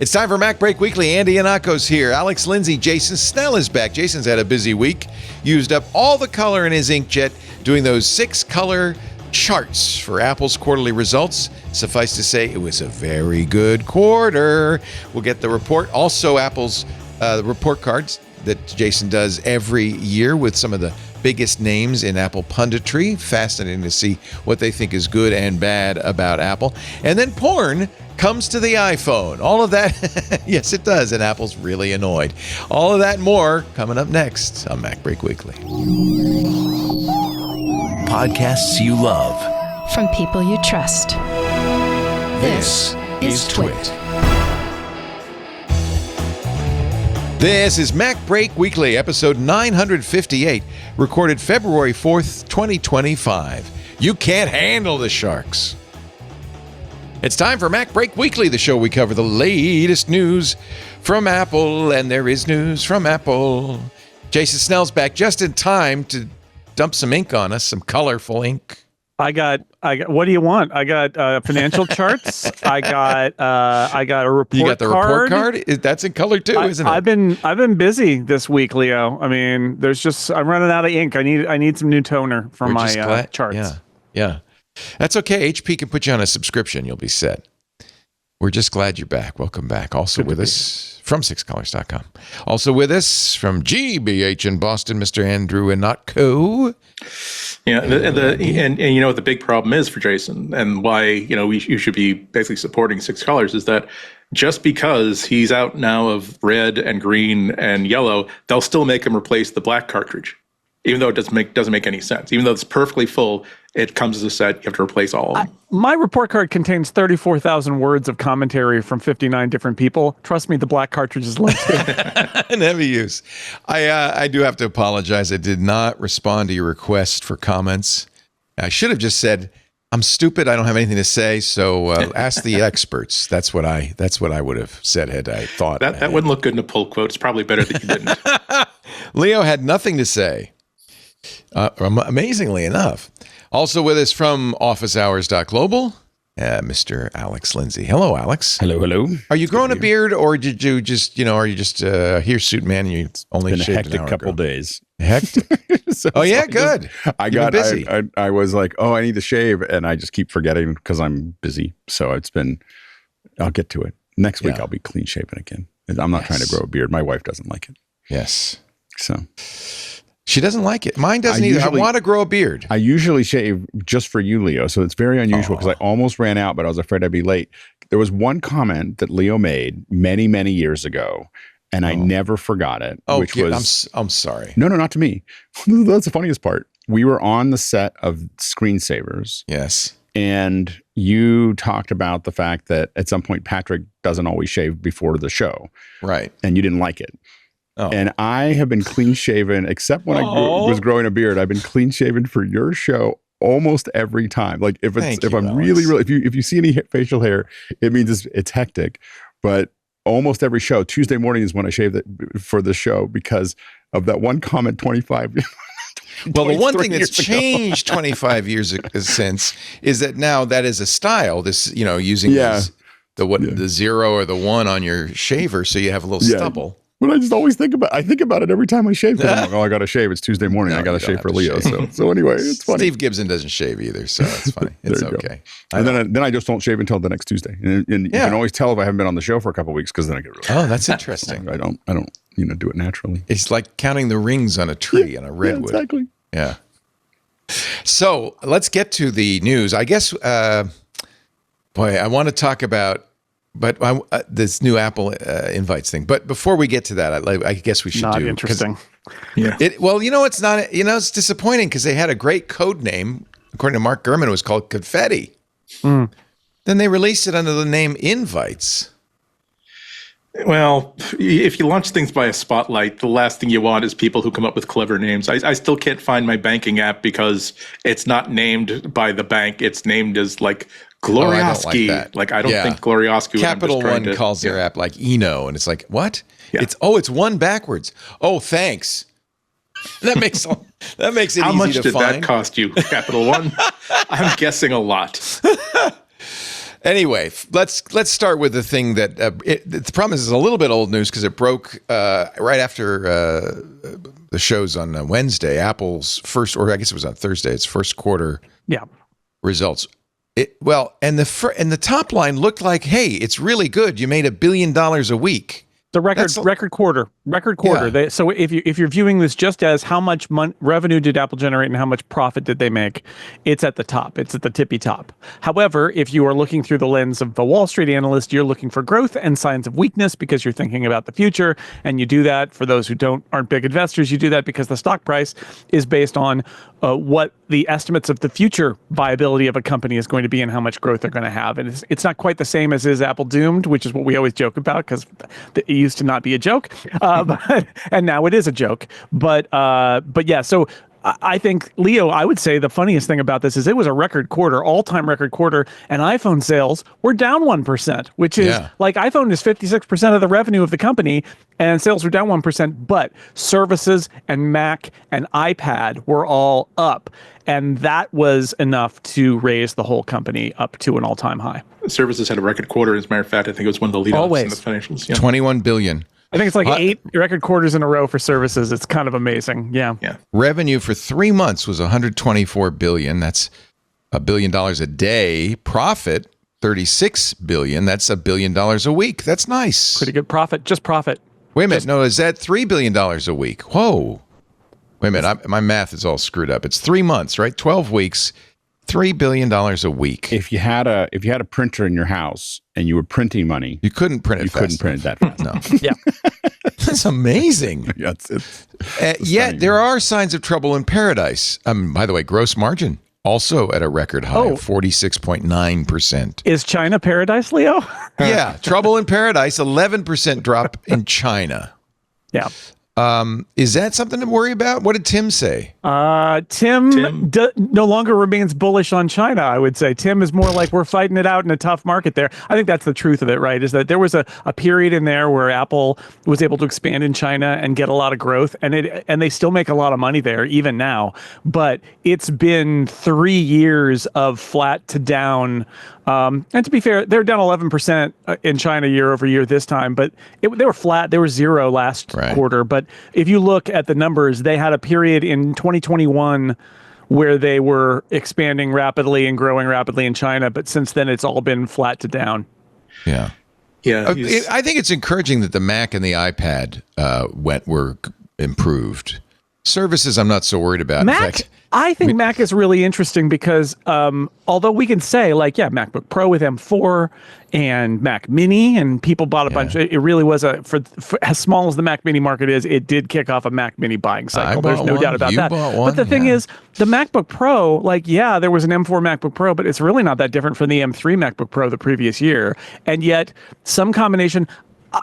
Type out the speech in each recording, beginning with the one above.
It's time for MacBreak Weekly. Andy Anako's here. Alex Lindsay, Jason Snell is back. Jason's had a busy week. Used up all the color in his inkjet doing those 6-color charts for Apple's quarterly results. Suffice to say, it was a very good quarter. We'll get the report. Also, Apple's the report cards that Jason does every year with some of the biggest names in Apple punditry. Fascinating to see what they think is good and bad about Apple. And then porn comes to the iPhone. All of that, yes, it does, and Apple's really annoyed. All of that and more coming up next on MacBreak Weekly. Podcasts you love. From people you trust. This is Twit. This is MacBreak Weekly, episode 958, recorded February 4th, 2025. You can't handle the sharks. It's time for MacBreak Weekly, the show we cover the latest news from Apple, and there is news from Apple. Jason Snell's back just in time to dump some ink on us, some colorful ink. I got. What do you want? I got financial charts. I got a report card. You got the report card? That's in color too, isn't it? I've been busy this week, Leo. I mean, I'm running out of ink. I need some new toner for my charts. Yeah. That's okay. HP can put you on a subscription. You'll be set. We're just glad you're back. Welcome back. Also with us from sixcolors.com. Also with us from GBH in Boston, Mr. Andrew Anatko. Yeah, and you know what the big problem is for Jason, and why you should be basically supporting Six Colors, is that just because he's out now of red and green and yellow, they'll still make him replace the black cartridge, even though it doesn't make any sense. Even though it's perfectly full, it comes as a set. You have to replace all of them. My report card contains 34,000 words of commentary from 59 different people. Trust me, the black cartridge is limited. In heavy use. I do have to apologize. I did not respond to your request for comments. I should have just said, I'm stupid. I don't have anything to say. So ask the experts. That's what I would have said had I thought. That wouldn't look good in a pull quote. It's probably better that you didn't. Leo had nothing to say. Amazingly enough. Also with us from officehours.global, Mr. Alex Lindsay. Hello, Alex. Hello. Are you growing a beard, or did you just, are you just a hirsute man and you only shaved an hour ago? It's been a hectic couple days. Hectic? Oh, yeah, good. I got busy. I was like, I need to shave, and I just keep forgetting because I'm busy. So I'll get to it. Next week, I'll be clean shaven again. I'm not trying to grow a beard. My wife doesn't like it. Yes. So... She doesn't like it. Mine doesn't either. I want to grow a beard. I usually shave just for you, Leo. So it's very unusual because I almost ran out, but I was afraid I'd be late. There was one comment that Leo made many, many years ago, and I never forgot it. Which was, I'm sorry. No, not to me. That's the funniest part. We were on the set of Screensavers. Yes. And you talked about the fact that at some point Patrick doesn't always shave before the show. Right. And you didn't like it. Oh. And I have been clean shaven, except when I was growing a beard. I've been clean shaven for your show almost every time. Like if I'm really, if you see any facial hair, it means it's hectic. But almost every show, Tuesday morning is when I shave it for the show because of that one comment 25. Well, the one thing that's changed 25 years since is that now that is a style. This, using the 0 or the 1 on your shaver, so you have a little stubble. But I just always think about it every time I shave. I'm like, I got to shave. It's Tuesday morning. I got to shave for Leo. So anyway, it's funny. Steve Gibson doesn't shave either, so it's funny. It's okay. And then I just don't shave until the next Tuesday. And you can always tell if I haven't been on the show for a couple of weeks because then I get really. Oh, that's interesting. I don't do it naturally. It's like counting the rings on a tree on a redwood. Yeah, exactly. Yeah. So let's get to the news. I guess, I want to talk about. But this new Apple invites thing. But before we get to that, I guess we should not interesting. Yeah. It's not. It's disappointing because they had a great code name. According to Mark Gurman, it was called Confetti. Then they released it under the name Invites. Well, if you launch things by a spotlight, the last thing you want is people who come up with clever names. I still can't find my banking app because it's not named by the bank. It's named as like Glorioski. I don't think Glorioski. Capital One calls their app like Eno, and it's like, what? Yeah. It's one backwards. Oh, thanks. That makes it How easy to find. How much did that cost you, Capital One? I'm guessing a lot. Anyway, let's start with the thing that the problem is it's a little bit old news because it broke right after the shows on Wednesday. Apple's first, or I guess it was on Thursday, its first quarter results. And the top line looked like, hey, it's really good. You made $1 billion a week. The record quarter. Yeah. So if you're viewing this just as how much revenue did Apple generate and how much profit did they make, it's at the top. It's at the tippy top. However, if you are looking through the lens of the Wall Street analyst, you're looking for growth and signs of weakness because you're thinking about the future, and you do that. For those who aren't big investors, you do that because the stock price is based on what the estimates of the future viability of a company is going to be and how much growth they're going to have. And it's not quite the same as is Apple doomed, which is what we always joke about because it used to not be a joke, and now it is a joke. But yeah, so I think, Leo, I would say the funniest thing about this is it was a record quarter, all-time record quarter, and iPhone sales were down 1%, which is like iPhone is 56% of the revenue of the company, and sales were down 1%, but services and Mac and iPad were all up. And that was enough to raise the whole company up to an all-time high. Services had a record quarter. As a matter of fact, I think it was one of the lead-offs in the financials. Yeah. $21 billion. I think it's like 8 record quarters in a row for services. It's kind of amazing. Yeah. Revenue for 3 months was $124 billion. That's $1 billion a day. Profit, $36 billion. That's $1 billion a week. That's nice. Pretty good profit. Just profit. Wait a minute. No, is that $3 billion a week? Whoa. Wait a minute. My math is all screwed up. It's 3 months, right? 12 weeks. $3 billion a week. If you had a printer in your house and you were printing money, you couldn't print it fast. You couldn't print it that fast. No. Yeah. That's amazing. Yeah, yet there are signs of trouble in paradise. By the way, gross margin also at a record high of 46.9%. Is China paradise, Leo? Yeah. Trouble in paradise, 11% drop in China. Yeah. Is that something to worry about? What did Tim say? Tim no longer remains bullish on China, I would say. Tim is more like, we're fighting it out in a tough market there. I think that's the truth of it, right? Is that there was a period in there where Apple was able to expand in China and get a lot of growth, and they still make a lot of money there, even now. But it's been 3 years of flat to down. And to be fair, they're down 11% in China year over year this time, but they were flat. They were zero last quarter. But if you look at the numbers, they had a period in 2021 where they were expanding rapidly and growing rapidly in China. But since then, it's all been flat to down. Yeah. Yeah. I think it's encouraging that the Mac and the iPad were improved. Services, I'm not so worried about. Mac, in fact, I think Mac is really interesting because although we can say MacBook Pro with M4 and Mac Mini, and people bought a bunch. It really was for as small as the Mac Mini market is, it did kick off a Mac Mini buying cycle. There's no doubt about that. But the thing is, the MacBook Pro, there was an M4 MacBook Pro, but it's really not that different from the M3 MacBook Pro the previous year. And yet some combination.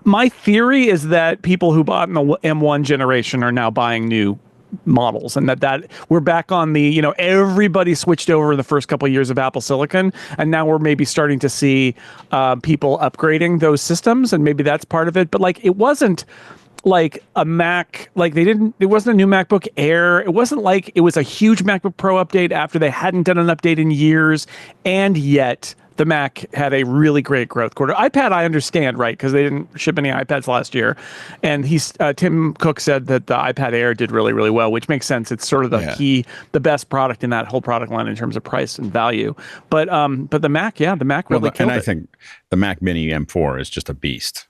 My theory is that people who bought in the M1 generation are now buying new models, and that we're back on the, everybody switched over in the first couple of years of Apple Silicon, and now we're maybe starting to see people upgrading those systems, and maybe that's part of it. But it wasn't like a Mac, it wasn't a new MacBook Air. It wasn't like it was a huge MacBook Pro update after they hadn't done an update in years, and yet the Mac had a really great growth quarter. iPad, I understand, right? Because they didn't ship any iPads last year. And Tim Cook said that the iPad Air did really, really well, which makes sense. It's sort of the best product in that whole product line in terms of price and value. But the Mac, the Mac really killed it. And I think the Mac Mini M4 is just a beast.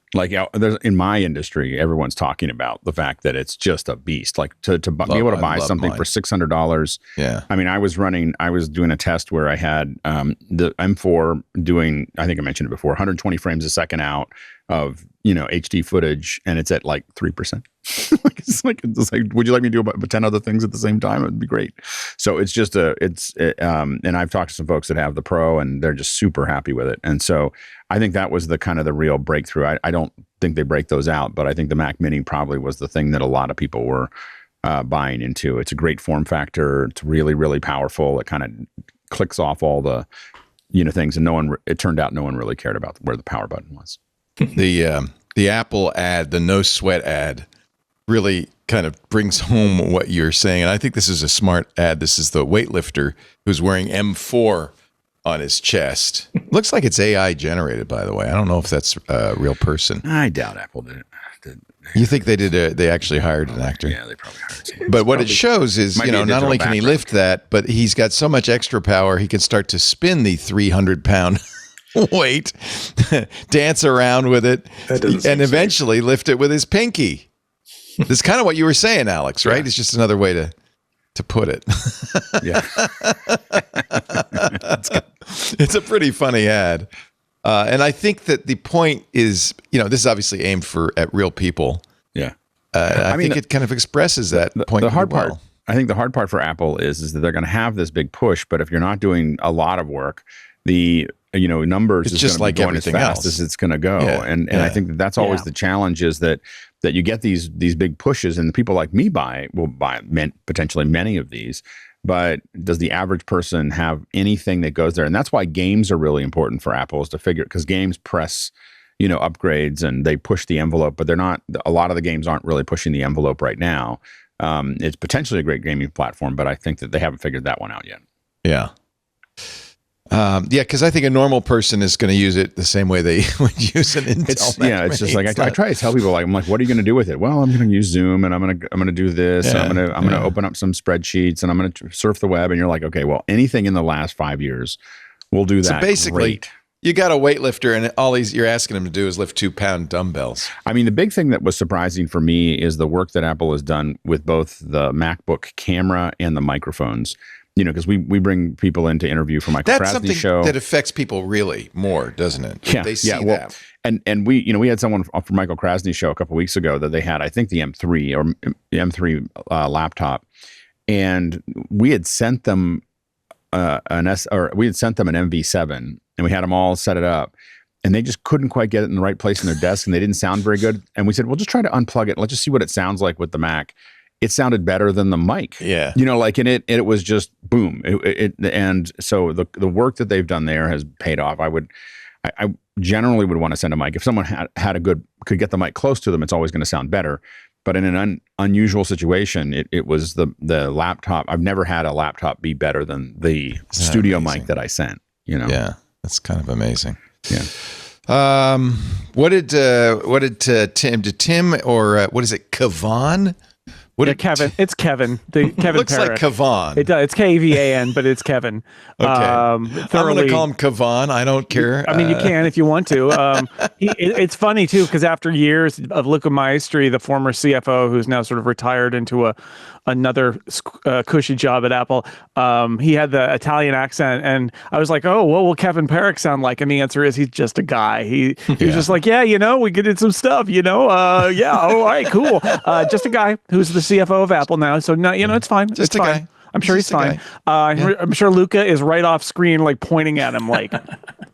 In my industry, everyone's talking about the fact that it's just a beast. To be able to buy something for $600. Yeah. I mean, I was doing a test where I had the M4 doing, I think I mentioned it before, 120 frames a second out of HD footage, and it's at 3%. it's like, would you like me to do about 10 other things at the same time? It'd be great. So it's just and I've talked to some folks that have the Pro, and they're just super happy with it. And so I think that was the kind of the real breakthrough. I don't think they break those out, but I think the Mac Mini probably was the thing that a lot of people were buying into. It's a great form factor. It's really, really powerful. It kind of clicks off all the things, and it turned out no one really cared about where the power button was. The Apple ad, the no sweat ad, really kind of brings home what you're saying. And I think this is a smart ad. This is the weightlifter who's wearing M4 on his chest. Looks like it's AI generated, by the way. I don't know if that's a real person. I doubt Apple did it. You think they actually hired an actor? Yeah, they probably hired someone. But what it shows is, not only can he lift that, but he's got so much extra power, he can start to spin the 300-pound weight, dance around with it, and eventually lift it with his pinky. That's kind of what you were saying, Alex, right? Yeah. It's just another way to put it. Yeah. It's a pretty funny ad. And I think that the point is, this is obviously aimed at real people. Yeah. I think it kind of expresses that point. The hard part, I think the hard part for Apple is that they're going to have this big push, but if you're not doing a lot of work, the numbers it's is just going to be like going as everything fast else as it's going to go. Yeah. And I think that's always the challenge is that you get these big pushes and the people like me will buy potentially many of these. But does the average person have anything that goes there? And that's why games are really important for Apple is to figure, because games press, upgrades and they push the envelope, but they're not, a lot of the games aren't really pushing the envelope right now. It's potentially a great gaming platform, but I think that they haven't figured that one out yet. Yeah. Because I think a normal person is going to use it the same way they would use an Intel MacBreak. It's just like I try to tell people, I'm like, what are you going to do with it? Well, I'm going to use Zoom, and I'm going to do this. Yeah, I'm going to open up some spreadsheets, and I'm going to surf the web. And you're like, okay, well, anything in the last 5 years, we'll do that. So basically, great. You got a weightlifter, and all you're asking him to do is lift 2-pound dumbbells. I mean, the big thing that was surprising for me is the work that Apple has done with both the MacBook camera and the microphones. Because we bring people in to interview for Michael Krasny's show. That's something that affects people really more, doesn't it? Yeah, they see that. And we had someone from Michael Krasny's show a couple of weeks ago that they had, I think, the M3 or the M3 laptop, and we had sent them an MV7, and we had them all set it up, and they just couldn't quite get it in the right place in their desk, and they didn't sound very good. And we said, well, just try to unplug it. Let's just see what it sounds like with the Mac. It sounded better than the mic. Yeah. And it was just boom. And so the work that they've done there has paid off. I generally would want to send a mic. If someone could get the mic close to them, it's always going to sound better. But in an unusual situation, it was the laptop. I've never had a laptop be better than the studio mic that I sent, Yeah. That's kind of amazing. Yeah. What did Tim or what is it? Kavan? Kevin. It's Kevin. Kevin looks Parrott. like Kavan. It does. It's Kavan, but it's Kevin. Okay. I'm going to call him Kavan. I don't care. I mean, you can if you want to. It's funny, too, because after years of Luca Maestri, the former CFO, who's now sort of retired into another cushy job at Apple, he had the Italian accent. And I was like, oh, what will Kevin Parrott sound like? And the answer is he's just a guy. He was just like, we did some stuff, all right, cool. Just a guy who's the CFO of Apple now. So, no, it's fine. Just it's a fine. guy. I'm sure he's fine. I'm sure Luca is right off screen, like pointing at him, like,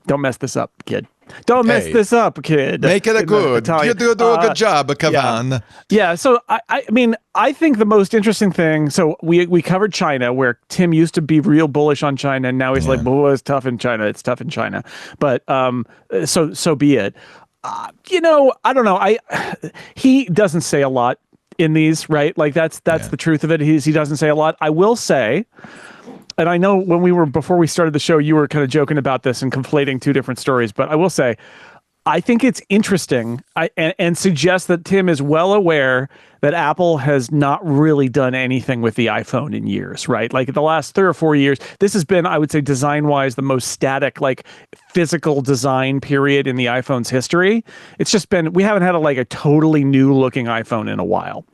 don't mess this up, kid. Don't mess this up, kid. Make it good. You do a good job, Kavan. Yeah. So I think the most interesting thing. So we covered China, where Tim used to be real bullish on China, and now he's like, "Oh, it's tough in China. It's tough in China." But so be it. I don't know. He doesn't say a lot in these, right? Like that's the truth of it. He doesn't say a lot. I will say, and I know before we started the show, you were kind of joking about this and conflating two different stories, but I will say, I think it's interesting and suggest that Tim is well aware that Apple has not really done anything with the iPhone in years, right? Like the last 3 or 4 years, this has been, I would say, design-wise, the most static, like physical design period in the iPhone's history. It's just been, we haven't had a totally new-looking iPhone in a while.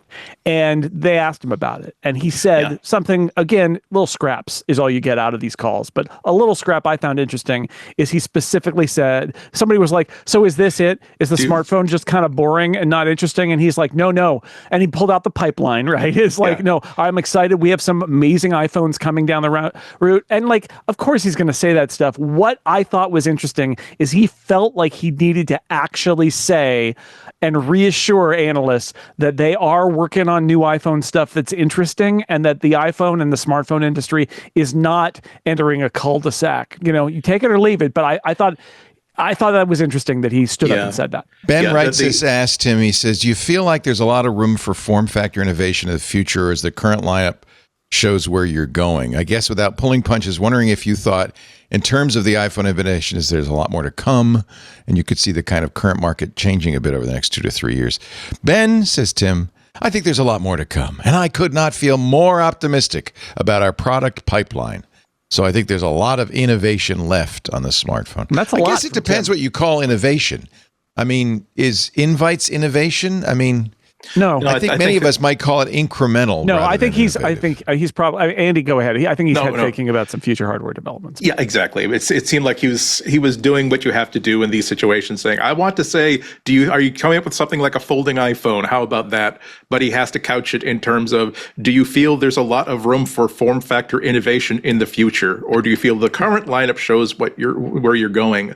And they asked him about it. And he said something, again, little scraps is all you get out of these calls. But a little scrap I found interesting is he specifically said, somebody was like, so is this it? Is the smartphone just kind of boring and not interesting? And he's like, no. And he pulled out the pipeline, right? It's like, no, I'm excited. We have some amazing iPhones coming down the route. And of course he's going to say that stuff. What I thought was interesting is he felt like he needed to actually say and reassure analysts that they are working on new iPhone stuff that's interesting, and that the iPhone and the smartphone industry is not entering a cul-de-sac. You take it or leave it. But I thought that was interesting that he stood up and said that. Ben writes this, asked him, he says, do you feel like there's a lot of room for form factor innovation in the future, or is the current lineup shows where you're going. I guess without pulling punches, wondering if you thought in terms of the iPhone innovations, there's a lot more to come, and you could see the kind of current market changing a bit over the next 2 to 3 years. Ben, says Tim, I think there's a lot more to come, and I could not feel more optimistic about our product pipeline. So I think there's a lot of innovation left on the smartphone. That's a lot. I guess it depends what you call innovation. I mean, is invites innovation? I mean... No, I think many of us might call it incremental. No, I think he's probably Andy. Go ahead. I think he's thinking about some future hardware developments. Yeah, exactly. It seemed like he was doing what you have to do in these situations, saying, "I want to say, are you coming up with something like a folding iPhone? How about that?" But he has to couch it in terms of, do you feel there's a lot of room for form factor innovation in the future, or do you feel the current lineup shows where you're going?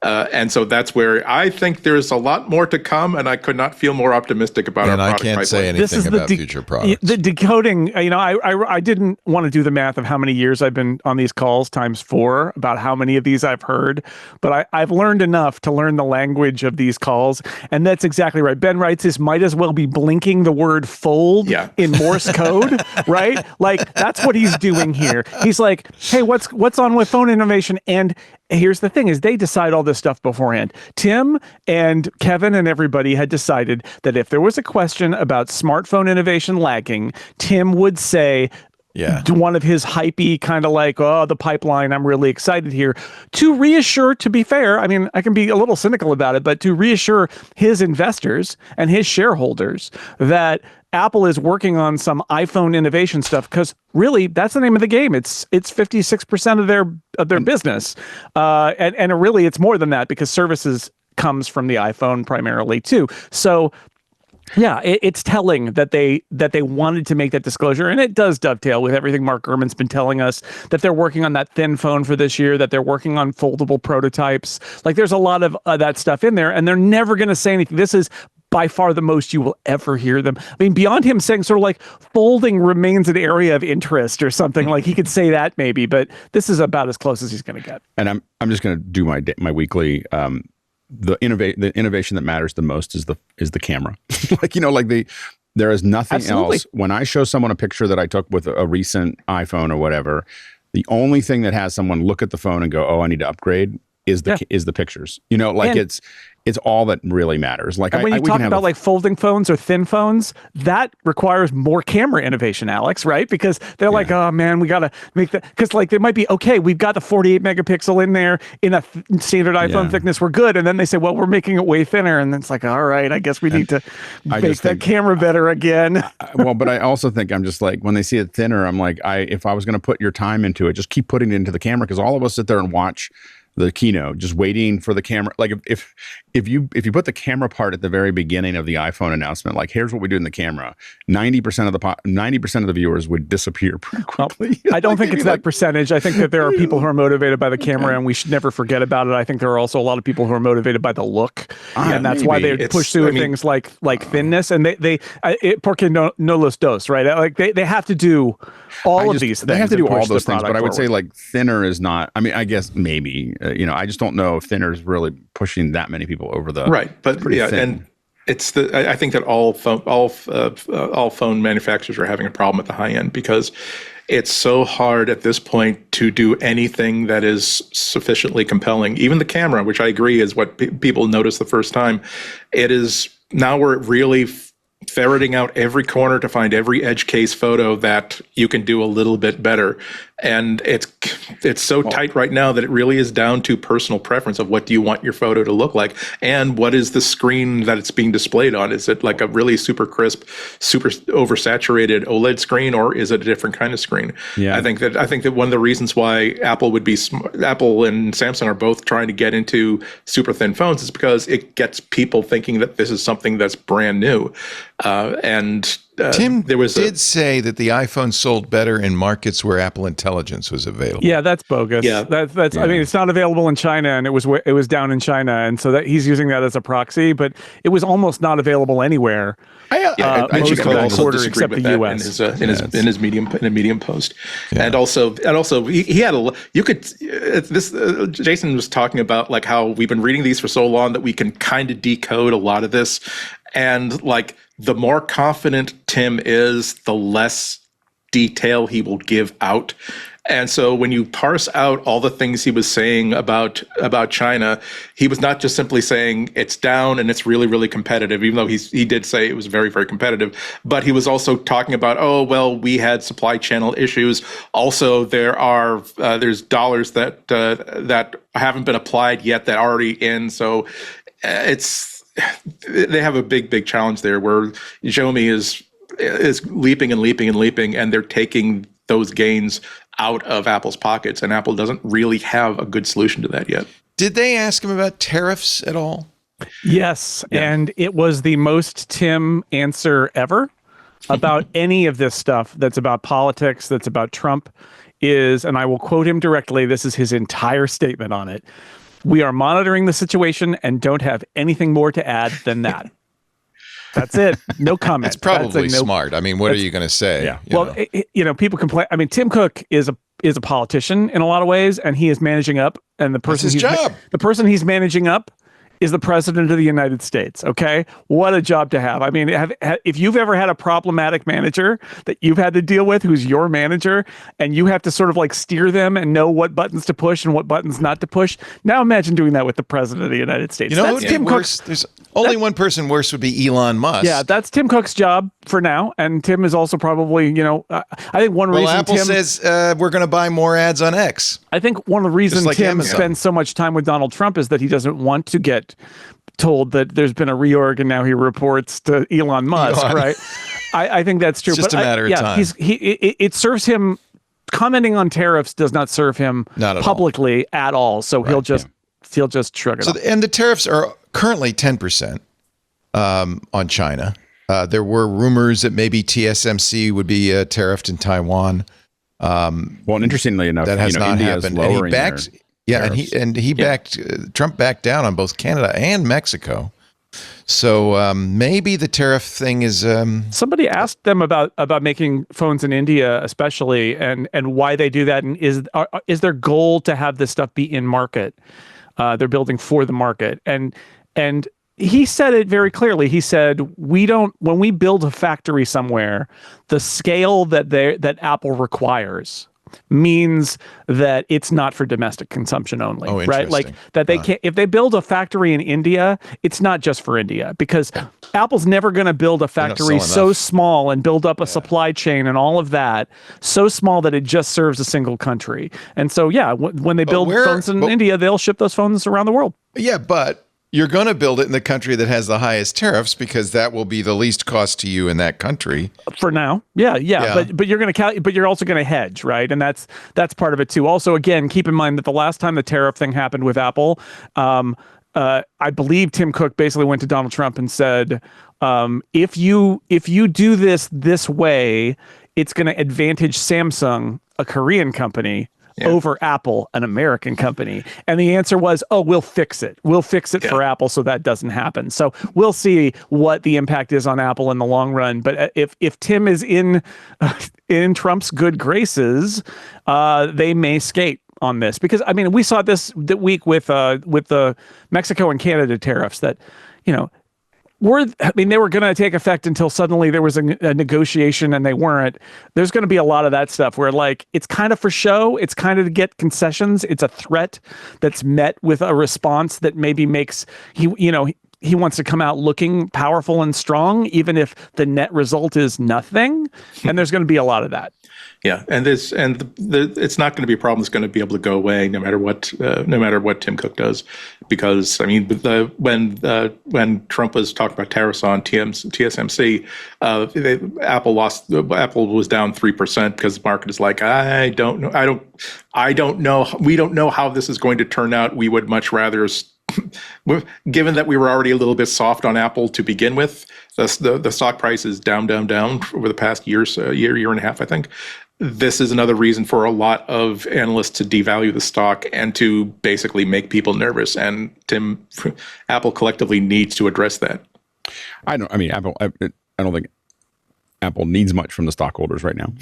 And so that's where I think there's a lot more to come, and I could not feel more optimistic about our product pipeline. And I can't say anything about future products. The decoding, I didn't want to do the math of how many years I've been on these calls times 4 about how many of these I've heard, but I've learned enough to learn the language of these calls, and that's exactly right. Ben writes this might as well be blinking the word fold in Morse code, right? Like, that's what he's doing here. He's like, hey, what's on with phone innovation? And here's the thing is they decide all this stuff beforehand. Tim and Kevin and everybody had decided that if there was a question about smartphone innovation lagging, Tim would say one of his hypey kind of like, the pipeline, I'm really excited here, to reassure, to be fair, I mean, I can be a little cynical about it, but to reassure his investors and his shareholders that Apple is working on some iPhone innovation stuff, because really that's the name of the game. It's 56% of their business, and really it's more than that because services comes from the iPhone primarily too. So yeah, it's telling that they wanted to make that disclosure, and it does dovetail with everything Mark Gurman's been telling us, that they're working on that thin phone for this year, that they're working on foldable prototypes. Like, there's a lot of that stuff in there, and they're never going to say anything. This is by far the most you will ever hear them. I mean, beyond him saying sort of like folding remains an area of interest or something, like he could say that maybe, but this is about as close as he's going to get. And I'm just going to do my weekly. The innovation that matters the most is the camera. There is nothing else. When I show someone a picture that I took with a recent iPhone or whatever, the only thing that has someone look at the phone and go, "Oh, I need to upgrade," is the pictures. It's all that really matters. Like, and when you talk about like folding phones or thin phones, that requires more camera innovation, Alex, right? Because they're like, oh man, we got to make that, because like they might be, okay, we've got the 48 megapixel in there in a standard iPhone thickness, we're good. And then they say, well, we're making it way thinner. And then it's like, all right, I guess we need to make that camera better again. But I also think I'm just like, when they see it thinner, I'm like, if I was going to put your time into it, just keep putting it into the camera, because all of us sit there and watch the keynote, just waiting for the camera. Like, if you put the camera part at the very beginning of the iPhone announcement, like, here's what we do in the camera, 90% of the viewers would disappear pretty quickly. I don't think it's that percentage. I think that there are people who are motivated by the camera, and we should never forget about it. I think there are also a lot of people who are motivated by the look, and that's why they push through things like thinness, and they porque no los dos, right? Like they have to do all of these things. They have to do all those things, but I would say like thinner is not. I mean, I guess maybe. I just don't know if thinner is really pushing that many people over the right. But yeah, thin. And it's I think that all phone manufacturers are having a problem at the high end, because it's so hard at this point to do anything that is sufficiently compelling. Even the camera, which I agree is what people notice the first time, it is now we're really ferreting out every corner to find every edge case photo that you can do a little bit better. And it's so tight right now that it really is down to personal preference of what do you want your photo to look like, and what is the screen that it's being displayed on. Is it like a really super crisp, super oversaturated OLED screen, or is it a different kind of screen? Yeah. I think that one of the reasons why Apple and Samsung are both trying to get into super thin phones is because it gets people thinking that this is something that's brand new. Tim did say that the iPhone sold better in markets where Apple Intelligence was available. Yeah, that's bogus. Yeah, that's. Yeah. I mean, it's not available in China, and it was down in China, and so that he's using that as a proxy. But it was almost not available anywhere. I most should of that also quarter disagree except with the that U.S. in his Medium post, and also he had Jason was talking about like how we've been reading these for so long that we can kind of decode a lot of this, and like the more confident Tim is, the less detail he will give out. And so when you parse out all the things he was saying about China, he was not just simply saying it's down and it's really, really competitive, even though he did say it was very, very competitive. But he was also talking about, oh, well, we had supply channel issues. Also, there's dollars that haven't been applied yet that are already in. So they have a big, big challenge there where Xiaomi is leaping and leaping and leaping, and they're taking those gains out of Apple's pockets, and Apple doesn't really have a good solution to that yet. Did they ask him about tariffs at all? Yes, and it was the most Tim answer ever about any of this stuff that's about politics, that's about Trump, and I will quote him directly, this is his entire statement on it: "We are monitoring the situation and don't have anything more to add than that." That's it. No comment. It's probably smart. I mean, what are you going to say? Yeah. Well, people complain. I mean, Tim Cook is a politician in a lot of ways, and he is managing up. And the person the person he's managing up is the president of the United States. Okay, what a job to have. I mean, if you've ever had a problematic manager that you've had to deal with, who's your manager, and you have to sort of like steer them and know what buttons to push and what buttons not to push. Now imagine doing that with the president of the United States. You know, that's Tim Cook's. There's only one person worse would be Elon Musk. Yeah, that's Tim Cook's job for now, and Tim is also probably, I think one reason Apple says we're going to buy more ads on X. I think one of the reasons Tim spends so much time with Donald Trump is that he doesn't want to get told that there's been a reorg and now he reports to Elon Musk, right? I think that's true. It's just a matter of time. It serves him. Commenting on tariffs does not serve him publicly at all. So he'll just shrug it off. And the tariffs are currently 10% on China. There were rumors that maybe TSMC would be tariffed in Taiwan. Well, and interestingly enough, that has not India's happened. And he backed. Yeah, Trump backed down on both Canada and Mexico. So maybe the tariff thing is. Somebody asked them about making phones in India, especially, and why they do that, and is their goal to have this stuff be in market? They're building for the market, and he said it very clearly. He said, when we build a factory somewhere, the scale that Apple requires means that it's not for domestic consumption only, right? Like that they can't, if they build a factory in India, it's not just for India, because Apple's never going to build a factory so small and build up a supply chain and all of that so small that it just serves a single country. And so, when they build phones in India, they'll ship those phones around the world. Yeah, but you're going to build it in the country that has the highest tariffs because that will be the least cost to you in that country. For now. Yeah. But you're going to but you're also going to hedge, right? And that's part of it too. Also, again, keep in mind that the last time the tariff thing happened with Apple, I believe Tim Cook basically went to Donald Trump and said, if you do this way, it's going to advantage Samsung, a Korean company, over Apple, an American company. And the answer was, we'll fix it. We'll fix it for Apple so that doesn't happen. So we'll see what the impact is on Apple in the long run. But if Tim is in Trump's good graces, they may skate on this. Because, I mean, we saw this week with the Mexico and Canada tariffs that, they were going to take effect until suddenly there was a negotiation and they weren't. There's going to be a lot of that stuff where it's kind of for show. It's kind of to get concessions. It's a threat that's met with a response that maybe makes he wants to come out looking powerful and strong, even if the net result is nothing. And there's going to be a lot of that. Yeah, and it's not going to be a problem that's going to be able to go away no matter what Tim Cook does, because I mean when Trump was talking about tariffs on TSMC, Apple was down 3% because the market is like, I don't know, we don't know how this is going to turn out. We would much rather. Given that we were already a little bit soft on Apple to begin with, the stock price is down over the past year and a half, I think. This is another reason for a lot of analysts to devalue the stock and to basically make people nervous. And Apple collectively needs to address that. I don't think Apple needs much from the stockholders right now.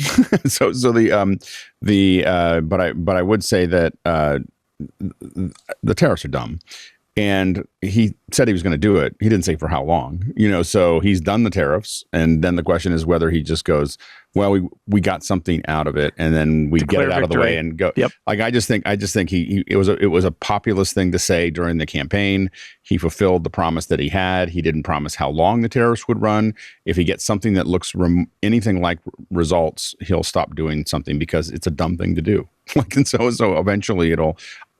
But I would say that the tariffs are dumb. And he said he was going to do it. He didn't say for how long, so he's done the tariffs. And then the question is whether he just goes, well, we got something out of it, and then we get it out of the way and go. Yep. Like I just think it was a populist thing to say during the campaign. He fulfilled the promise that he had. He didn't promise how long the tariffs would run. If he gets something that looks anything like results, he'll stop doing something because it's a dumb thing to do. Like, and so eventually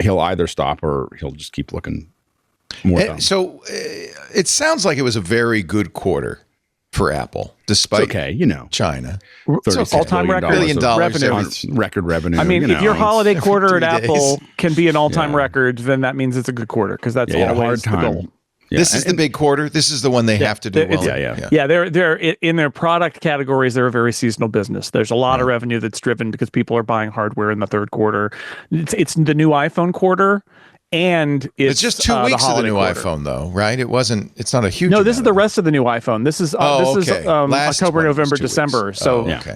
he'll either stop or he'll just keep looking more dumb. So it sounds like it was a very good quarter for Apple, despite China. So all-time record $1 billion record revenue. I mean, if your holiday quarter at 3 days. Apple can be an all-time record, then that means it's a good quarter because that's always the goal. Yeah. This is the big quarter. This is the one they have to do well. Yeah, they're in their product categories. They're a very seasonal business. There's a lot of revenue that's driven because people are buying hardware in the third quarter. It's the new iPhone quarter. And it's just 2 weeks of the new iPhone, though, right? It's not a huge. No, this is the rest of the new iPhone. This is October, November, December. Weeks.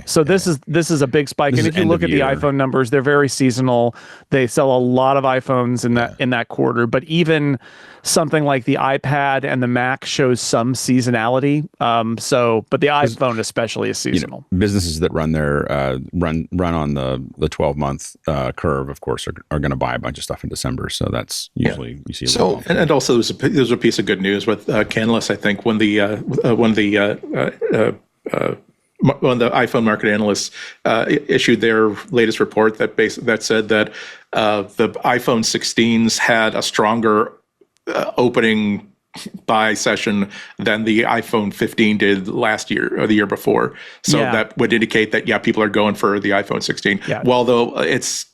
So this is a big spike. And if you look at the iPhone numbers, they're very seasonal. They sell a lot of iPhones in that quarter. But even something like the iPad and the Mac shows some seasonality. But the iPhone especially is seasonal. Businesses that run their run on the 12-month curve, of course, are going to buy a bunch of stuff in December. So that's usually you see. And also there's a piece of good news with Canalys. I think when the iPhone market analysts issued their latest report that said that the iPhone 16s had a stronger opening buy session than the iPhone 15 did last year or the year before. So that would indicate that, people are going for the iPhone 16. Yeah. Well, though it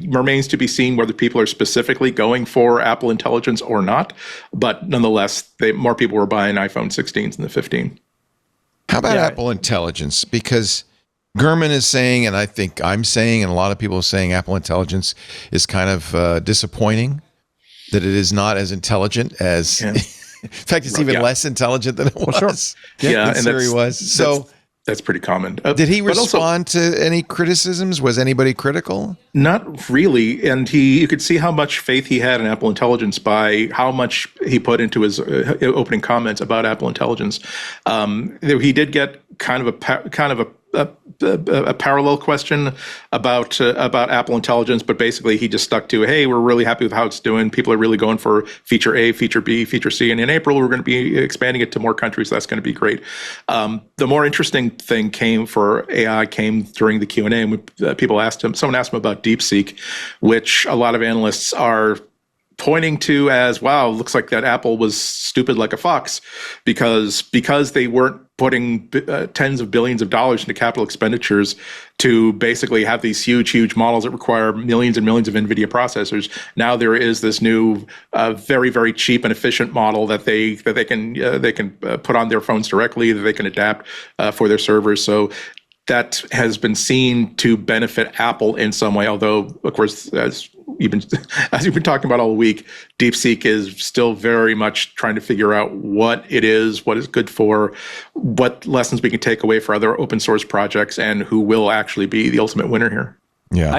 remains to be seen whether people are specifically going for Apple Intelligence or not. But nonetheless, more people were buying iPhone 16s than the 15. How about Apple Intelligence? Because Gurman is saying, and I think I'm saying, and a lot of people are saying Apple Intelligence is kind of disappointing. That it is not as intelligent as, in fact, it's even less intelligent than it was. Sure. And Siri was. So that's pretty common. Did he respond to any criticisms? Was anybody critical? Not really. And you could see how much faith he had in Apple Intelligence by how much he put into his opening comments about Apple Intelligence. He did get kind of a parallel question about Apple Intelligence, but basically he just stuck to, hey, we're really happy with how it's doing. People are really going for feature A, feature B, feature C, and in April we're going to be expanding it to more countries. That's going to be great. The more interesting thing came during the Q&A, and someone asked him about DeepSeek, which a lot of analysts are pointing to as, wow, looks like that Apple was stupid like a fox because they weren't putting tens of billions of dollars into capital expenditures to basically have these huge models that require millions and millions of NVIDIA processors. Now there is this new, very, very cheap and efficient model that they can put on their phones directly, that they can adapt for their servers. So that has been seen to benefit Apple in some way, although, of course, as you've been talking about all week, DeepSeek is still very much trying to figure out what it is, what it's good for, what lessons we can take away for other open source projects, and who will actually be the ultimate winner here. Yeah,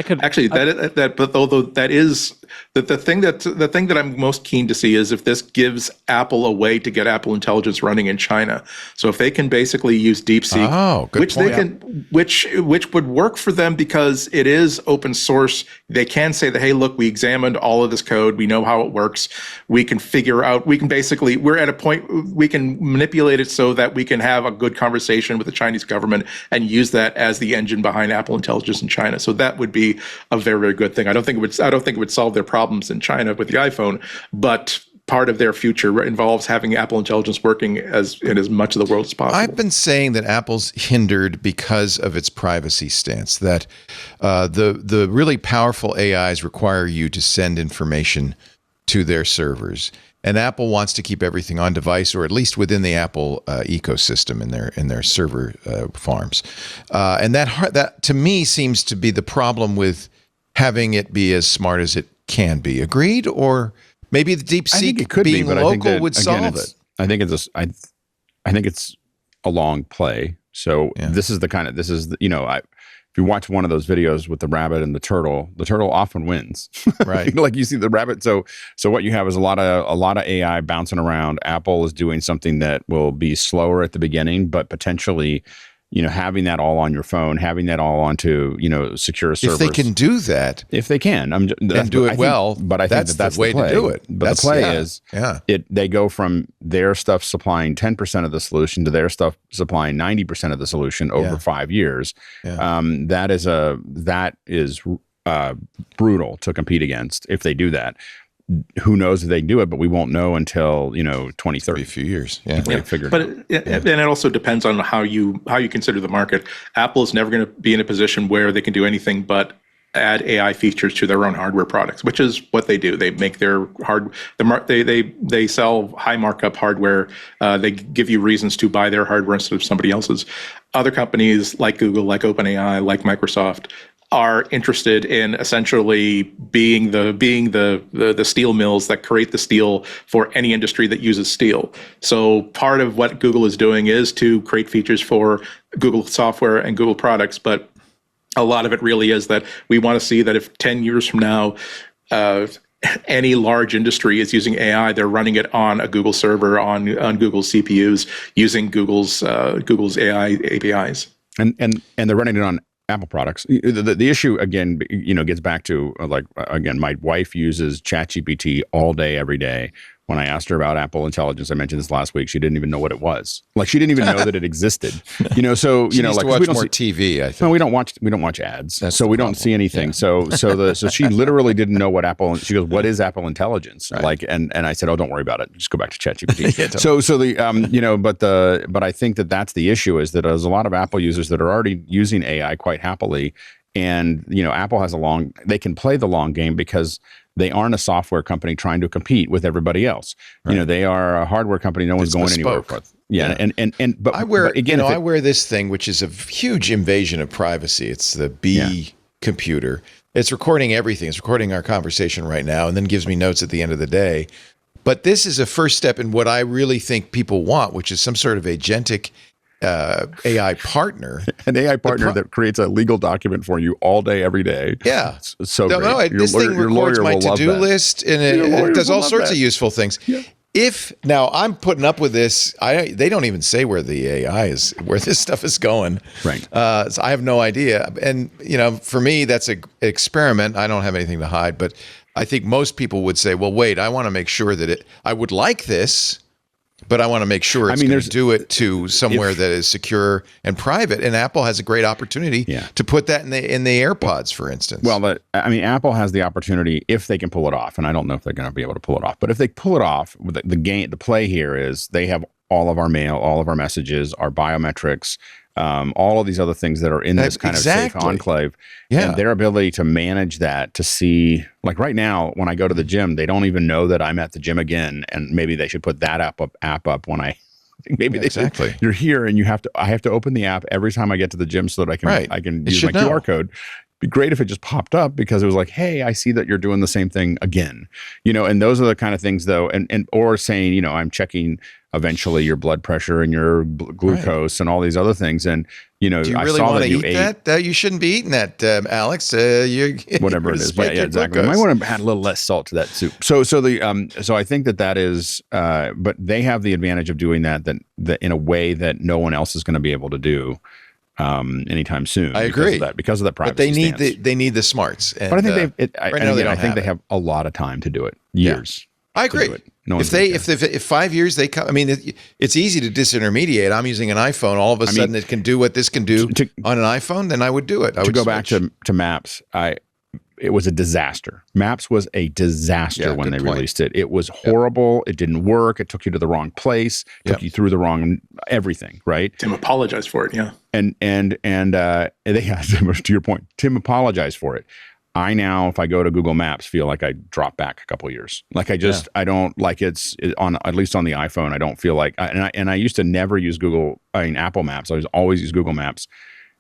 The thing that I'm most keen to see is if this gives Apple a way to get Apple Intelligence running in China. So if they can basically use DeepSeek, which would work for them because it is open source. They can say that, hey, look, we examined all of this code. We know how it works. We can figure out. We're at a point we can manipulate it so that we can have a good conversation with the Chinese government and use that as the engine behind Apple Intelligence in China. So that would be a very, very good thing. I don't think it would solve their problems in China with the iPhone, but part of their future involves having Apple Intelligence working in as much of the world as possible. I've been saying that Apple's hindered because of its privacy stance, that the really powerful AIs require you to send information to their servers. And Apple wants to keep everything on device, or at least within the Apple ecosystem in their server farms. And that to me seems to be the problem with having it be as smart as it can be. Agreed? Or maybe the DeepSeek being local would solve it. I think it's a long play. So if you watch one of those videos with the rabbit and the turtle often wins. Right. Like you see the rabbit. So what you have is a lot of AI bouncing around. Apple is doing something that will be slower at the beginning, but potentially having that all on your phone, having that all onto, secure servers. If they can do that. If they can. And do it well. But I think that's the way to do it. But the play is they go from their stuff supplying 10% of the solution to their stuff supplying 90% of the solution over 5 years. Yeah. That is brutal to compete against if they do that. Who knows if they do it, but we won't know until 2030. A few years, and it also depends on how you consider the market. Apple is never going to be in a position where they can do anything but add AI features to their own hardware products, which is what they do. They make their they sell high markup hardware. They give you reasons to buy their hardware instead of somebody else's. Other companies like Google, like OpenAI, like Microsoft are interested in essentially being the steel mills that create the steel for any industry that uses steel. So part of what Google is doing is to create features for Google software and Google products, but a lot of it really is that we want to see that if 10 years from now, any large industry is using AI, they're running it on a Google server, on Google CPUs, using Google's AI APIs. And they're running it on Apple products. The issue again, gets back to my wife uses ChatGPT all day, every day. When I asked her about Apple Intelligence, I mentioned this last week, she didn't even know what it was. Like she didn't even know that it existed. So she needs to watch more TV. I think. No, we don't watch ads, so we don't see anything. Yeah. So she literally didn't know what Apple. She goes, "What is Apple Intelligence?" Right. And I said, "Oh, don't worry about it. Just go back to ChatGPT." But I think that's the issue is that there's a lot of Apple users that are already using AI quite happily, and Apple they can play the long game because they aren't a software company trying to compete with everybody else. Right. They are a hardware company. No one's going anywhere with. Yeah. But I wear this thing, which is a huge invasion of privacy. It's the B computer. It's recording everything. It's recording our conversation right now, and then gives me notes at the end of the day. But this is a first step in what I really think people want, which is some sort of agentic AI partner. An AI partner that creates a legal document for you all day, every day. Yeah. So great. No, this thing records my to-do list, and it does all sorts of useful things. Yeah. Now I'm putting up with this, they don't even say where the AI is, where this stuff is going. Right. So I have no idea. And, for me, that's an experiment. I don't have anything to hide, but I think most people would say, well, wait, I want to make sure that I would like this, but I want to make sure it's going to do it to somewhere that is secure and private. And Apple has a great opportunity to put that in the AirPods, for instance. Well, Apple has the opportunity if they can pull it off, and I don't know if they're going to be able to pull it off. But if they pull it off, the play here is they have all of our mail, all of our messages, our biometrics, all of these other things that are in this kind of safe enclave. Yeah. And their ability to manage that, to see, like right now, when I go to the gym, they don't even know that I'm at the gym again. And maybe they should put that app up when I maybe they said, you're here and I have to open the app every time I get to the gym so that I can use my QR code. Be great if it just popped up because it was like, hey, I see that you're doing the same thing again. And those are the kind of things though, and or saying, I'm checking eventually your blood pressure and your glucose and all these other things. And, do you really want to eat that? You shouldn't be eating that, Alex. Whatever it is. Yeah, exactly. You might want to add a little less salt to that soup. So I think that is, but they have the advantage of doing that in a way that no one else is going to be able to do anytime soon. I agree. Because of that privacy. But they need the smarts. And, but I think I think they have a lot of time to do it. Years. Yeah. I agree. If 5 years they come, it's easy to disintermediate. I'm using an iPhone. All of a sudden it can do what this can do on an iPhone. Then I would do it. I would go back to Maps. It was a disaster. Maps was a disaster when they released it. It was horrible. It didn't work. It took you to the wrong place. Took you through the wrong everything. Right. Tim apologized for it. Yeah. And they had, to your point, Tim apologized for it. I now, if I go to Google Maps, feel like I drop back a couple of years. Like I don't like it's on, at least on the iPhone. I don't feel like, and I used to never use Apple Maps. I always use Google Maps.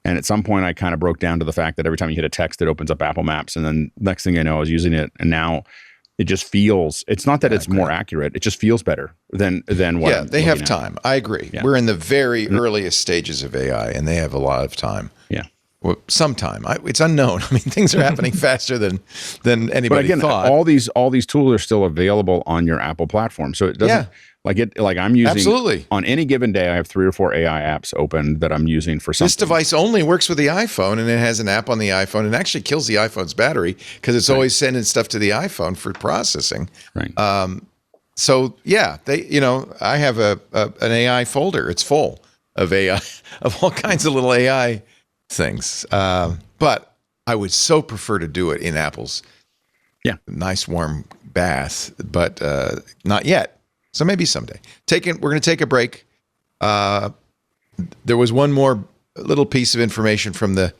And at some point I kind of broke down to the fact that every time you hit a text, it opens up Apple Maps. And then next thing I know, I was using it. And now it just feels, it's not that it's more accurate. It just feels better than what I'm they have time. I agree. Yeah. We're in the very earliest stages of AI and they have a lot of time. Yeah. Well, sometime. It's unknown. Things are happening faster than anybody but again, thought. All these tools are still available on your Apple platform. So it doesn't Like I'm using Absolutely. on any given day, I have 3 or 4 AI apps open that I'm using for something. This device only works with the iPhone, and it has an app on the iPhone, and actually kills the iPhone's battery because it's always sending stuff to the iPhone for processing. Right. So yeah, I have an AI folder. It's full of AI, of all kinds of little AI things. But I would so prefer to do it in Apple's nice warm bath, but not yet. So maybe someday. We're going to take a break. There was one more little piece of information from the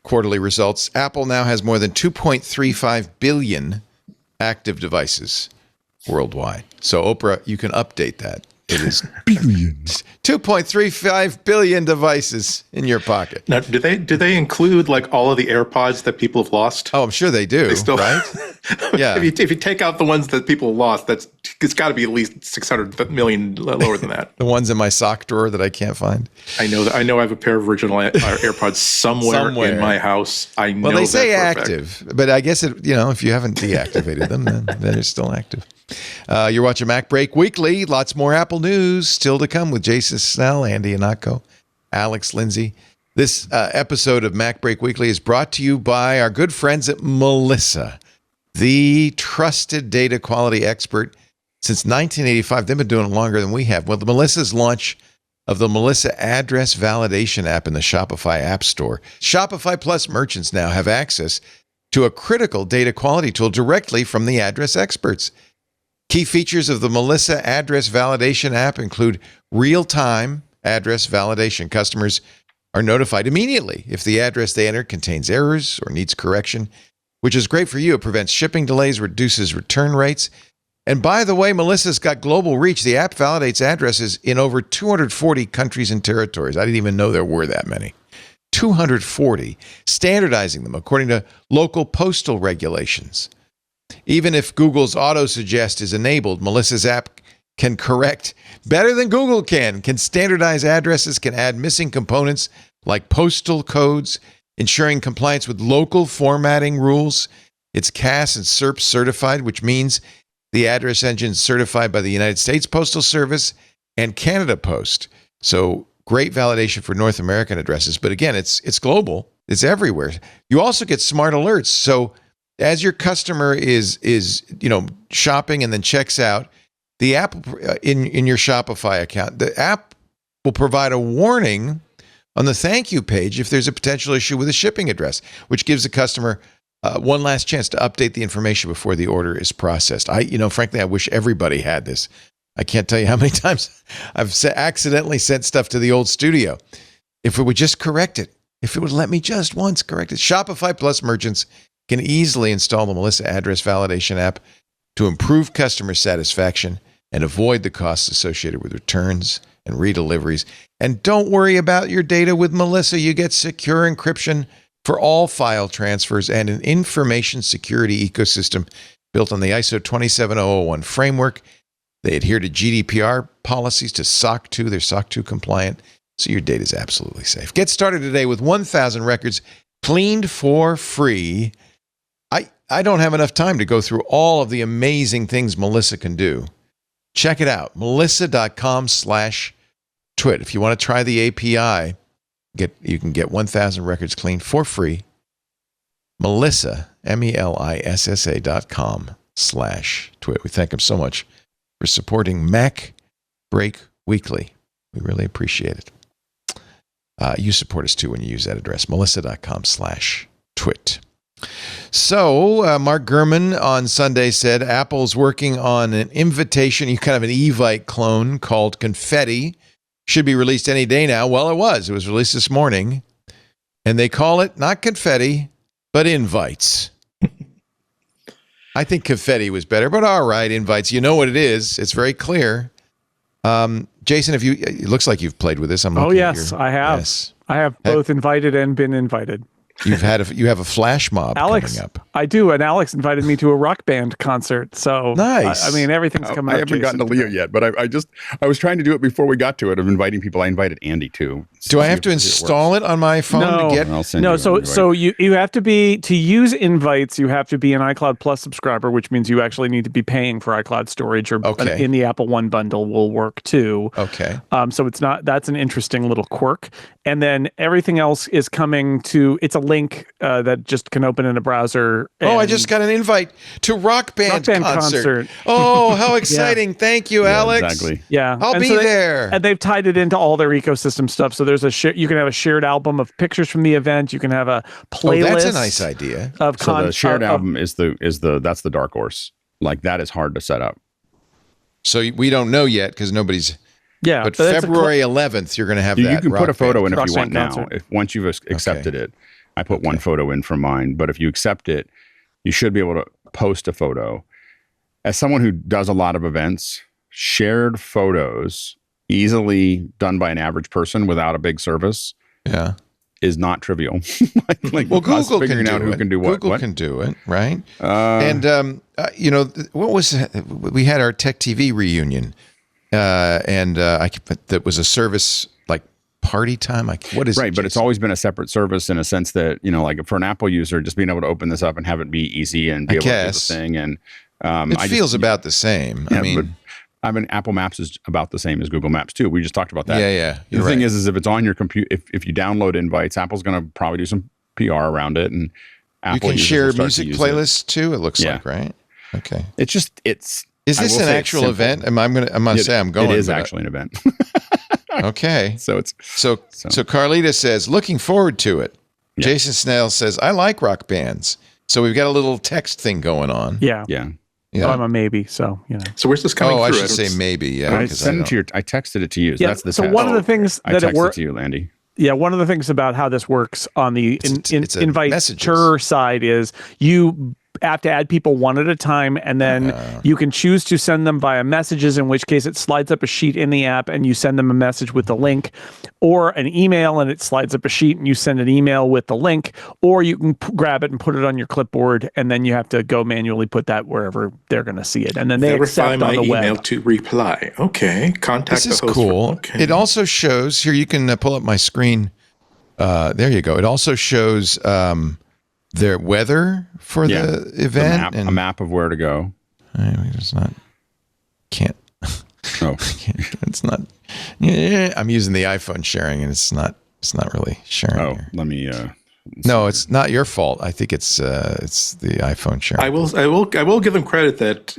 quarterly results. Apple now has more than 2.35 billion active devices worldwide. So Oprah, you can update that. It is billions. 2.35 billion devices in your pocket. Now, do they include like all of the AirPods that people have lost? Oh, I'm sure they do. They still, right? Yeah. If you take out the ones that people have lost, it's got to be at least 600 million lower than that. The ones in my sock drawer that I can't find. I know I have a pair of original AirPods somewhere in my house. I know. Well, they say that active, but I guess if you haven't deactivated them, then they're still active. You're watching MacBreak Weekly. Lots more Apple news still to come with Jason Snell, Andy Ihnatko, Alex Lindsay. This episode of MacBreak Weekly is brought to you by our good friends at Melissa, the trusted data quality expert since 1985. They've been doing it longer than we have. Well, Melissa's launch of the Melissa Address Validation app in the Shopify App Store. Shopify Plus merchants now have access to a critical data quality tool directly from the address experts. Key features of the Melissa Address Validation app include real-time address validation. Customers are notified immediately if the address they enter contains errors or needs correction, which is great for you. It prevents shipping delays, reduces return rates. And by the way, Melissa's got global reach. The app validates addresses in over 240 countries and territories. I didn't even know there were that many. 240, standardizing them according to local postal regulations. Even if Google's auto-suggest is enabled, Melissa's app can correct better than Google can standardize addresses, can add missing components like postal codes, ensuring compliance with local formatting rules. It's CAS and SERP certified, which means the address engine is certified by the United States Postal Service and Canada Post. So great validation for North American addresses. But again, it's global. It's everywhere. You also get smart alerts. So as your customer is shopping and then checks out, the app in your Shopify account, the app will provide a warning on the thank you page if there's a potential issue with a shipping address, which gives the customer one last chance to update the information before the order is processed. Frankly, I wish everybody had this. I can't tell you how many times I've accidentally sent stuff to the old studio. If it would just correct it, if it would let me just once correct it. Shopify Plus merchants can easily install the Melissa Address Validation app to improve customer satisfaction and avoid the costs associated with returns and redeliveries. And don't worry about your data with Melissa. You get secure encryption for all file transfers and an information security ecosystem built on the ISO 27001 framework. They adhere to GDPR policies, to SOC 2. They're SOC 2 compliant, so your data is absolutely safe. Get started today with 1,000 records cleaned for free. I don't have enough time to go through all of the amazing things Melissa can do. Check it out, melissa.com/twit. If you want to try the API, you can get 1,000 records cleaned for free. Melissa, melissa.com/twit. We thank them so much for supporting MacBreak Weekly. We really appreciate it. You support us too when you use that address, melissa.com/twit. So Mark Gurman on Sunday said Apple's working on an invitation, kind of an Evite clone called Confetti. Should be released any day now. Well, it was. It was released this morning. And they call it not confetti, but invites. I think confetti was better, but all right, invites. You know what it is. It's very clear. Jason, it looks like you've played with this. Yes, I have. Yes. I have both invited and been invited. You have a flash mob coming up. I do, and Alex invited me to a rock band concert. So nice. Everything's coming up. I haven't gotten to Leo yet, but I was trying to do it before we got to it of inviting people. I invited Andy too. Do I have to install it on my phone to get? So you have to be, to use invites, you have to be an iCloud Plus subscriber, which means you actually need to be paying for iCloud storage, or in the Apple One bundle will work too. Okay. So that's an interesting little quirk. And then everything else is coming to, it's a link that just can open in a browser. I just got an invite to Rock Band concert. Oh, how exciting. Thank you, Alex. Exactly. Yeah. I'll be there. And they've tied it into all their ecosystem stuff. So there's you can have a shared album of pictures from the event. You can have a playlist. Oh, that's a nice idea. So the shared album is that's the dark horse. Like, that is hard to set up. So we don't know yet because nobody's. Yeah, but February 11th, you're going to have that. You can put a photo in if you want concert. now. Once you've accepted it, I put one photo in from mine. But if you accept it, you should be able to post a photo. As someone who does a lot of events, shared photos easily done by an average person without a big service is not trivial. Well, Google figuring out who can do what. Google can do it, right? And what was we had our Tech TV reunion, and that was a service like party time. What is right? But it's always been a separate service in a sense that, like for an Apple user, just being able to open this up and have it be easy and be able to do the thing, and it feels about the same. But Apple Maps is about the same as Google Maps too. We just talked about that. Yeah. The thing is if it's on your computer, if you download invites, Apple's going to probably do some PR around it, and Apple you can share music playlists too. It looks like, right? Okay. Is this an actual event? I'm gonna say I'm going. It is actually an event. Okay. So Carlita says, looking forward to it. Yeah. Jason Snell says, I like rock bands. So we've got a little text thing going on. Yeah. Yeah. I'm a maybe, so So where's this coming through? I should say maybe. Yeah. I texted it to you. So that's the so one of the things that it works to you, Landy. Yeah, one of the things about how this works on the inviter side is you have to add people one at a time, and then you can choose to send them via messages, in which case it slides up a sheet in the app and you send them a message with the link, or an email and it slides up a sheet and you send an email with the link, or you can grab it and put it on your clipboard, and then you have to go manually put that wherever they're going to see it, and then they accept on the web. Email to reply. Okay, contact this the is host. Cool. Okay. It also shows here. You can pull up my screen. There you go. It also shows their weather for the event, a map of where to go. It's not. Can't. Oh, it's not. Yeah, I'm using the iPhone sharing, and it's not really sharing. Oh, here. let me. No, it's not your fault. I think it's the iPhone sharing. I will give them credit that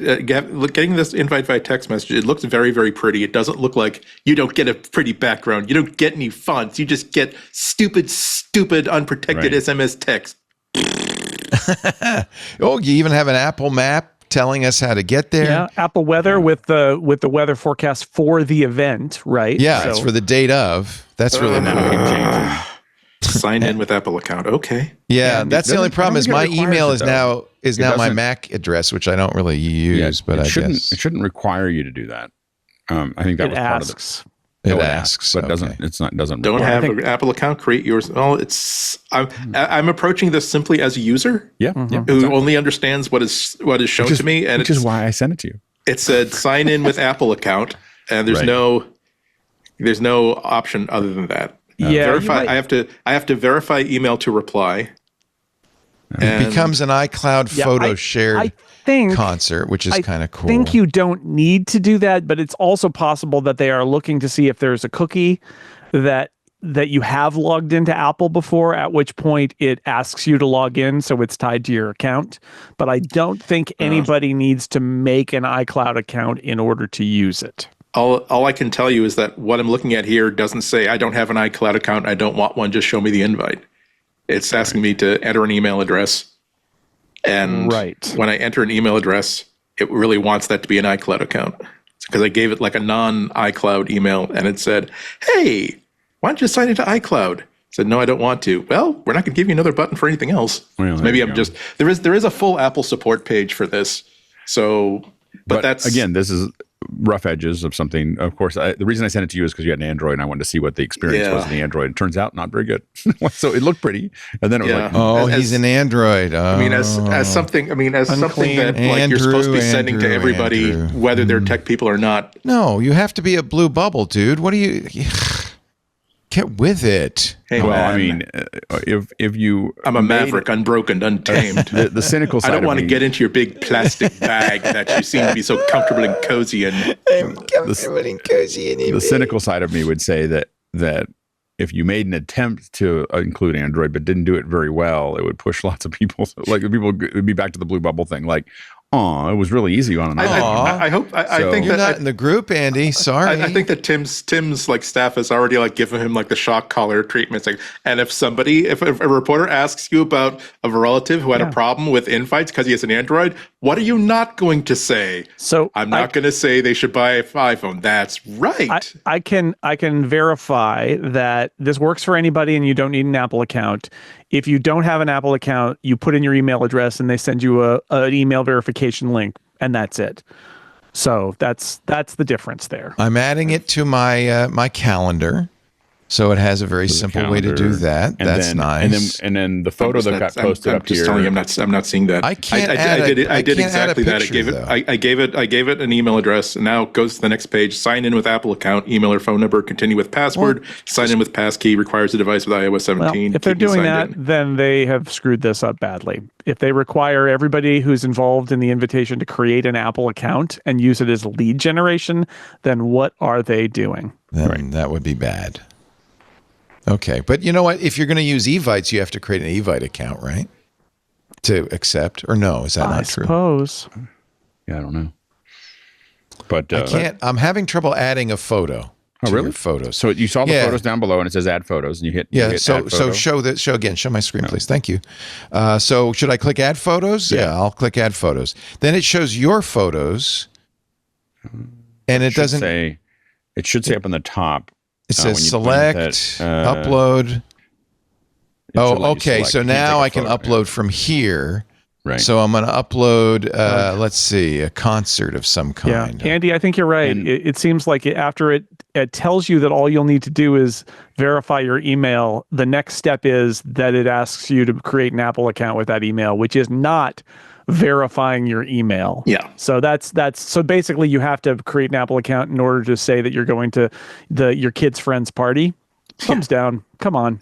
getting this invite via text message, it looks very, very pretty. It doesn't look like you don't get a pretty background. You don't get any fonts. You just get stupid, unprotected SMS text. Oh, you even have an Apple map telling us how to get there. Yeah, Apple Weather with the weather forecast for the event, right? Yeah, it's for the date of. That's really changing. Sign in with Apple account. Okay. Yeah, that's the only problem is my email is now my Mac address, which I don't really use, but I guess it shouldn't require you to do that. I think that was part of it. It asks, but doesn't. Don't have an Apple account. Create yours. Oh, I'm approaching this simply as a user. Yeah, who only understands what is shown to me, and which is why I sent it to you. It said sign in with Apple account, and there's no option other than that. Verify. I have to verify email to reply. It becomes an iCloud photo shared concert, which is kind of cool. I think you don't need to do that, but it's also possible that they are looking to see if there's a cookie that you have logged into Apple before, at which point it asks you to log in, so it's tied to your account. But I don't think anybody needs to make an iCloud account in order to use it. All I can tell you is that what I'm looking at here doesn't say I don't have an iCloud account, I don't want one, just show me the invite. It's asking me to enter an email address. And when I enter an email address, it really wants that to be an iCloud account. Because I gave it like a non-iCloud email, and it said, hey, why don't you sign into iCloud? I said, no, I don't want to. Well, we're not going to give you another button for anything else. Well, so maybe I'm just, there is a full Apple support page for this. So, but that's. Again, this is rough edges of something. Of course, the reason I sent it to you is because you had an Android and I wanted to see what the experience was in the Android. It turns out not very good. So it looked pretty, and then it was like, he's an Android. I mean, as something that like you're supposed to be sending to everybody, whether they're tech people or not. No, you have to be a blue bubble, dude. What do you? Get with it. Hey, well, man. I mean, if you, I'm a maverick, unbroken, untamed. the cynical side. I don't of want to me- get into your big plastic bag that you seem to be so comfortable and cozy in. I'm comfortable and cozy in The cynical side of me would say that if you made an attempt to include Android but didn't do it very well, it would push lots of people. Like people would be back to the blue bubble thing. Like, oh, it was really easy on an iPhone. I hope. I think You're that not in the group, Andy. Sorry. I think that Tim's like staff has already like given him like the shock collar treatment. It's like, and if a reporter asks you about a relative who had a problem with invites because he has an Android, what are you not going to say? So I'm not going to say they should buy an iPhone. That's right. I can verify that this works for anybody, and you don't need an Apple account. If you don't have an Apple account, you put in your email address, and they send you an email verification link, and that's it. So that's the difference there. I'm adding it to my my calendar, so it has a very simple way to do that. That's nice. And then the photo that got posted I'm up just here. telling you, I'm not seeing that. I can't I add did I can't exactly add a that. picture, I gave it an email address, and now it goes to the next page. Sign in with Apple account, email or phone number, continue with password, sign in with passkey, requires a device with iOS 17. Well, if they're doing that, then they have screwed this up badly. If they require everybody who's involved in the invitation to create an Apple account and use it as lead generation, then what are they doing? Then that would be bad. Okay, but you know what? If you're going to use eVites, you have to create an eVite account, right? To accept, or no? Is that not true? I suppose. Yeah, I don't know. But I can't. I'm having trouble adding a photo. Oh, really? Your photos. So you saw the photos down below, and it says add photos, and you hit. Yeah. You hit So add photo. show again. Show my screen, please. Thank you. So should I click add photos? Yeah, I'll click add photos. Then it shows your photos, and it doesn't say. It should say up on the top. It says select, upload. Oh, okay. So now I can upload from here. Right. So I'm going to upload, let's see, a concert of some kind. Yeah, Andy, I think you're right. It seems like after it tells you that all you'll need to do is verify your email, the next step is that it asks you to create an Apple account with that email, which is not verifying your email. Yeah. So that's so basically you have to create an Apple account in order to say that you're going to your kid's friend's party. Thumbs down. Come on.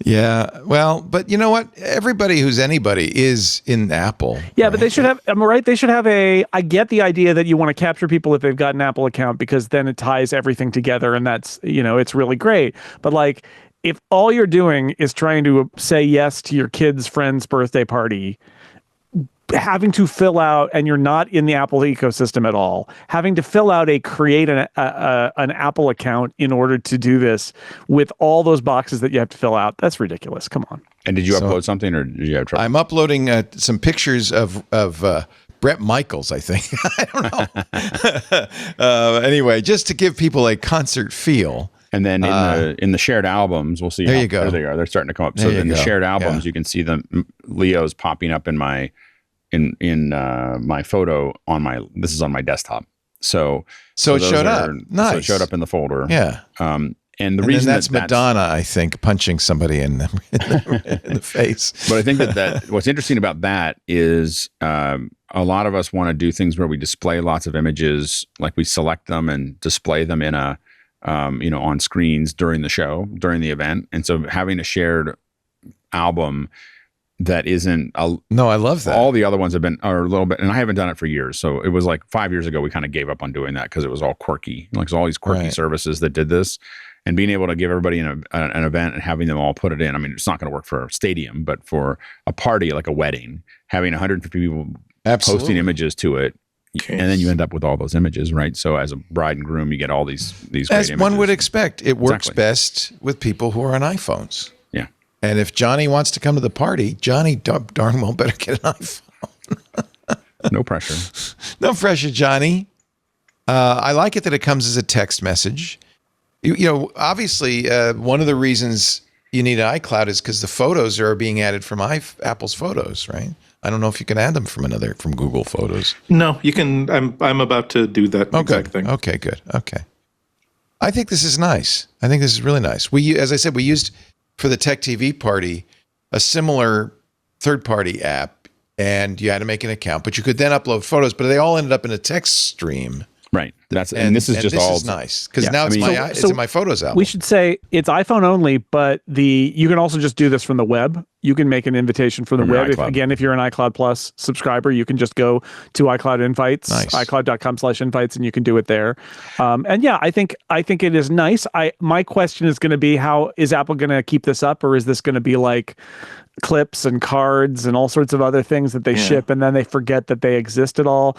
Yeah, well, but you know what? Everybody who's anybody is in Apple. Yeah, right? but they should have, am I right? They should have I get the idea that you want to capture people if they've got an Apple account because then it ties everything together and that's, it's really great. But like, if all you're doing is trying to say yes to your kid's friend's birthday party, having to fill out, and you're not in the Apple ecosystem at all, having to fill out create an Apple account in order to do this with all those boxes that you have to fill out, that's ridiculous. Come on. And did you upload something, or did you have trouble? I'm uploading some pictures of Bret Michaels, I think. I don't know. Anyway, just to give people a concert feel. And then in the shared albums, we'll see. There you go. There they are. They're starting to come up. There So in the go. shared albums, you can see them. Leo's popping up in my my photo on my. This is on my desktop. So it those showed up. Nice. So it showed up in the folder. Yeah. And the reason that's Madonna, I think, punching somebody in the face. But I think that what's interesting about that is a lot of us want to do things where we display lots of images, like we select them and display them in a on screens during the show, during the event. And so having a shared album that isn't no, I love that. All the other ones are a little bit, and I haven't done it for years. So it was like 5 years ago, we kind of gave up on doing that because it was all quirky. Like there's all these quirky services that did this, and being able to give everybody an event and having them all put it in. I mean, it's not going to work for a stadium, but for a party, like a wedding, having 150 people posting images to it. And then you end up with all those images, right? So as a bride and groom, you get all these great As images. one would expect, it works best with people who are on iPhones. Yeah. And if Johnny wants to come to the party, Johnny darn well better get an iPhone. No pressure. No pressure, Johnny. I like it that it comes as a text message. Obviously, one of the reasons you need an iCloud is because the photos are being added from Apple's Photos, right? I don't know if you can add them from Google Photos. No, you can. I'm about to do that exact thing. Okay, good. Okay. I think this is nice. I think this is really nice. As I said, we used for the Tech TV party a similar third-party app, and you had to make an account, but you could then upload photos, but they all ended up in a text stream. Right. And this is just this all is nice because now it's it's in my Photos album. We should say it's iPhone only, but you can also just do this from the web. You can make an invitation from the web. If you're an iCloud Plus subscriber, you can just go to iCloud Invites, iCloud.com/invites, and you can do it there. I think it is nice. My question is going to be, how is Apple going to keep this up, or is this going to be like clips and cards and all sorts of other things that they ship and then they forget that they exist at all?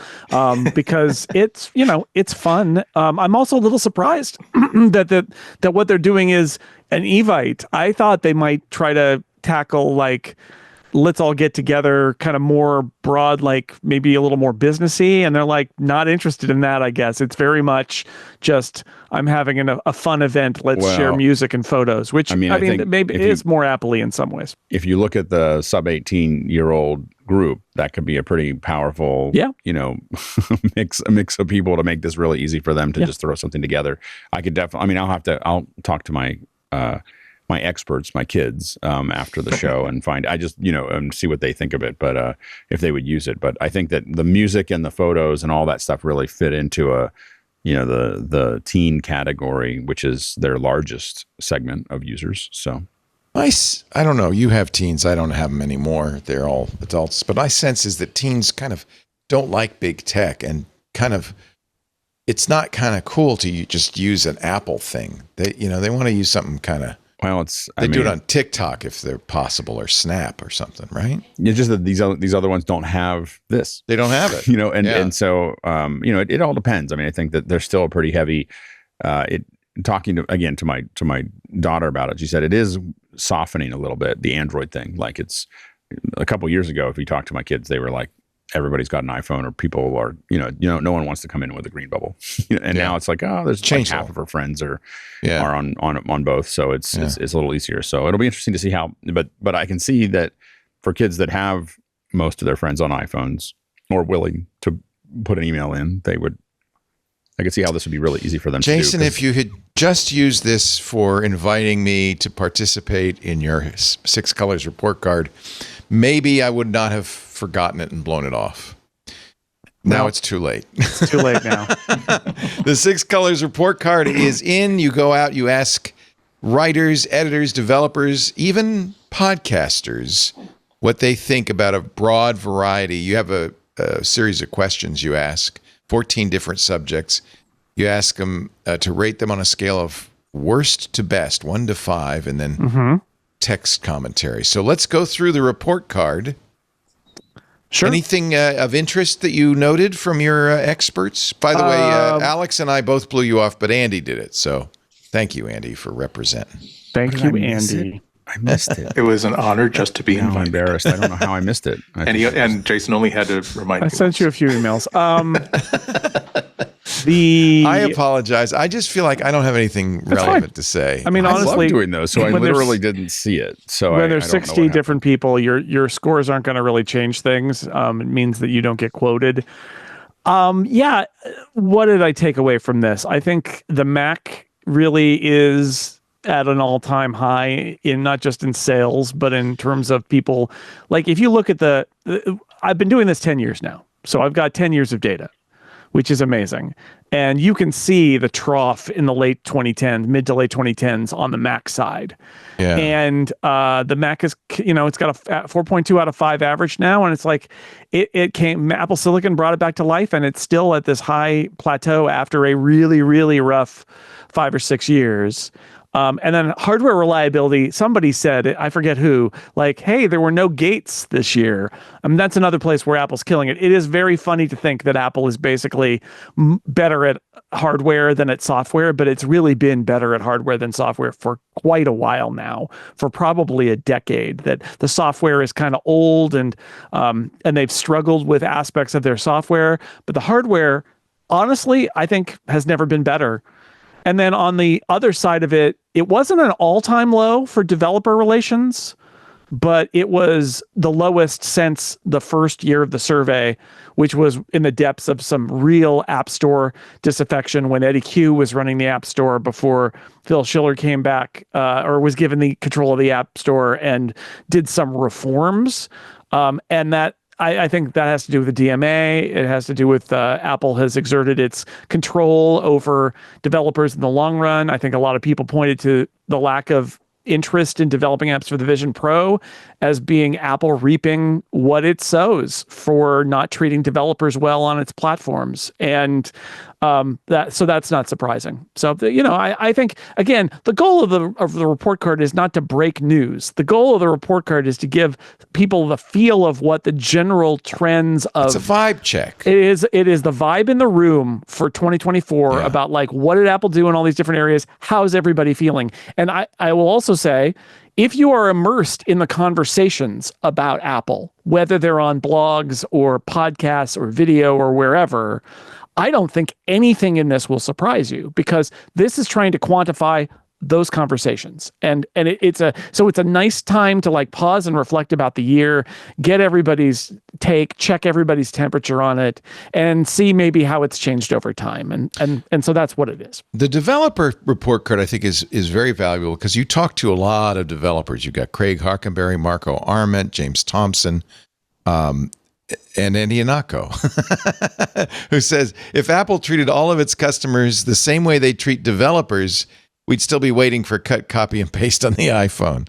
Because it's fun. I'm also a little surprised that what they're doing is an Evite. I thought they might try to tackle like, let's all get together, kind of more broad, like maybe a little more businessy, and they're like not interested in that. I guess it's very much just, I'm having a fun event. Let's share music and photos, which I think maybe it is more Apple-y in some ways. If you look at the sub 18-year-old group, that could be a pretty powerful, mix of people to make this really easy for them to just throw something together. I could definitely. I'll talk to my my experts, my kids, after the show and see what they think of it. But if they would use it, but I think that the music and the photos and all that stuff really fit into the teen category, which is their largest segment of users. So nice. I don't know. You have teens. I don't have them anymore. They're all adults. But my sense is that teens kind of don't like big tech and kind of, it's not kind of cool to just use an Apple thing. They want to use something kind of. Well, they do it on TikTok if they're possible, or Snap or something, right? It's just that these other ones don't have this. They don't have it, and so it all depends. I mean, I think that they're still pretty heavy. Talking to my daughter about it, she said it is softening a little bit, the Android thing. Like, it's a couple years ago, if you talk to my kids, they were like, everybody's got an iPhone, or people are, no one wants to come in with a green bubble. Now it's like, there's like half of her friends are on both. So it's a little easier. So it'll be interesting to see how, but I can see that for kids that have most of their friends on iPhones or willing to put an email in, I could see how this would be really easy for them Jason, to do. if you had just used this for inviting me to participate in your 6 Colors report card, maybe I would not have forgotten it and blown it off. Now it's too late. It's too late now. The 6 Colors report card is in. You go out, you ask writers, editors, developers, even podcasters what they think about a broad variety. You have a series of questions you ask, 14 different subjects. You ask them to rate them on a scale of worst to best, 1 to 5, and then text commentary. So let's go through the report card. Sure. Anything of interest that you noted from your experts? By the way, Alex and I both blew you off, but Andy did it. So thank you, Andy, for representing. Thank you, Andy. I missed it. It was an honor just to be invited. I'm embarrassed. I don't know how I missed it. And Jason only had to remind me. I sent you a few emails. I apologize. I just feel like I don't have anything relevant to say. I mean, honestly, I love doing those, so I literally didn't see it. So when there's 60 different people, your scores aren't going to really change things. It means that you don't get quoted. What did I take away from this? I think the Mac really is at an all-time high, in not just in sales, but in terms of people. Like, if you look at I've been doing this 10 years now, so I've got 10 years of data, which is amazing. And you can see the trough in the late 2010s, mid to late 2010s on the Mac side. Yeah. And the Mac is, it's got a 4.2 out of 5 average now. And it's like, Apple Silicon brought it back to life, and it's still at this high plateau after a really, really rough 5 or 6 years. And then hardware reliability, somebody said, I forget who, like, hey, there were no gates this year. That's another place where Apple's killing it. It is very funny to think that Apple is basically better at hardware than at software, but it's really been better at hardware than software for quite a while now, for probably a decade. That the software is kind of old, and they've struggled with aspects of their software, but the hardware, honestly, I think has never been better. And then on the other side of it, it wasn't an all-time low for developer relations, but it was the lowest since the first year of the survey, which was in the depths of some real App Store disaffection when Eddie Q was running the App Store before Phil Schiller came back or was given the control of the App Store and did some reforms. And that I think that has to do with the DMA. It has to do with Apple has exerted its control over developers in the long run. I think a lot of people pointed to the lack of interest in developing apps for the Vision Pro as being Apple reaping what it sows for not treating developers well on its platforms. And that's not surprising. So, I think, again, the goal of the report card is not to break news. The goal of the report card is to give people the feel of what the general trends of. It's a vibe check. It is the vibe in the room for 2024 about like, what did Apple do in all these different areas? How's everybody feeling? And I will also say, if you are immersed in the conversations about Apple, whether they're on blogs or podcasts or video or wherever, I don't think anything in this will surprise you, because this is trying to quantify those conversations. And it's a nice time to like pause and reflect about the year, get everybody's take, check everybody's temperature on it, and see maybe how it's changed over time. And so that's what it is. The developer report card, I think, is very valuable because you talk to a lot of developers. You've got Craig Harkenberry, Marco Arment, James Thompson, and Andy Anako, who says, if Apple treated all of its customers the same way they treat developers, we'd still be waiting for cut, copy, and paste on the iPhone.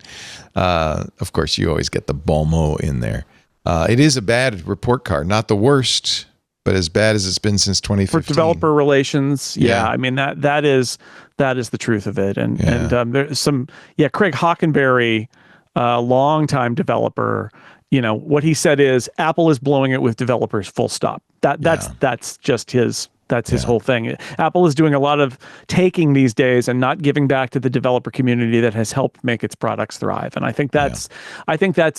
Of course, you always get the bon mot in there. It is a bad report card, not the worst, but as bad as it's been since 2015. For developer relations, I mean, that is the truth of it. And there's some, Craig Hockenberry, longtime developer, what he said is Apple is blowing it with developers, full stop. That's just his. That's his whole thing. Apple is doing a lot of taking these days and not giving back to the developer community that has helped make its products thrive. And I think that's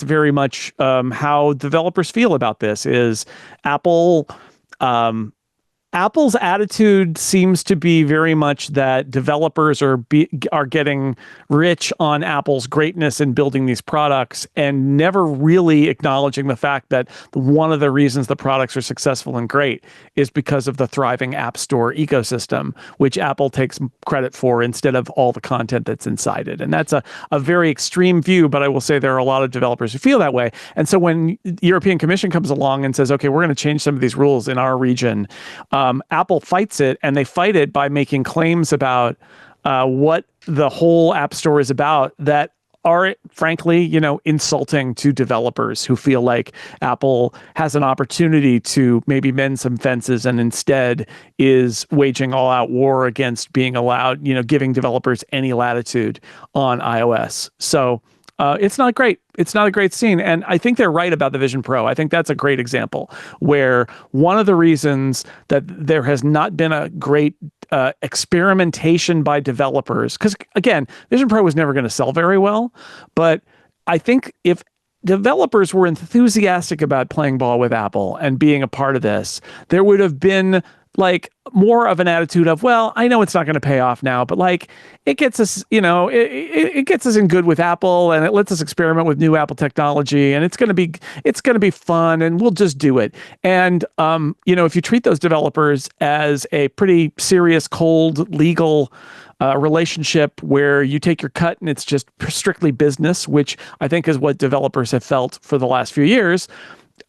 very much how developers feel about this. Is Apple. Apple's attitude seems to be very much that developers are getting rich on Apple's greatness in building these products, and never really acknowledging the fact that one of the reasons the products are successful and great is because of the thriving App Store ecosystem, which Apple takes credit for instead of all the content that's inside it. And that's a very extreme view, but I will say there are a lot of developers who feel that way. And so when the European Commission comes along and says, okay, we're going to change some of these rules in our region, Apple fights it, and they fight it by making claims about what the whole App Store is about that are, frankly, insulting to developers who feel like Apple has an opportunity to maybe mend some fences and instead is waging all-out war against being allowed, giving developers any latitude on iOS. So it's not great. It's not a great scene. And I think they're right about the Vision Pro. I think that's a great example where one of the reasons that there has not been a great experimentation by developers, because again, Vision Pro was never going to sell very well, but I think if developers were enthusiastic about playing ball with Apple and being a part of this, there would have been like more of an attitude of, well, I know it's not going to pay off now, but like it gets us, it gets us in good with Apple, and it lets us experiment with new Apple technology, and it's going to be fun, and we'll just do it. And if you treat those developers as a pretty serious, cold, legal relationship where you take your cut and it's just strictly business, which I think is what developers have felt for the last few years,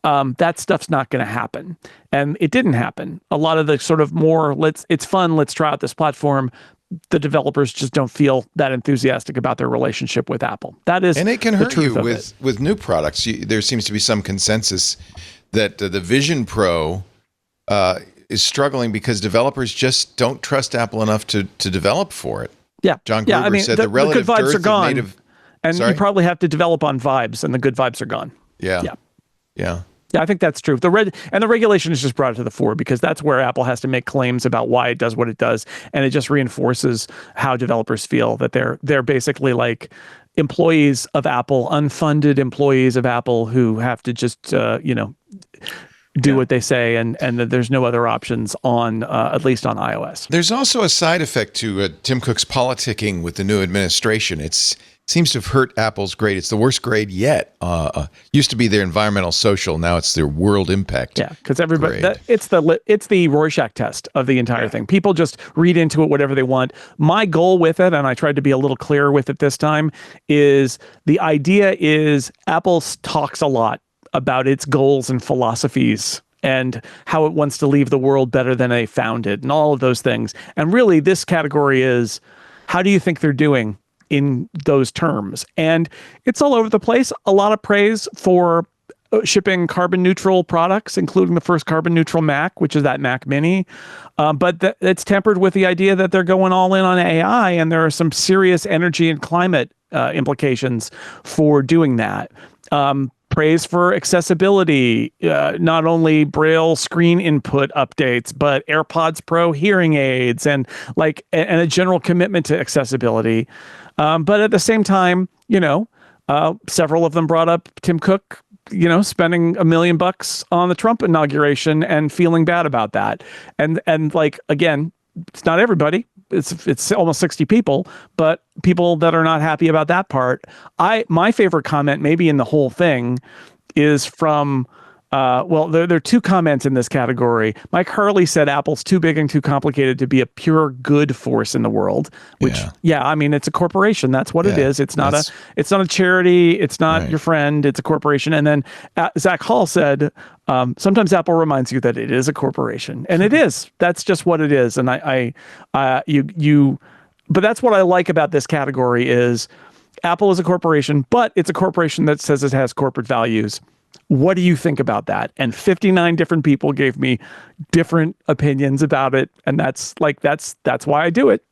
that stuff's not going to happen. And it didn't happen. A lot of the sort of more, it's fun, let's try out this platform, the developers just don't feel that enthusiastic about their relationship with Apple. That is, and it can hurt you with new products. There seems to be some consensus that the Vision Pro is struggling because developers just don't trust Apple enough to develop for it. Yeah, John Gruber said the relative good vibes dearth are gone, of native. And you probably have to develop on vibes, and the good vibes are gone. Yeah. Yeah, I think that's true. The regulation is just brought it to the fore because that's where Apple has to make claims about why it does what it does, and it just reinforces how developers feel that they're basically like employees of Apple, unfunded employees of Apple who have to just do what they say, and that there's no other options on at least on iOS. There's also a side effect to Tim Cook's politicking with the new administration. It seems to have hurt Apple's grade. It's the worst grade yet. Used to be their environmental social. Now it's their world impact. Yeah, because everybody it's the Rorschach test of the entire thing. People just read into it whatever they want. My goal with it, and I tried to be a little clearer with it this time, is the idea is Apple talks a lot about its goals and philosophies and how it wants to leave the world better than they found it and all of those things. And really, this category is, how do you think they're doing in those terms? And it's all over the place. A lot of praise for shipping carbon neutral products, including the first carbon neutral Mac, which is that Mac Mini. But it's tempered with the idea that they're going all in on AI, and there are some serious energy and climate implications for doing that. Praise for accessibility, not only Braille screen input updates, but AirPods Pro hearing aids, and a general commitment to accessibility. But at the same time, several of them brought up Tim Cook, spending $1 million on the Trump inauguration and feeling bad about that. And again, it's not everybody. It's almost 60 people, but people that are not happy about that part. My favorite comment, maybe in the whole thing, is from there are two comments in this category. Mike Hurley said Apple's too big and too complicated to be a pure good force in the world. Which, I mean, it's a corporation. That's what it is. It's not a charity. It's not your friend. It's a corporation. And then Zach Hall said, sometimes Apple reminds you that it is a corporation, and it is. That's just what it is. And but that's what I like about this category is Apple is a corporation, but it's a corporation that says it has corporate values. What do you think about that? And 59 different people gave me different opinions about it, and that's why I do it.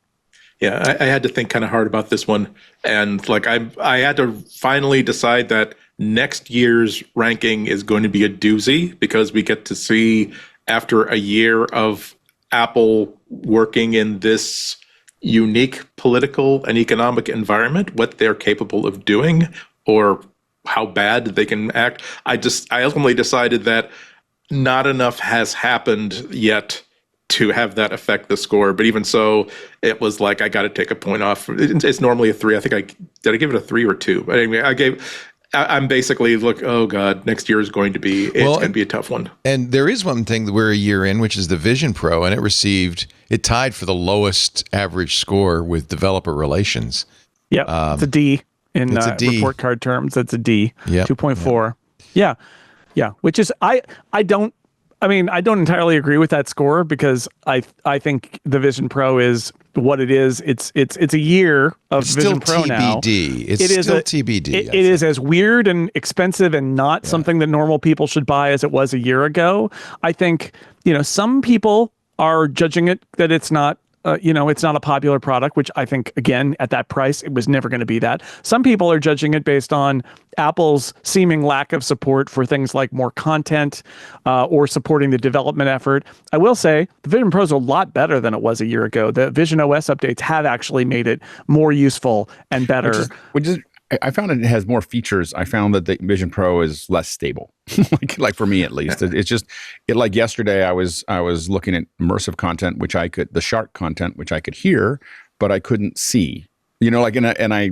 Yeah, I had to think kind of hard about this one, and I had to finally decide that next year's ranking is going to be a doozy, because we get to see, after a year of Apple working in this unique political and economic environment, what they're capable of doing, or how bad they can act. I ultimately decided that not enough has happened yet to have that affect the score. But even so, it was like, I got to take a point off. It's normally a 3. I think did I give it a 3 or 2? But anyway, I'm basically oh God, next year is going to be a tough one. And there is one thing that we're a year in, which is the Vision Pro, and it tied for the lowest average score with developer relations. Yeah, it's a D. In report card terms, it's a D, 2.4. Yeah. Which is I don't entirely agree with that score, because I think the Vision Pro is what it is. It's a year of Vision Pro now. It's still TBD. It is as weird and expensive and not something that normal people should buy as it was a year ago. I think some people are judging it that it's not. It's not a popular product, which I think, again, at that price, it was never going to be that. Some people are judging it based on Apple's seeming lack of support for things like more content or supporting the development effort. I will say the Vision Pro is a lot better than it was a year ago. The Vision OS updates have actually made it more useful and better. Which is I found it has more features. I found that the Vision Pro is less stable, like for me at least. It's just like yesterday I was looking at immersive content, the shark content, which I could hear, but I couldn't see. And I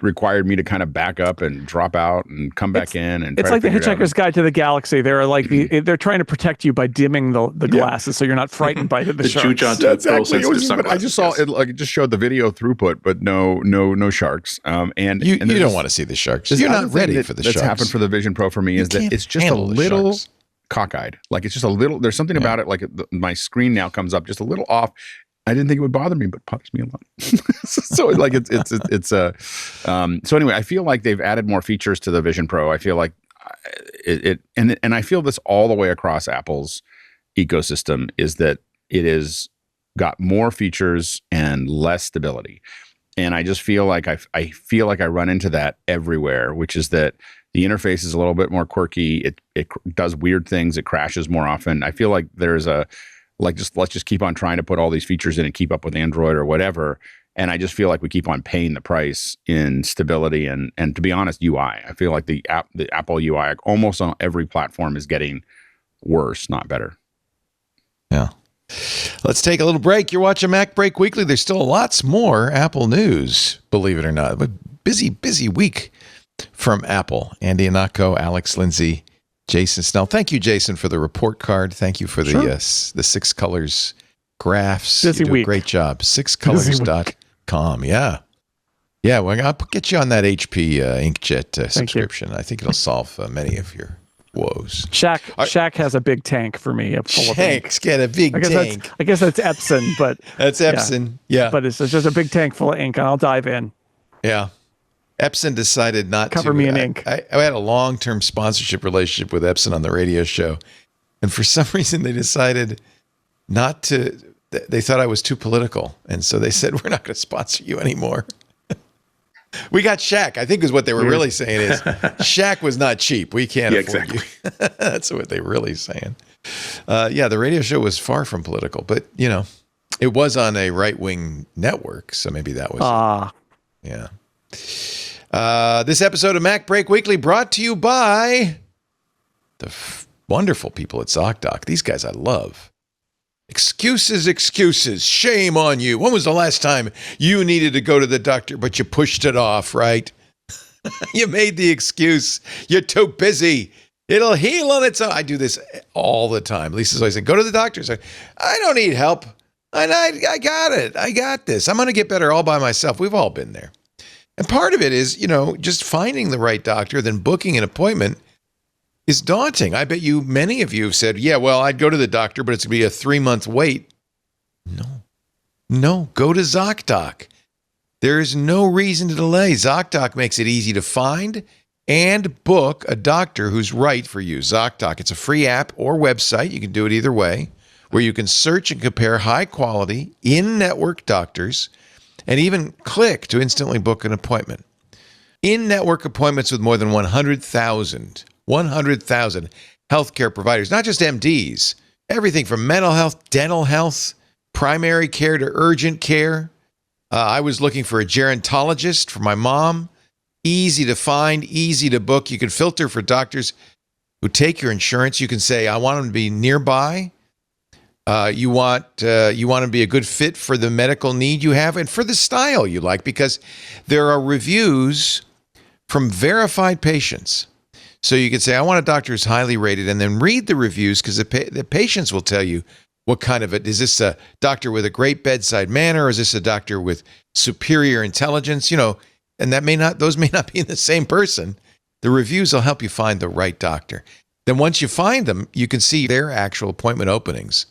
required me to kind of back up and drop out and come back in. And it's like the Hitchhiker's Guide to the Galaxy. They're like they're trying to protect you by dimming the glasses so you're not frightened by the sharks. I just saw it. Like it just showed the video throughput, but no sharks. And you don't want to see the sharks. You're not ready for the sharks. That's happened for the Vision Pro for me is that it's just a little cockeyed. Like it's just a little. There's something about it. Like my screen now comes up just a little off. I didn't think it would bother me, but it bothers me a lot. So like so anyway, I feel like they've added more features to the Vision Pro. I feel like and I feel this all the way across Apple's ecosystem is that it is got more features and less stability. And I just feel like I feel like I run into that everywhere, which is that the interface is a little bit more quirky. It does weird things. It crashes more often. I feel like there's let's just keep on trying to put all these features in and keep up with Android or whatever. And I just feel like we keep on paying the price in stability and to be honest, UI. I feel like the Apple UI almost on every platform is getting worse, not better. Yeah. Let's take a little break. You're watching MacBreak Weekly. There's still lots more Apple news, believe it or not. But busy week from Apple. Andy Anako, Alex Lindsay, Jason Snell. Thank you, Jason, for the report card. Thank you for the 6 colors graphs. Busy you do week. A great job. 6colors.com. Yeah. Well, I'll get you on that HP inkjet subscription. I think it'll solve many of your woes. Shaq has a big tank for me. Full of ink. Shaq's got a big tank. I guess that's Epson, but that's Epson. Yeah. But it's just a big tank full of ink, and I'll dive in. Yeah. Epson decided not to cover me in ink. I had a long-term sponsorship relationship with Epson on the radio show, and for some reason they decided not to. They thought I was too political, and so they said, "We're not going to sponsor you anymore." We got Shaq, I think is what they were really saying is Shaq was not cheap. We can't afford you. That's what they were really saying. The radio show was far from political, but it was on a right-wing network. So maybe that was, yeah. This episode of MacBreak Weekly brought to you by the wonderful people at ZocDoc. These guys I love. Excuses. Shame on you. When was the last time you needed to go to the doctor, but you pushed it off, right? You made the excuse. You're too busy. It'll heal on its own. I do this all the time. Lisa's always saying, go to the doctor. I don't need help. I got it. I got this. I'm going to get better all by myself. We've all been there. And part of it is, just finding the right doctor, then booking an appointment is daunting. I bet many of you have said, yeah, well, I'd go to the doctor, but it's going to be a 3-month wait. No, go to ZocDoc. There is no reason to delay. ZocDoc makes it easy to find and book a doctor who's right for you. ZocDoc, it's a free app or website. You can do it either way, where you can search and compare high-quality, in-network doctors and even click to instantly book an appointment. In-network appointments with more than 100,000 healthcare providers, not just MDs, everything from mental health, dental health, primary care to urgent care. I was looking for a gerontologist for my mom. Easy to find, easy to book. You can filter for doctors who take your insurance. You can say, I want them to be nearby. You want to be a good fit for the medical need you have and for the style you like, because there are reviews from verified patients. So you can say, I want a doctor who's highly rated, and then read the reviews, because the patients will tell you what kind of it. Is this a doctor with a great bedside manner, or is this a doctor with superior intelligence? And those may not be in the same person. The reviews will help you find the right doctor. Then once you find them, you can see their actual appointment openings.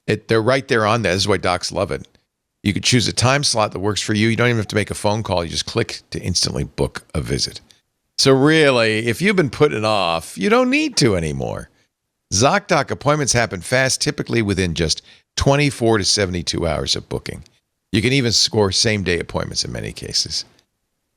They're right there on that. This is why docs love it. You can choose a time slot that works for you. You don't even have to make a phone call. You just click to instantly book a visit. So really, if you've been putting it off, you don't need to anymore. ZocDoc appointments happen fast, typically within just 24 to 72 hours of booking. You can even score same-day appointments in many cases.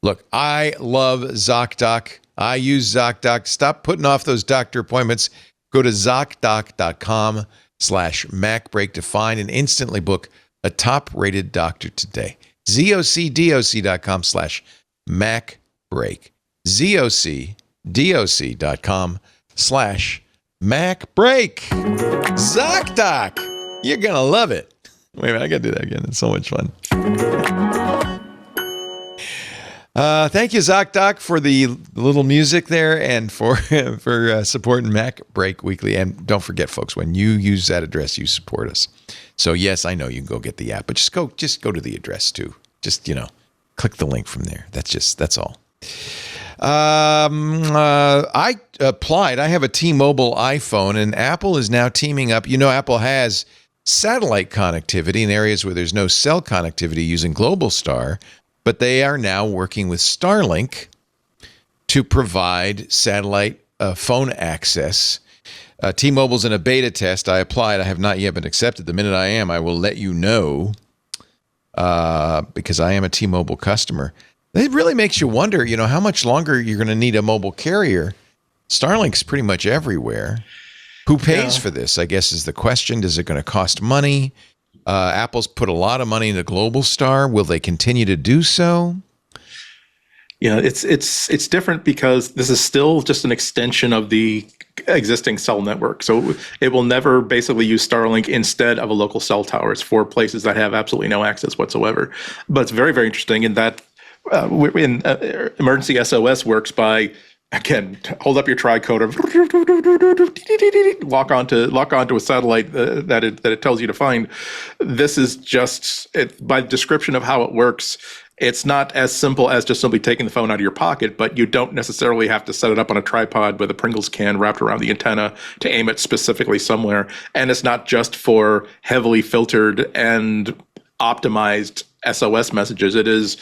Look, I love ZocDoc. I use ZocDoc. Stop putting off those doctor appointments. Go to ZocDoc.com/MacBreak to find and instantly book a top-rated doctor today. ZocDoc.com/MacBreak. ZocDoc.com/MacBreak. ZocDoc. You're going to love it. Wait a minute, I got to do that again. It's so much fun. Thank you, ZocDoc, for the little music there and for supporting MacBreak Weekly. And don't forget, folks, when you use that address, you support us. So, yes, I know you can go get the app, but just go to the address, too. Just, click the link from there. That's all. I applied. I have a T-Mobile iPhone, and Apple is now teaming up. Apple has satellite connectivity in areas where there's no cell connectivity using Globalstar, but they are now working with Starlink to provide satellite phone access. T-Mobile's in a beta test. I applied. I have not yet been accepted. The minute I am, I will let you know, because I am a T-Mobile customer. It really makes you wonder, how much longer you're going to need a mobile carrier. Starlink's pretty much everywhere. Who pays for this, I guess, is the question. Is it going to cost money? Apple's put a lot of money into Globalstar. Will they continue to do so? Yeah, it's different because this is still just an extension of the existing cell network. So it will never basically use Starlink instead of a local cell tower. It's for places that have absolutely no access whatsoever. But it's very, very interesting in that emergency SOS works by again, hold up your tricorder, lock onto a satellite that it tells you to find. This is just by description of how it works. It's not as simple as just simply taking the phone out of your pocket, but you don't necessarily have to set it up on a tripod with a Pringles can wrapped around the antenna to aim it specifically somewhere. And it's not just for heavily filtered and optimized SOS messages. It is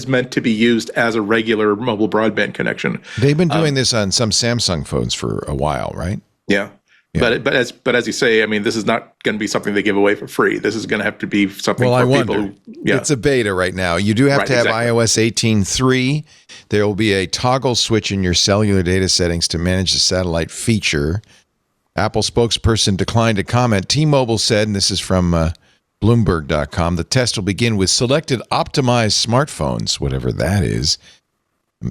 meant to be used as a regular mobile broadband connection. They've been doing this on some Samsung phones for a while, right? Yeah. But as you say, I mean, this is not going to be something they give away for free. This is going to have to be something for people who, It's a beta right now. You do have to have iOS 18.3. There will be a toggle switch in your cellular data settings to manage the satellite feature. Apple spokesperson declined to comment. T-Mobile said, and this is from Bloomberg.com, the test will begin with selected optimized smartphones, whatever that is,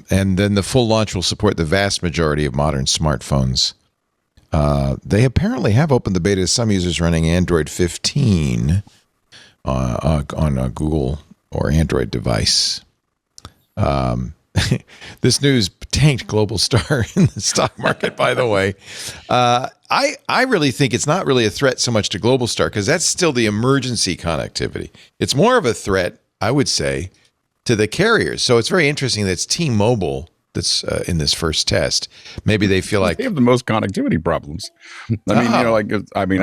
and then the full launch will support the vast majority of modern smartphones. They apparently have opened the beta to some users running Android 15 on a Google or Android device. This news tanked Globalstar in the stock market, by the way. I really think it's not really a threat so much to Globalstar because that's still the emergency connectivity. It's more of a threat, I would say, to the carriers. So it's very interesting that it's T-Mobile that's in this first test. Maybe they feel like they have the most connectivity problems. I mean,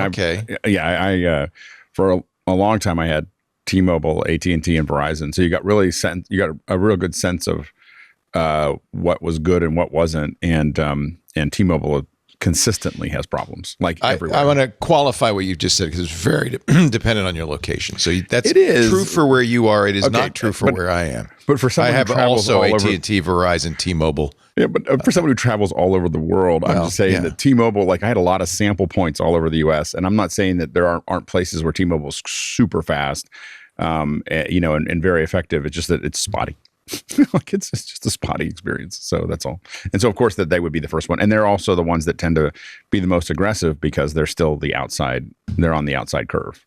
for a long time I had T-Mobile, AT&T, and Verizon. So you got a real good sense of what was good and what wasn't, and T-Mobile consistently has problems, like everywhere. I want to qualify what you just said because it's very dependent on your location. So that's true for where you are. It is not true for where I am. But for someone I have who travels also all AT&T, Verizon, T-Mobile. Yeah, but for someone who travels all over the world, I'm just saying that T-Mobile, like I had a lot of sample points all over the U.S., and I'm not saying that there aren't places where T-Mobile is super fast, and very effective. It's just that it's spotty. Like it's just a spotty experience. So that's all. And so of course that they would be the first one. And they're also the ones that tend to be the most aggressive because they're still they're on the outside curve,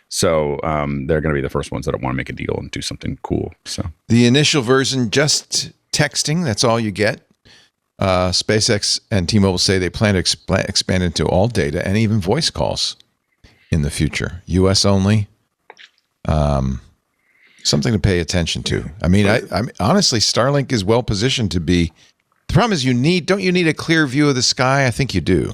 So they're going to be the first ones that want to make a deal and do something cool. So the initial version, just texting, that's all you get. SpaceX and T-Mobile say they plan to expand into all data and even voice calls in the future. US only. Something to pay attention to. I mean, I honestly, Starlink is well positioned to be. The problem is, don't you need a clear view of the sky? I think you do.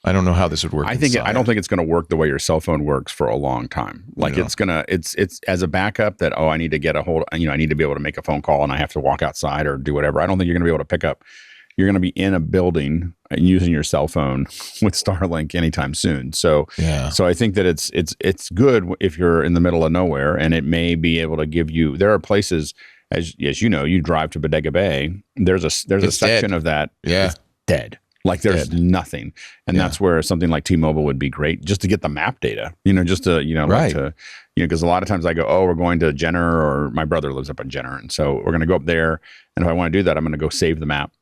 I don't know how this would work. I don't think it's going to work the way your cell phone works for a long time. Like it's as a backup that I need to get a hold. I need to be able to make a phone call and I have to walk outside or do whatever. I don't think you're going to be able to pick up. You're going to be in a building and using your cell phone with Starlink anytime soon. So I think that it's good if you're in the middle of nowhere, and it may be able to give you. There are places, as you know, you drive to Bodega Bay. There's a section of that that's dead. Like there's nothing, and that's where something like T-Mobile would be great, just to get the map data. Just to because a lot of times I go, we're going to Jenner, or my brother lives up in Jenner, and so we're going to go up there. And if I want to do that, I'm going to go save the map.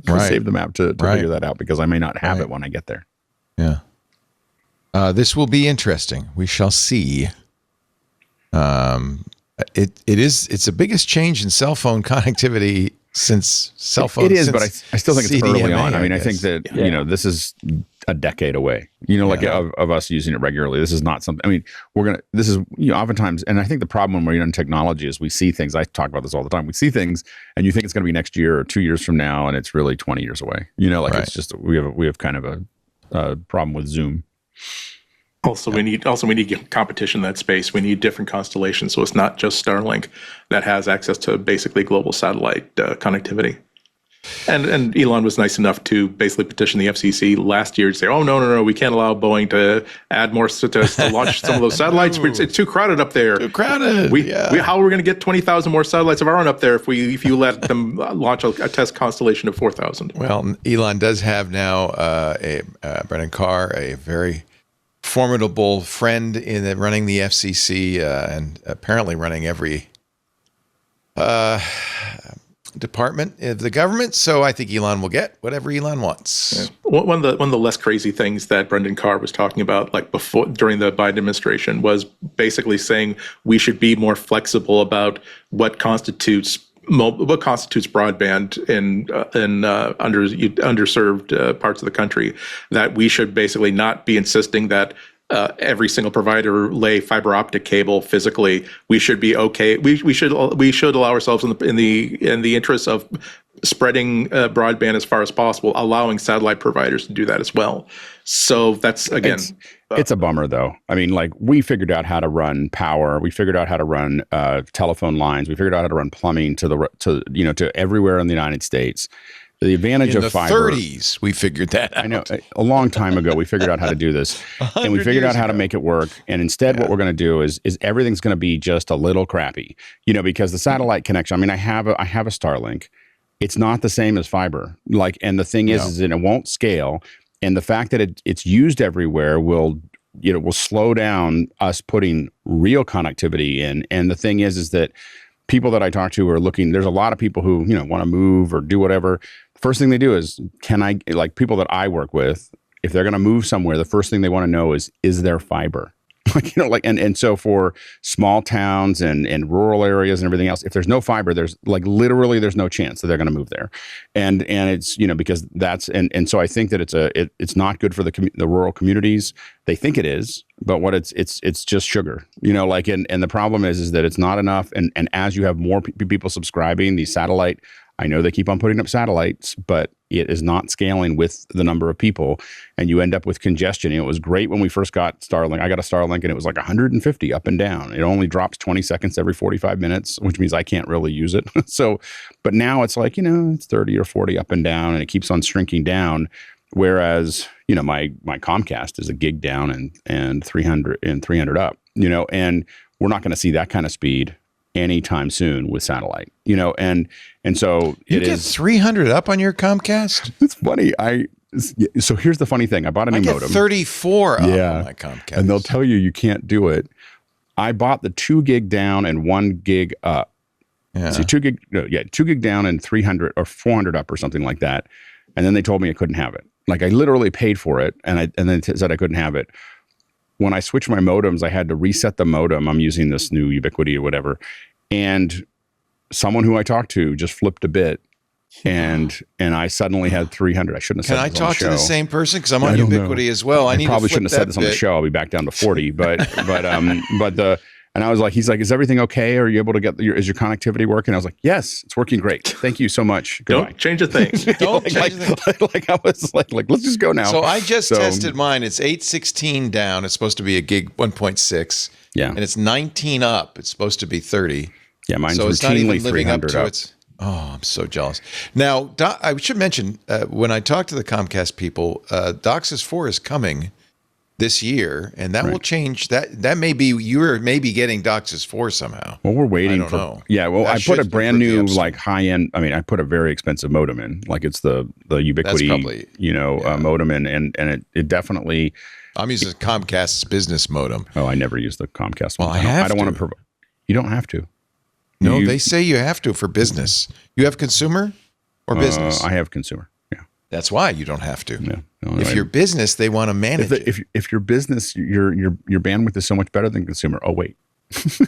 Save the map to figure that out because I may not have it when I get there. Yeah. This will be interesting. We shall see. It's the biggest change in cell phone connectivity since cell phones. It is, but I still think it's early on. I mean, I think that this is a decade away. Of us using it regularly. This is not something. I mean, this is oftentimes, and I think the problem when we're in technology is we see things. I talk about this all the time. We see things, and you think it's going to be next year or 2 years from now, and it's really 20 years away. It's just we have kind of a problem with Zoom. Also, we need competition in that space. We need different constellations. So it's not just Starlink that has access to basically global satellite connectivity. And Elon was nice enough to basically petition the FCC last year to say, no, we can't allow Boeing to add more to launch some of those satellites. It's too crowded up there. Too crowded. How are we going to get 20,000 more satellites of our own up there if you let them launch a test constellation of 4,000? Well, Elon does have now Brendan Carr, a very formidable friend in running the FCC and apparently running every department of the government. So I think Elon will get whatever Elon wants. Yeah. One of the less crazy things that Brendan Carr was talking about, like during the Biden administration, was basically saying we should be more flexible about what constitutes what constitutes broadband in underserved parts of the country, that we should basically not be insisting that every single provider lay fiber optic cable physically. We should be okay. We should allow ourselves in the interest of spreading broadband as far as possible, allowing satellite providers to do that as well. So that's, again, it's a bummer though. I mean, like, we figured out how to run power. We figured out how to run telephone lines. We figured out how to run plumbing to everywhere in the United States. The advantage of fiber. In the 30s, we figured that out. I know, a long time ago, we figured out how to do this, and we figured out how to make it work. And instead, what we're going to do is everything's going to be just a little crappy, because the satellite connection. I mean, I have a Starlink. It's not the same as fiber. And the thing is that it won't scale. And the fact that it's used everywhere will slow down us putting real connectivity in. And the thing is that people that I talk to are looking. There's a lot of people who want to move or do whatever. First thing they do is, people that I work with, if they're going to move somewhere, the first thing they want to know is there fiber? And so for small towns and rural areas and everything else, if there's no fiber, there's literally there's no chance that they're going to move there. And it's, because that's, and so I think that it's not good for the rural communities. They think it is, but what it's just sugar, and the problem is that it's not enough. And as you have more people subscribing, these satellite, I know they keep on putting up satellites, but it is not scaling with the number of people, and you end up with congestion. It was great when we first got Starlink. I got a Starlink, and it was like 150 up and down. It only drops 20 seconds every 45 minutes, which means I can't really use it. So, but now it's like, it's 30 or 40 up and down, and it keeps on shrinking down. Whereas, my Comcast is a gig down and 300 up, and we're not going to see that kind of speed anytime soon with satellite, and so you get 300 up on your Comcast. It's funny. So here's the funny thing. I bought a new modem. 34 up on my Comcast, and they'll tell you can't do it. I bought the 2 gig down and 1 gig up. Yeah. So 2 gig down and 300 or 400 up or something like that. And then they told me I couldn't have it. I literally paid for it, and then it said I couldn't have it. When I switched my modems, I had to reset the modem. I'm using this new Ubiquity or whatever. And someone who I talked to just flipped a bit, and I suddenly had 300. I shouldn't have said this on the show. Can I talk to the same person? Because I'm on Ubiquity as well. I probably shouldn't have said this on the show. I'll be back down to 40. And I was like, he's like, is everything okay? Are you able to is your connectivity working? I was like, yes, it's working great. Thank you so much. Goodbye. Don't change a thing. Don't change a thing. I was like, let's just go now. So I just tested mine. It's 816 down. It's supposed to be a gig 1.6. Yeah. And it's 19 up. It's supposed to be 30. Yeah, mine's so routinely 300 up. Oh, I'm so jealous. Now, I should mention, when I talked to the Comcast people, DOCSIS 4 is coming this year, and that will change. That may be, you're maybe getting DOCSIS 4 somehow. Well, we're waiting I don't know. Yeah, well, I put a brand new, high-end, I put a very expensive modem in. It's the Ubiquity, modem, and it definitely... I'm using Comcast's business modem. Oh, I never use the Comcast one. Well, I don't want to. You don't have to. No, they say you have to for business. You have consumer or business? I have consumer. Yeah. That's why you don't have to. No, if you're business, they want to manage it. If your business, your bandwidth is so much better than consumer. Oh wait.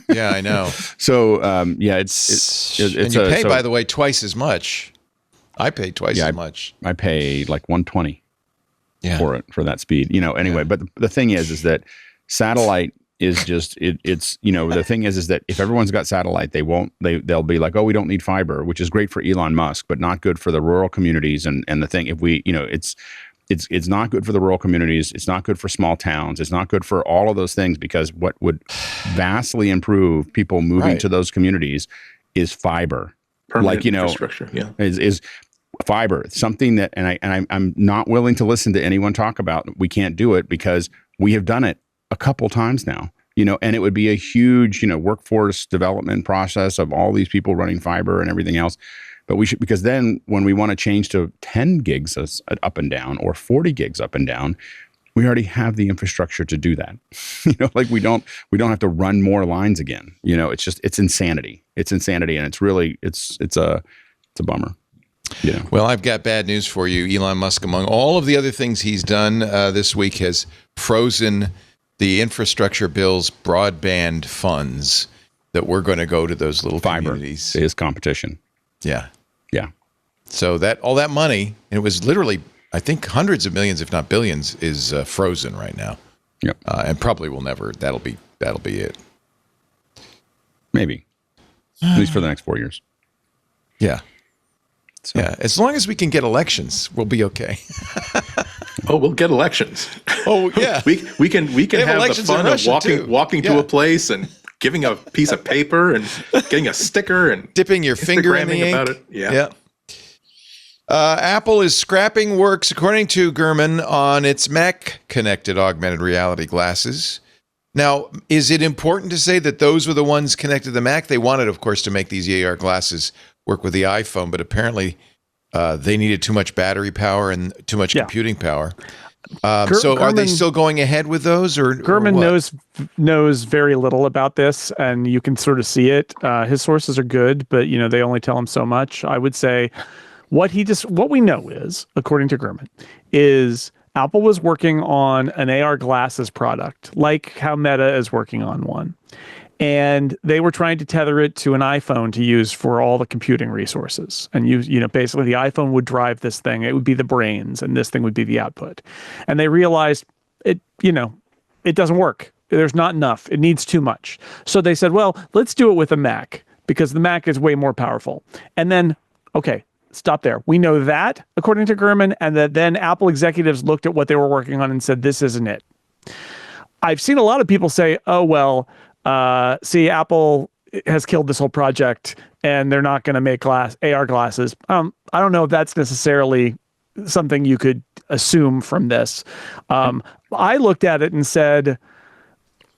Yeah, I know. So it's and you pay, by the way, twice as much. I pay twice as much. I pay like 120 for that speed. Anyway, but the thing is that satellite is just it's the thing is that if everyone's got satellite, they'll be like, oh, we don't need fiber, which is great for Elon Musk, but not good for the rural communities. And the thing, if we it's not good for the rural communities, it's not good for small towns, it's not good for all of those things, because what would vastly improve people moving to those communities is fiber. Permanent infrastructure, is fiber, something that I'm not willing to listen to anyone talk about. We can't do it because we have done it a couple times now, and it would be a huge, workforce development process of all these people running fiber and everything else. But we should, because then when we want to change to 10 gigs up and down or 40 gigs up and down, we already have the infrastructure to do that. We don't have to run more lines again. It's insanity. It's insanity. And it's really, it's a bummer. Well, I've got bad news for you. Elon Musk, among all of the other things he's done this week, has frozen the infrastructure bill's broadband funds that were going to go to those little communities. Fiber is competition. Yeah. Yeah. So that all that money, and it was literally, I think, hundreds of millions, if not billions, is frozen right now. Yep. And probably will never. That'll be it. Maybe. At least for the next 4 years. Yeah. So. Yeah. As long as we can get elections, we'll be okay. Oh, we'll get elections. Oh yeah. we can have the fun of walking to a place and giving a piece of paper and getting a sticker and dipping your finger in the ink. About it. Yeah. Apple is scrapping works, according to Gurman, on its Mac-connected augmented reality glasses. Now, is it important to say that those were the ones connected to the Mac? They wanted, of course, to make these AR glasses work with the iPhone, but apparently they needed too much battery power and too much computing power. So are they still going ahead with those? Or Gurman knows very little about this, and you can sort of see it. His sources are good, but they only tell him so much. I would say what we know is, according to Gurman, is Apple was working on an AR glasses product, like how Meta is working on one. And they were trying to tether it to an iPhone to use for all the computing resources. And basically the iPhone would drive this thing. It would be the brains, and this thing would be the output. And they realized it doesn't work. There's not enough. It needs too much. So they said, well, let's do it with a Mac, because the Mac is way more powerful. And then, okay, stop there. We know that, according to Gurman, and that then Apple executives looked at what they were working on and said, this isn't it. I've seen a lot of people say, oh, well, see, Apple has killed this whole project and they're not going to make AR glasses. I don't know if that's necessarily something you could assume from this. I looked at it and said,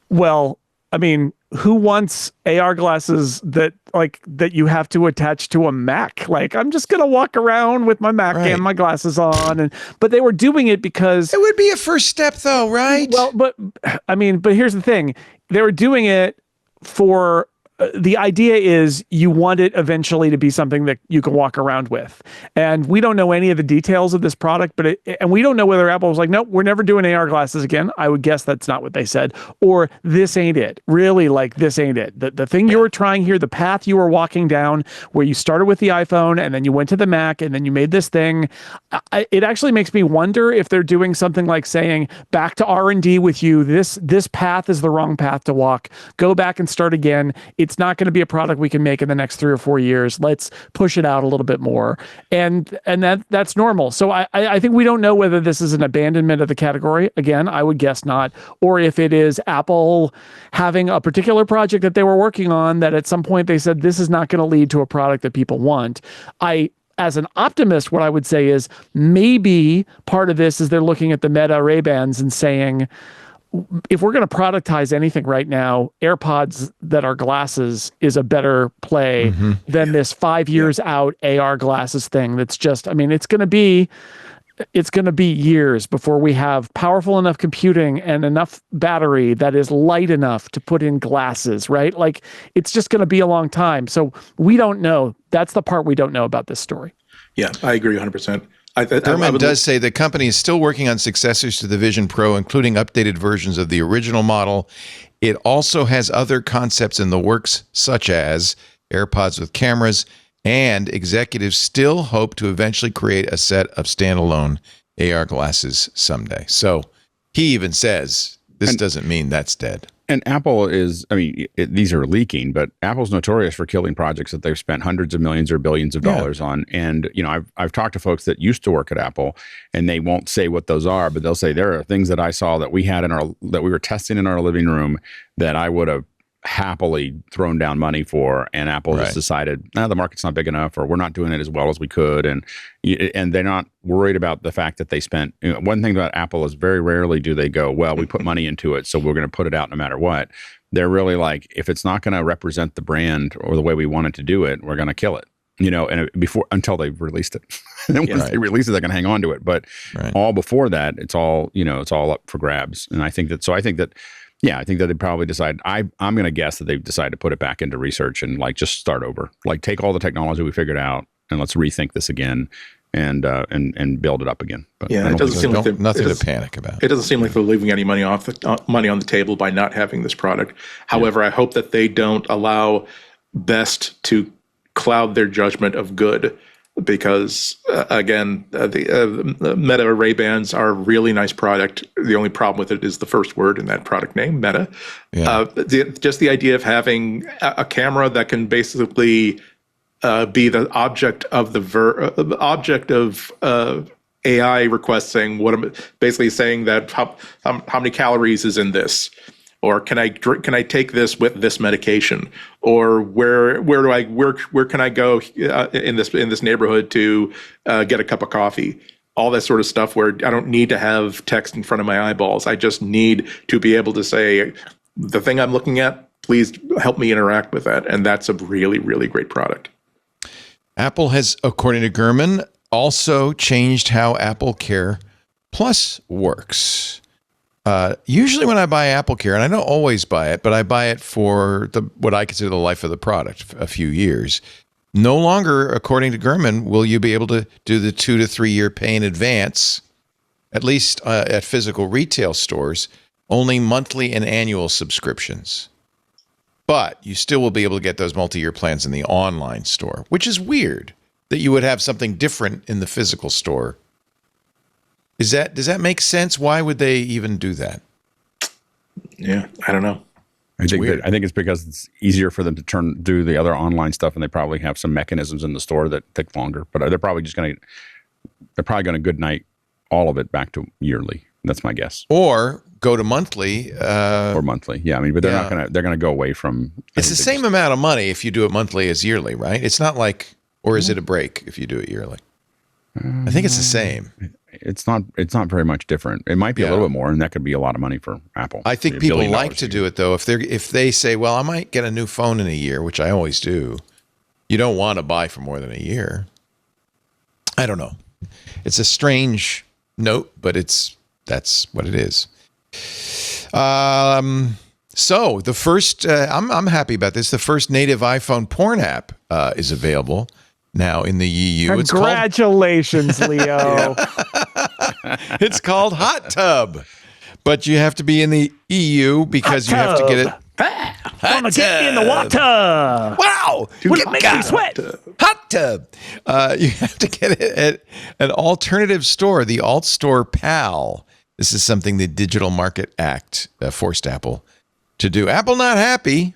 well, I mean, who wants AR glasses that you have to attach to a Mac? Like, I'm just going to walk around with my Mac and my glasses on. But they were doing it because... It would be a first step, though, right? Well, but here's the thing. They were doing it for... the idea is you want it eventually to be something that you can walk around with. And we don't know any of the details of this product, and we don't know whether Apple was like, nope, we're never doing AR glasses again. I would guess that's not what they said. Or this ain't it. Really, this ain't it. The thing you were trying here, the path you were walking down, where you started with the iPhone and then you went to the Mac and then you made this thing. It actually makes me wonder if they're doing something like saying, back to R&D with you. This path is the wrong path to walk. Go back and start again. It's not going to be a product we can make in the next 3 or 4 years. Let's push it out a little bit more. And that's normal. So I think we don't know whether this is an abandonment of the category. Again, I would guess not. Or if it is Apple having a particular project that they were working on that at some point they said, this is not going to lead to a product that people want. As an optimist, what I would say is maybe part of this is they're looking at the Meta Ray-Bans and saying, if we're going to productize anything right now, AirPods that are glasses is a better play than this 5 years out AR glasses thing. That's just, it's going to be years before we have powerful enough computing and enough battery that is light enough to put in glasses, right? It's just going to be a long time. So we don't know. That's the part we don't know about this story. Yeah, I agree 100%. Gurman does say the company is still working on successors to the Vision Pro, including updated versions of the original model. It also has other concepts in the works, such as AirPods with cameras, and executives still hope to eventually create a set of standalone AR glasses someday. So he even says this doesn't mean that's dead. And Apple is, these are leaking, but Apple's notorious for killing projects that they've spent hundreds of millions or billions of dollars on. And, I've talked to folks that used to work at Apple, and they won't say what those are, but they'll say there are things that I saw that we had that we were testing in our living room that I would have happily thrown down money for, and Apple just decided, the market's not big enough, or we're not doing it as well as we could, and they're not worried about the fact that they spent. One thing about Apple is very rarely do they go, well, we put money into it, so we're going to put it out no matter what. They're really like, if it's not going to represent the brand or the way we want it to do it, we're going to kill it. And until they've released it. And then once they release it, they can hang on to it. But all before that, it's all up for grabs. And I think that they probably decide. I'm going to guess that they've decided to put it back into research and just start over. Take all the technology we figured out and let's rethink this again and build it up again. But it doesn't seem like nothing to panic about. It doesn't seem like they're leaving any money on the table by not having this product. However, I hope that they don't allow Best to cloud their judgment of good. Because the Meta Ray-Bans are a really nice product. The only problem with it is the first word in that product name, Meta. Yeah. Just the idea of having a camera that can basically be the object of AI requests, saying what I'm basically saying that how many calories is in this. Or can I take this with this medication? Or where can I go in this neighborhood to get a cup of coffee? All that sort of stuff where I don't need to have text in front of my eyeballs. I just need to be able to say, the thing I'm looking at, please help me interact with that. And that's a really, really great product. Apple has, according to Gurman, also changed how AppleCare Plus works. Usually when I buy AppleCare, and I don't always buy it, but I buy it for what I consider the life of the product, a few years. No longer, according to Gurman, will you be able to do the 2 to 3 year pay in advance, at least at physical retail stores, only monthly and annual subscriptions. But you still will be able to get those multi-year plans in the online store, which is weird that you would have something different in the physical store. Does that make sense? Why would they even do that? Yeah, I don't know. I think it's because it's easier for them to do the other online stuff, and they probably have some mechanisms in the store that take longer. But they're probably going to good night all of it back to yearly. That's my guess. Or go to monthly. Or monthly, yeah. I mean, but they're gonna go away from. It's the same amount of money if you do it monthly as yearly, right? It's not like, or is it a break if you do it yearly? I think it's the same. It's not very much different. It might be a little bit more, and that could be a lot of money for Apple. I think people like to do it though. If they say, well, I might get a new phone in a year, which I always do. You don't want to buy for more than a year. I don't know. It's a strange note, but that's what it is. So the first, I'm happy about this. The first native iPhone porn app is available now in the EU. Congratulations, Leo. It's called Hot Tub, but you have to be in the EU because you have to get it. Gonna get in the water. Wow! It makes me sweat. Hot Tub. You have to get it at an alternative store, the AltStore PAL. This is something the Digital Market Act forced Apple to do. Apple not happy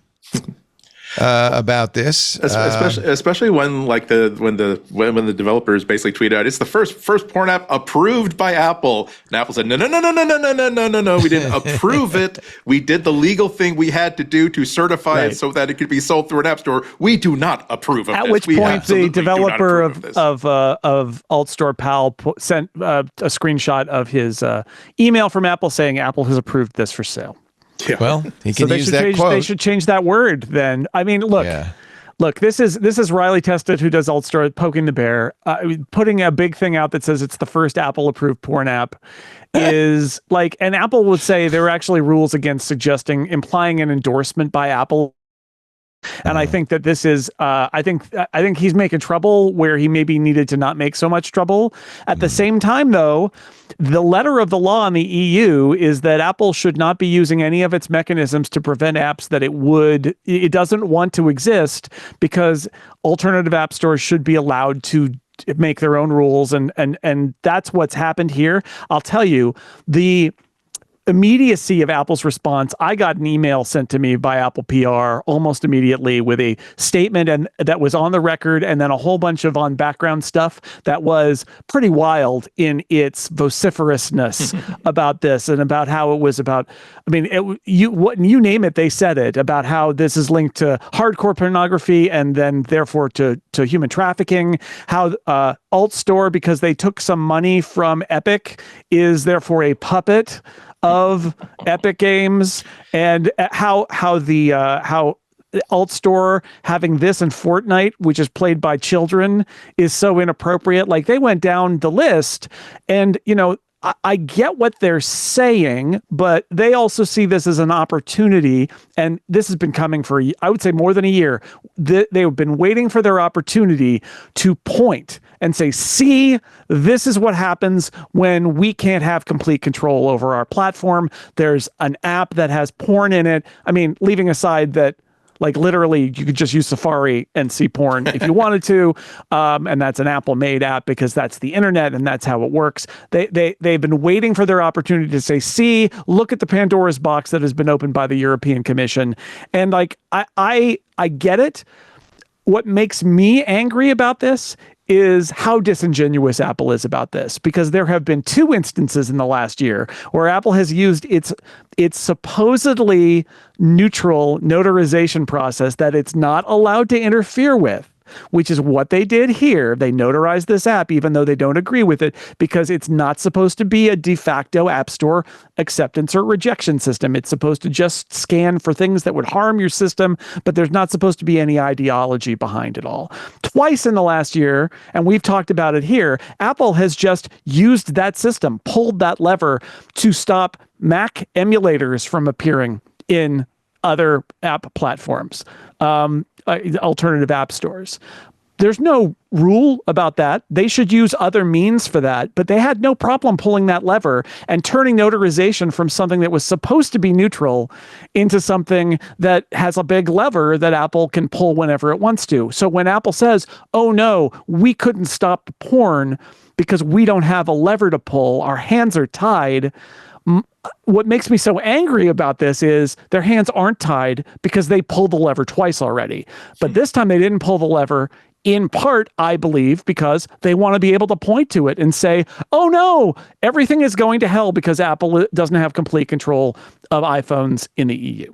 about this, especially when the developers basically tweet out, it's the first porn app approved by Apple, and Apple said no, we didn't approve it. We did the legal thing we had to do to certify it so that it could be sold through an app store. We do not approve of this. At which point the developer of AltStore PAL sent a screenshot of his email from Apple saying Apple has approved this for sale. Yeah. Well, he can use that quote. They should change that word then. I mean, look, this is Riley Tested, who does AltStore, poking the bear. Putting a big thing out that says it's the first Apple-approved porn app is like, and Apple would say there are actually rules against implying an endorsement by Apple. And I think that this is, I think he's making trouble where he maybe needed to not make so much trouble. At the same time, though, the letter of the law in the EU is that Apple should not be using any of its mechanisms to prevent apps that it doesn't want to exist, because alternative app stores should be allowed to make their own rules. And that's what's happened here. I'll tell you, the immediacy of Apple's response, I got an email sent to me by Apple PR almost immediately with a statement and that was on the record, and then a whole bunch of on background stuff that was pretty wild in its vociferousness about this, and about how it was about, I mean, you name it, they said it, about how this is linked to hardcore pornography and then therefore to human trafficking, how AltStore, because they took some money from Epic, is therefore a puppet of Epic Games, and how AltStore having this in Fortnite, which is played by children, is so inappropriate. Like, they went down the list, and I get what they're saying, but they also see this as an opportunity, and this has been coming for, I would say, more than a year. They've been waiting for their opportunity to point and say, see, this is what happens when we can't have complete control over our platform. There's an app that has porn in it. I mean, leaving aside that Like literally, you could just use Safari and see porn if you wanted to, and that's an Apple-made app because that's the internet and that's how it works. They've been waiting for their opportunity to say, "See, look at the Pandora's box that has been opened by the European Commission," and like I get it. What makes me angry about this is how disingenuous Apple is about this, because there have been 2 instances in the last year where Apple has used its supposedly neutral notarization process that it's not allowed to interfere with, which is what they did here. They notarized this app even though they don't agree with it because it's not supposed to be a de facto App Store acceptance or rejection system. It's supposed to just scan for things that would harm your system, but there's not supposed to be any ideology behind it all. Twice in the last year, and we've talked about it here, Apple has just used that system, pulled that lever to stop Mac emulators from appearing in other app platforms, alternative app stores. There's no rule about that. They should use other means for that, but they had no problem pulling that lever and turning notarization from something that was supposed to be neutral into something that has a big lever that Apple can pull whenever it wants to. So when Apple says, "Oh no, we couldn't stop porn because we don't have a lever to pull, our hands are tied," what makes me so angry about this is their hands aren't tied because they pulled the lever twice already. But this time they didn't pull the lever, in part, I believe, because they want to be able to point to it and say, "Oh no, everything is going to hell because Apple doesn't have complete control of iPhones in the EU."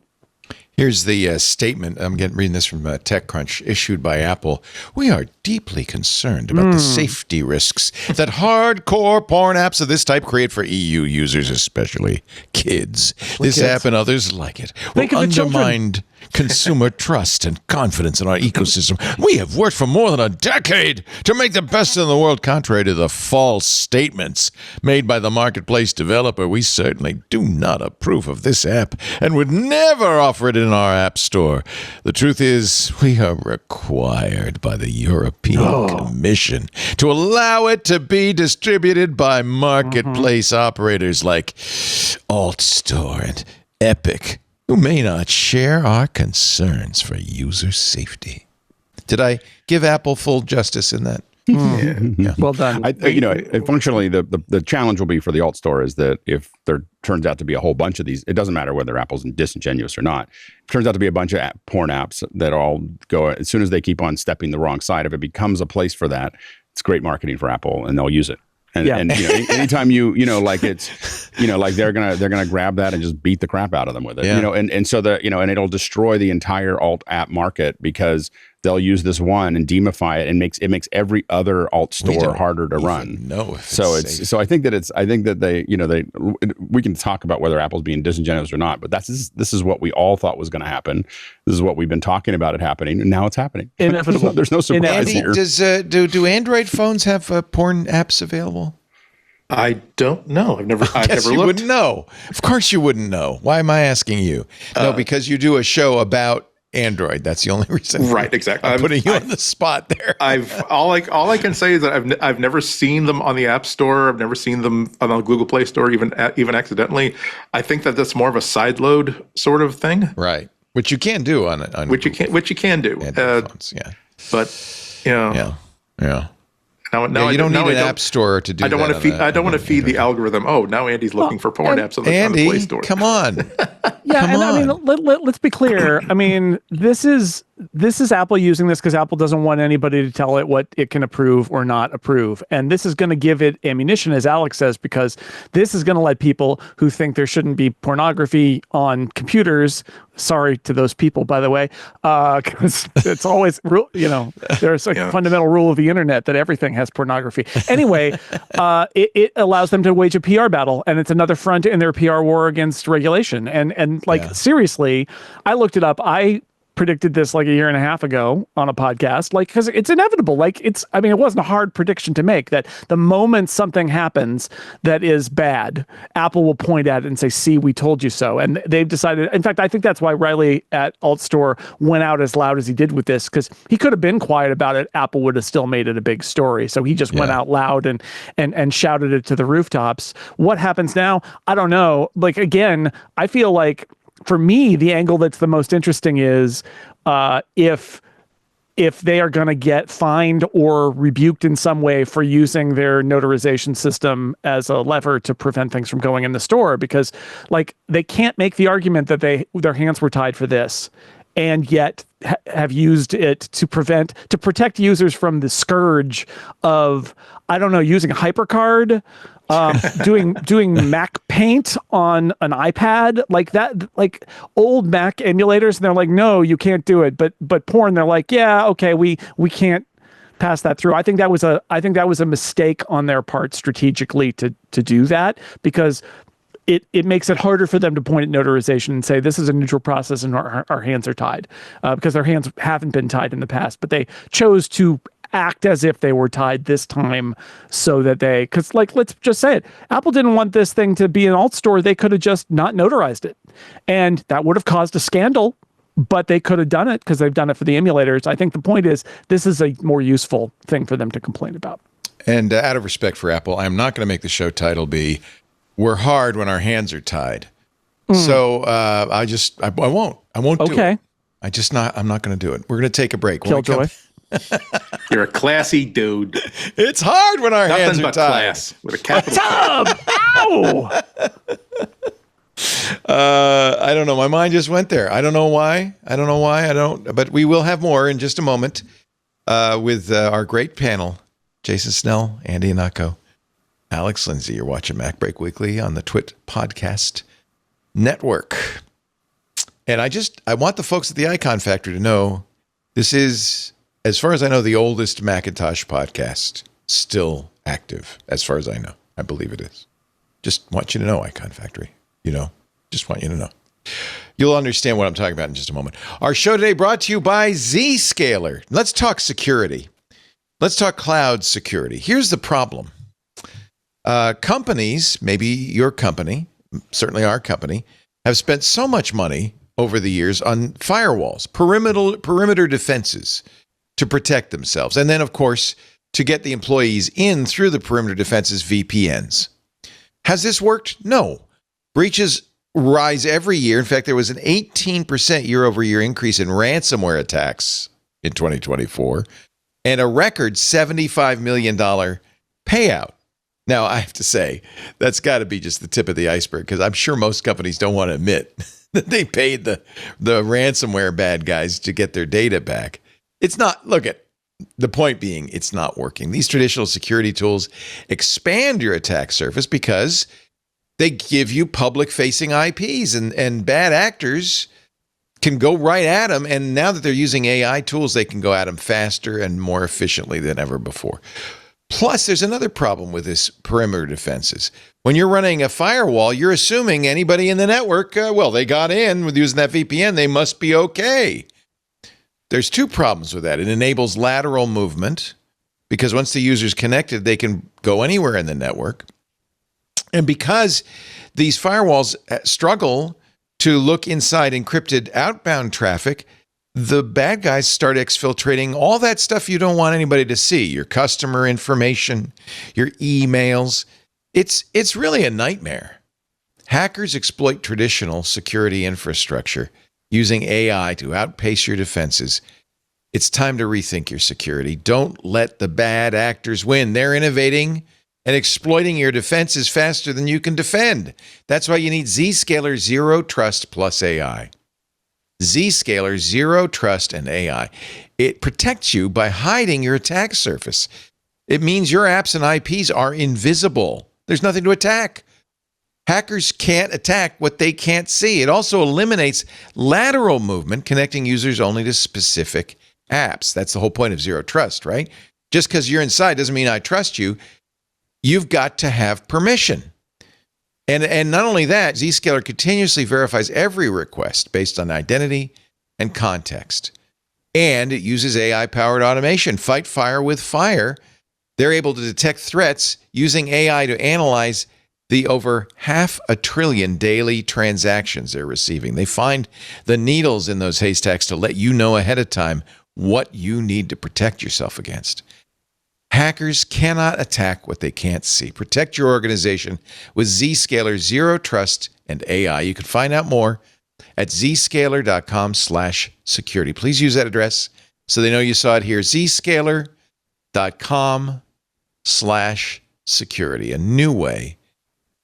Here's the statement. I'm reading this from TechCrunch, issued by Apple. "We are deeply concerned about the safety risks that hardcore porn apps of this type create for EU users, especially kids. This app and others like it will undermine consumer trust and confidence in our ecosystem. We have worked for more than a decade to make the best in the world, contrary to the false statements made by the marketplace developer. We certainly do not approve of this app and would never offer it in our app store. The truth is, we are required by the European Commission to allow it to be distributed by marketplace operators like AltStore and Epic, who may not share our concerns for user safety." Did I give Apple full justice in that? Yeah. Well done. Functionally, the challenge will be for the alt store is that if there turns out to be a whole bunch of these, it doesn't matter whether Apple's disingenuous or not. If it turns out to be a bunch of porn apps that all go, as soon as they keep on stepping the wrong side, if it becomes a place for that, it's great marketing for Apple and they'll use it. And anytime like they're gonna grab that and just beat the crap out of them with it, and so and it'll destroy the entire alt app market because they'll use this one and demify it and makes every other alt store harder to run. So I think that we can talk about whether Apple's being disingenuous or not, but this is what we all thought was going to happen. This is what we've been talking about it happening, and now it's happening. Inevitable. There's no surprise Andy, here. Do Android phones have porn apps available? I don't know. I've never looked. You wouldn't know. Of course you wouldn't know. Why am I asking you? No, because you do a show about Android. That's the only reason. Right, exactly. I'm putting you on the spot there. All I can say is that I've never seen them on the App Store. I've never seen them on the Google Play Store, even accidentally. I think that that's more of a sideload sort of thing. Right. Which you can do on which you can do. Phones, yeah. But Yeah. Now you don't need an app store to do. I don't want to feed. I don't want to feed the algorithm. Oh, now Andy's looking for porn apps on the Play Store. Come on. I mean, let's be clear. I mean, this is Apple using this because Apple doesn't want anybody to tell it what it can approve or not approve, and this is going to give it ammunition, as Alex says, because this is going to let people who think there shouldn't be pornography on computers. Sorry to those people, by the way, because it's always, there's a fundamental rule of the internet that everything has pornography. Anyway, it allows them to wage a PR battle, and it's another front in their PR war against regulation. And seriously, I looked it up. I predicted this like a year and a half ago on a podcast, because it's inevitable. It wasn't a hard prediction to make that the moment something happens that is bad, Apple will point at it and say, "See, we told you so." And they've decided, in fact, I think that's why Riley at AltStore went out as loud as he did with this, because he could have been quiet about it. Apple would have still made it a big story. So he just went out loud and shouted it to the rooftops. What happens now? I don't know. Again, I feel like, for me, the angle that's the most interesting is if they are going to get fined or rebuked in some way for using their notarization system as a lever to prevent things from going in the store, because like they can't make the argument that their hands were tied for this and yet have used it to protect users from the scourge of, I don't know, using a HyperCard, doing Mac Paint on an iPad, like that, like old Mac emulators. And they're like, no, you can't do it. But porn, they're like, yeah, okay, we can't pass that through. I think that was a mistake on their part strategically to do that, because it makes it harder for them to point at notarization and say this is a neutral process and our hands are tied, because their hands haven't been tied in the past, but they chose to act as if they were tied this time so that because like, let's just say it, Apple didn't want this thing to be an AltStore. They could have just not notarized it, and that would have caused a scandal, but they could have done it because they've done it for the emulators. I think the point is this is a more useful thing for them to complain about. And out of respect for Apple, I'm not going to make the show title be "We're hard when our hands are tied." So I won't do it. I'm not going to do it. We're going to take a break. Killjoy. You're a classy dude. It's hard when our hands are tied. Class with a capital. Ow! I don't know. My mind just went there. I don't know why. But we will have more in just a moment with our great panel: Jason Snell, Andy Anako, Alex Lindsay. You're watching MacBreak Weekly on the Twit Podcast Network. And I want the folks at the Icon Factory to know this is, as far as I know, the oldest Macintosh podcast still active, as far as I know. I believe it is. Just want you to know, Icon Factory. Just want you to know. You'll understand what I'm talking about in just a moment. Our show today brought to you by Zscaler. Let's talk security. Let's talk cloud security. Here's the problem. Companies, maybe your company, certainly our company, have spent so much money over the years on firewalls, perimeter defenses to protect themselves. And then, of course, to get the employees in through the perimeter defenses, VPNs. Has this worked? No. Breaches rise every year. In fact, there was an 18% year-over-year increase in ransomware attacks in 2024 and a record $75 million payout. Now, I have to say, that's got to be just the tip of the iceberg, because I'm sure most companies don't want to admit that they paid the ransomware bad guys to get their data back. It's not, the point being, it's not working. These traditional security tools expand your attack surface because they give you public-facing IPs, and bad actors can go right at them. And now that they're using AI tools, they can go at them faster and more efficiently than ever before. Plus, there's another problem with this perimeter defenses. When you're running a firewall, you're assuming anybody in the network, they got in with using that VPN, they must be okay. There's two problems with that. It enables lateral movement, because once the user's connected, they can go anywhere in the network. And because these firewalls struggle to look inside encrypted outbound traffic, the bad guys start exfiltrating all that stuff you don't want anybody to see, your customer information, your emails. It's really a nightmare. Hackers exploit traditional security infrastructure using AI to outpace your defenses. It's time to rethink your security. Don't let the bad actors win. They're innovating and exploiting your defenses faster than you can defend. That's why you need Zscaler Zero Trust plus AI. Zscaler Zero Trust and AI. It protects you by hiding your attack surface. It means your apps and IPs are invisible. There's nothing to attack. Hackers can't attack what they can't see. It also eliminates lateral movement, connecting users only to specific apps. That's the whole point of Zero Trust, right? Just because you're inside doesn't mean I trust you. You've got to have permission. And not only that, Zscaler continuously verifies every request based on identity and context. And it uses AI-powered automation. Fight fire with fire. They're able to detect threats using AI to analyze the over 500 billion daily transactions they're receiving. They find the needles in those haystacks to let you know ahead of time what you need to protect yourself against. Hackers cannot attack what they can't see. Protect your organization with Zscaler Zero Trust and AI. You can find out more at zscaler.com/security. Please use that address so they know you saw it here. zscaler.com/security, a new way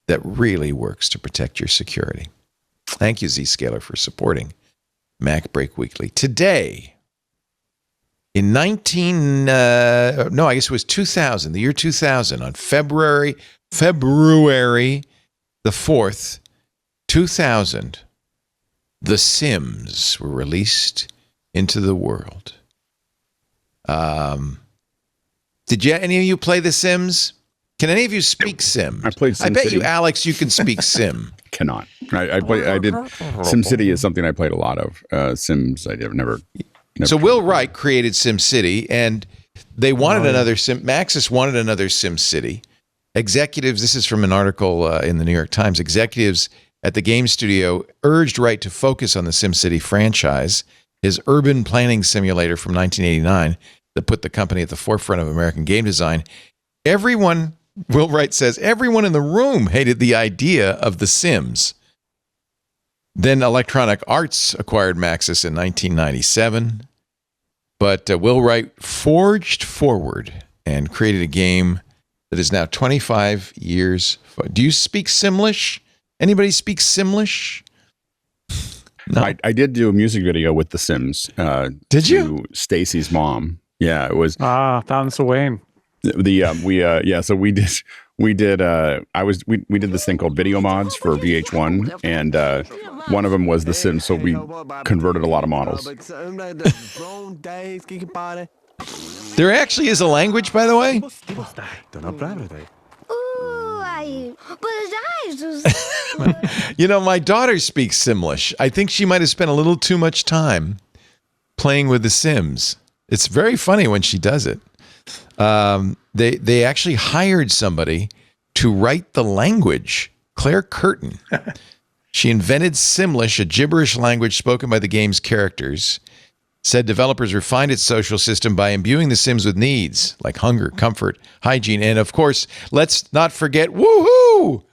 that really works to protect your security. Thank you, Zscaler, for supporting MacBreak Weekly. Today, in 2000, the year 2000, on February the 4th, 2000, The Sims were released into the world. Did any of you play The Sims? Can any of you speak Sim? I played SimCity. I bet you, Alex, you can speak Sim. Cannot. I did. SimCity is something I played a lot of. Sims, I never. So Will Wright created SimCity, and they wanted another Maxis wanted another SimCity. Executives, this is from an article in the New York Times, executives at the game studio urged Wright to focus on the SimCity franchise, his urban planning simulator from 1989 that put the company at the forefront of American game design. Will Wright says, everyone in the room hated the idea of The Sims. Then Electronic Arts acquired Maxis in 1997. But Will Wright forged forward and created a game that is now 25 years. Do you speak Simlish? Anybody speak Simlish? No. I did do a music video with The Sims. Did you? Stacy's mom. Yeah, it was. Fountains of Wayne. So we did we did this thing called video mods for VH1, and one of them was The Sims, so we converted a lot of models. There actually is a language, by the way. My daughter speaks Simlish. I think she might have spent a little too much time playing with The Sims. It's very funny when she does it. They actually hired somebody to write the language, Claire Curtin. She invented Simlish, a gibberish language spoken by the game's characters. Said developers refined its social system by imbuing the Sims with needs like hunger, comfort, hygiene, and of course, let's not forget woohoo,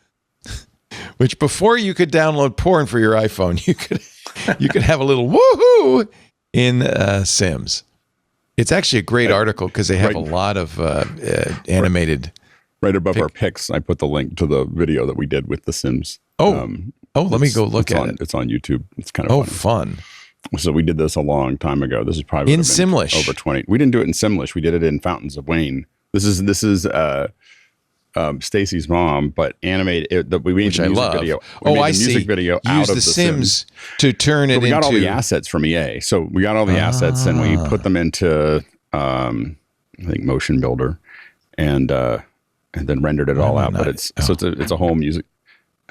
which before you could download porn for your iPhone, you could have a little woohoo in Sims. It's actually a great article because they have a lot of animated. Right above our pics, I put the link to the video that we did with The Sims. Let me go look at it. It's on YouTube. It's kind of fun. So we did this a long time ago. This is probably in Simlish. Over 20. We didn't do it in Simlish. We did it in Fountains of Wayne. This is Stacy's mom, but animated. We made the music video. Music video out of The Sims to turn it into. We got all the assets from EA. So we got all the assets and we put them into I think Motion Builder, and then rendered it all out. But it's a whole music.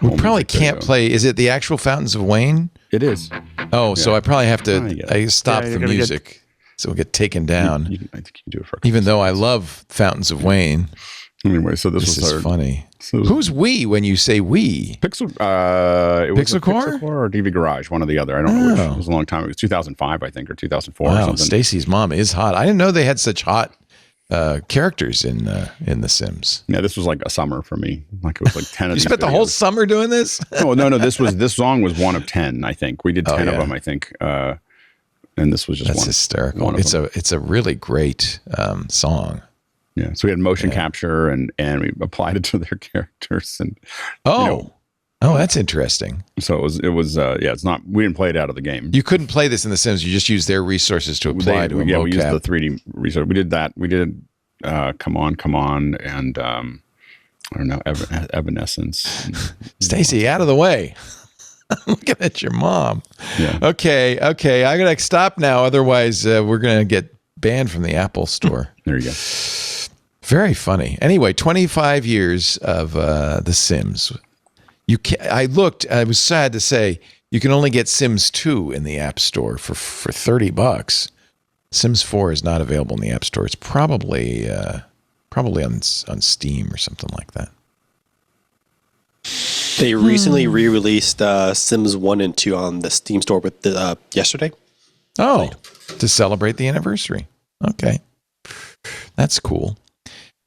We probably can't play. Is it the actual Fountains of Wayne? It is. So I probably have to stop the music so we'll get taken down. I think you can do it for even though I love Fountains of Wayne. Anyway, so this is funny. So who's we when you say we? Pixelcore or DV Garage, one or the other. I don't know which. It was a long time. It was 2005, I think, or 2004 or something. Stacy's mom is hot. I didn't know they had such hot characters in The Sims. Yeah, this was like a summer for me. Like it was like 10 of these. You spent the whole summer doing this? No. This song was one of 10. I think we did 10 of them. I think, and this was just That's hysterical. It's a really great song. Yeah, so we had motion capture and we applied it to their characters and that's interesting. So it was it's not, we didn't play it out of the game. You couldn't play this in The Sims. You just used their resources to apply to a mocap. We used the 3D resource. We did that. We did Come On, and I don't know, Evanescence. Stacy, out of the way. I'm looking at your mom. Yeah. Okay. I gotta stop now. Otherwise, we're gonna get banned from the Apple Store. There you go. Very funny. Anyway, 25 years of The Sims. I was sad to say, you can only get Sims 2 in the App Store for $30. Sims 4 is not available in the App Store. It's probably on Steam or something like that. They recently re-released Sims 1 and 2 on the Steam store yesterday. Oh, to celebrate the anniversary. Okay. That's cool.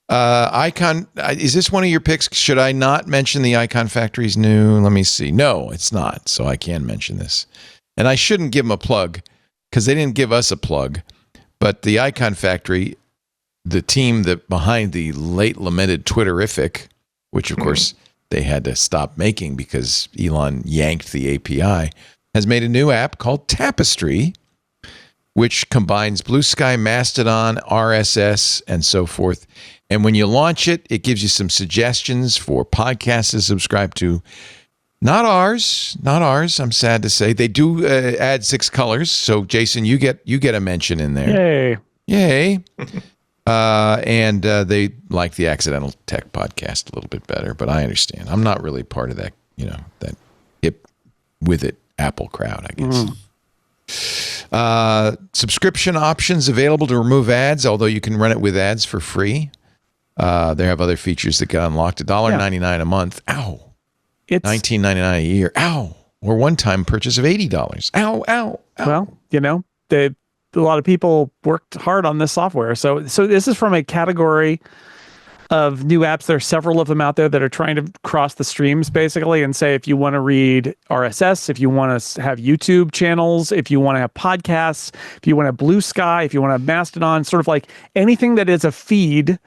Icon, is this one of your picks? Should I not mention the Icon Factory's new? Let me see. No, it's not. So I can mention this. And I shouldn't give them a plug because they didn't give us a plug. But the Icon Factory, the team that behind the late lamented Twitterific, which of course they had to stop making because Elon yanked the API, has made a new app called Tapestry, which combines Blue Sky, Mastodon, RSS, and so forth. And when you launch it, it gives you some suggestions for podcasts to subscribe to. Not ours. I'm sad to say. They do add 6 colors. So, Jason, you get a mention in there. Yay. And they like the Accidental Tech podcast a little bit better, but I understand. I'm not really part of that, that hip with it Apple crowd, I guess. Subscription options available to remove ads, although you can run it with ads for free. They have other features that get unlocked. $1.99 a month. Ow. It's $19.99 a year. Ow. Or one-time purchase of $80. Ow. Well, a lot of people worked hard on this software. So this is from a category of new apps. There are several of them out there that are trying to cross the streams basically and say, if you want to read RSS, if you want to have YouTube channels, if you want to have podcasts, if you want to have Blue Sky, if you want to have Mastodon, sort of like anything that is a feed,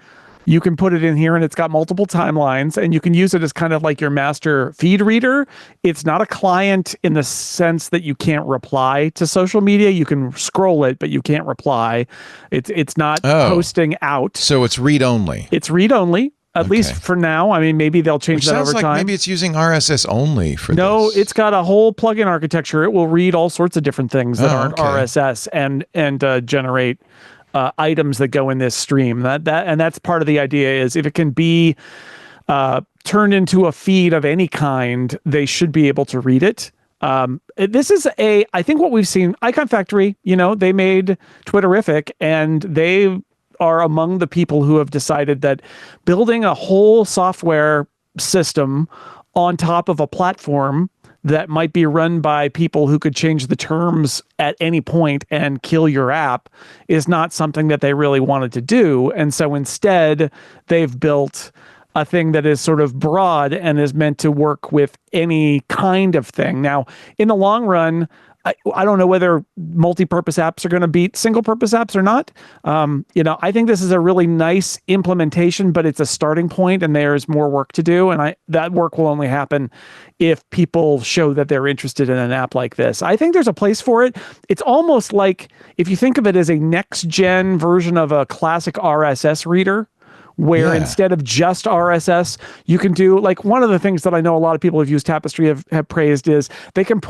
you can put it in here and it's got multiple timelines and you can use it as kind of like your master feed reader. It's not a client in the sense that you can't reply to social media. You can scroll it, but you can't reply. It's not posting out. So it's read only. It's read only, at least for now. I mean, maybe they'll change that over time. Maybe it's using RSS only for this. No, it's got a whole plugin architecture. It will read all sorts of different things that aren't RSS and generate items that go in this stream. That's part of the idea is if it can be turned into a feed of any kind, they should be able to read it. This is I think what we've seen, Icon Factory, they made Twitterific and they are among the people who have decided that building a whole software system on top of a platform that might be run by people who could change the terms at any point and kill your app is not something that they really wanted to do. And so instead, they've built a thing that is sort of broad and is meant to work with any kind of thing. Now, in the long run, I don't know whether multi-purpose apps are going to beat single-purpose apps or not. I think this is a really nice implementation, but it's a starting point, and there's more work to do. And that work will only happen if people show that they're interested in an app like this. I think there's a place for it. It's almost like if you think of it as a next-gen version of a classic RSS reader, where instead of just RSS, you can do like one of the things that I know a lot of people who've used Tapestry have praised is they can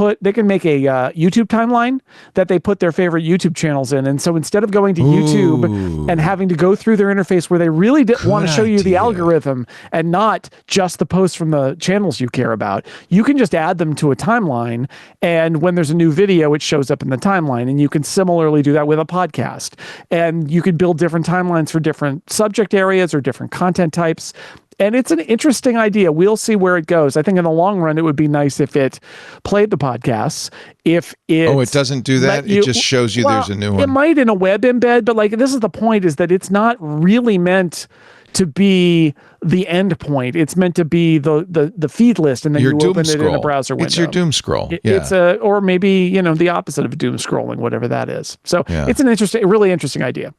make a YouTube timeline that they put their favorite YouTube channels in. And so instead of going to YouTube and having to go through their interface where they really want to show you the algorithm and not just the posts from the channels you care about, you can just add them to a timeline. And when there's a new video, it shows up in the timeline. And you can similarly do that with a podcast. And you can build different timelines for different subject areas or different content types. And it's an interesting idea. We'll see where it goes. I think in the long run, it would be nice if it played the podcasts. If it doesn't do that? It just shows you there's a new one. It might in a web embed, but like this is the point is that it's not really meant to be the end point. It's meant to be the feed list, and then you open it in a browser window. It's your doom scroll. It's or maybe the opposite of doom scrolling, whatever that is. So it's a really interesting idea.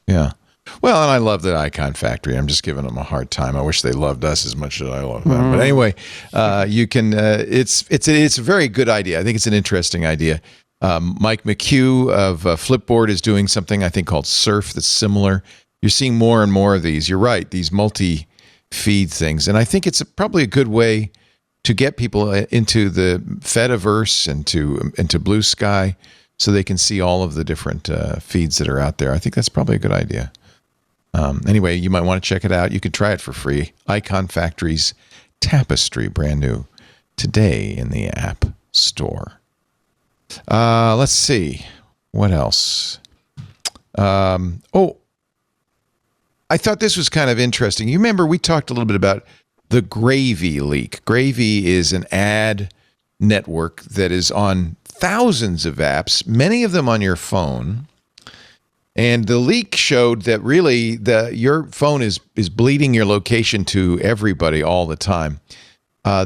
Yeah. Well, and I love the Icon Factory. I'm just giving them a hard time. I wish they loved us as much as I love them. But anyway, you can. It's a very good idea. I think it's an interesting idea. Mike McHugh of Flipboard is doing something I think called Surf that's similar. You're seeing more and more of these. You're right. These multi-feed things, and I think it's probably a good way to get people into the Fediverse and into Blue Sky, so they can see all of the different feeds that are out there. I think that's probably a good idea. Anyway, you might want to check it out. You can try it for free. Icon Factory's Tapestry, brand new today in the App Store. Let's see. What else? I thought this was kind of interesting. You remember we talked a little bit about the Gravy leak. Gravy is an ad network that is on thousands of apps, many of them on your phone. And the leak showed that really your phone is bleeding your location to everybody all the time.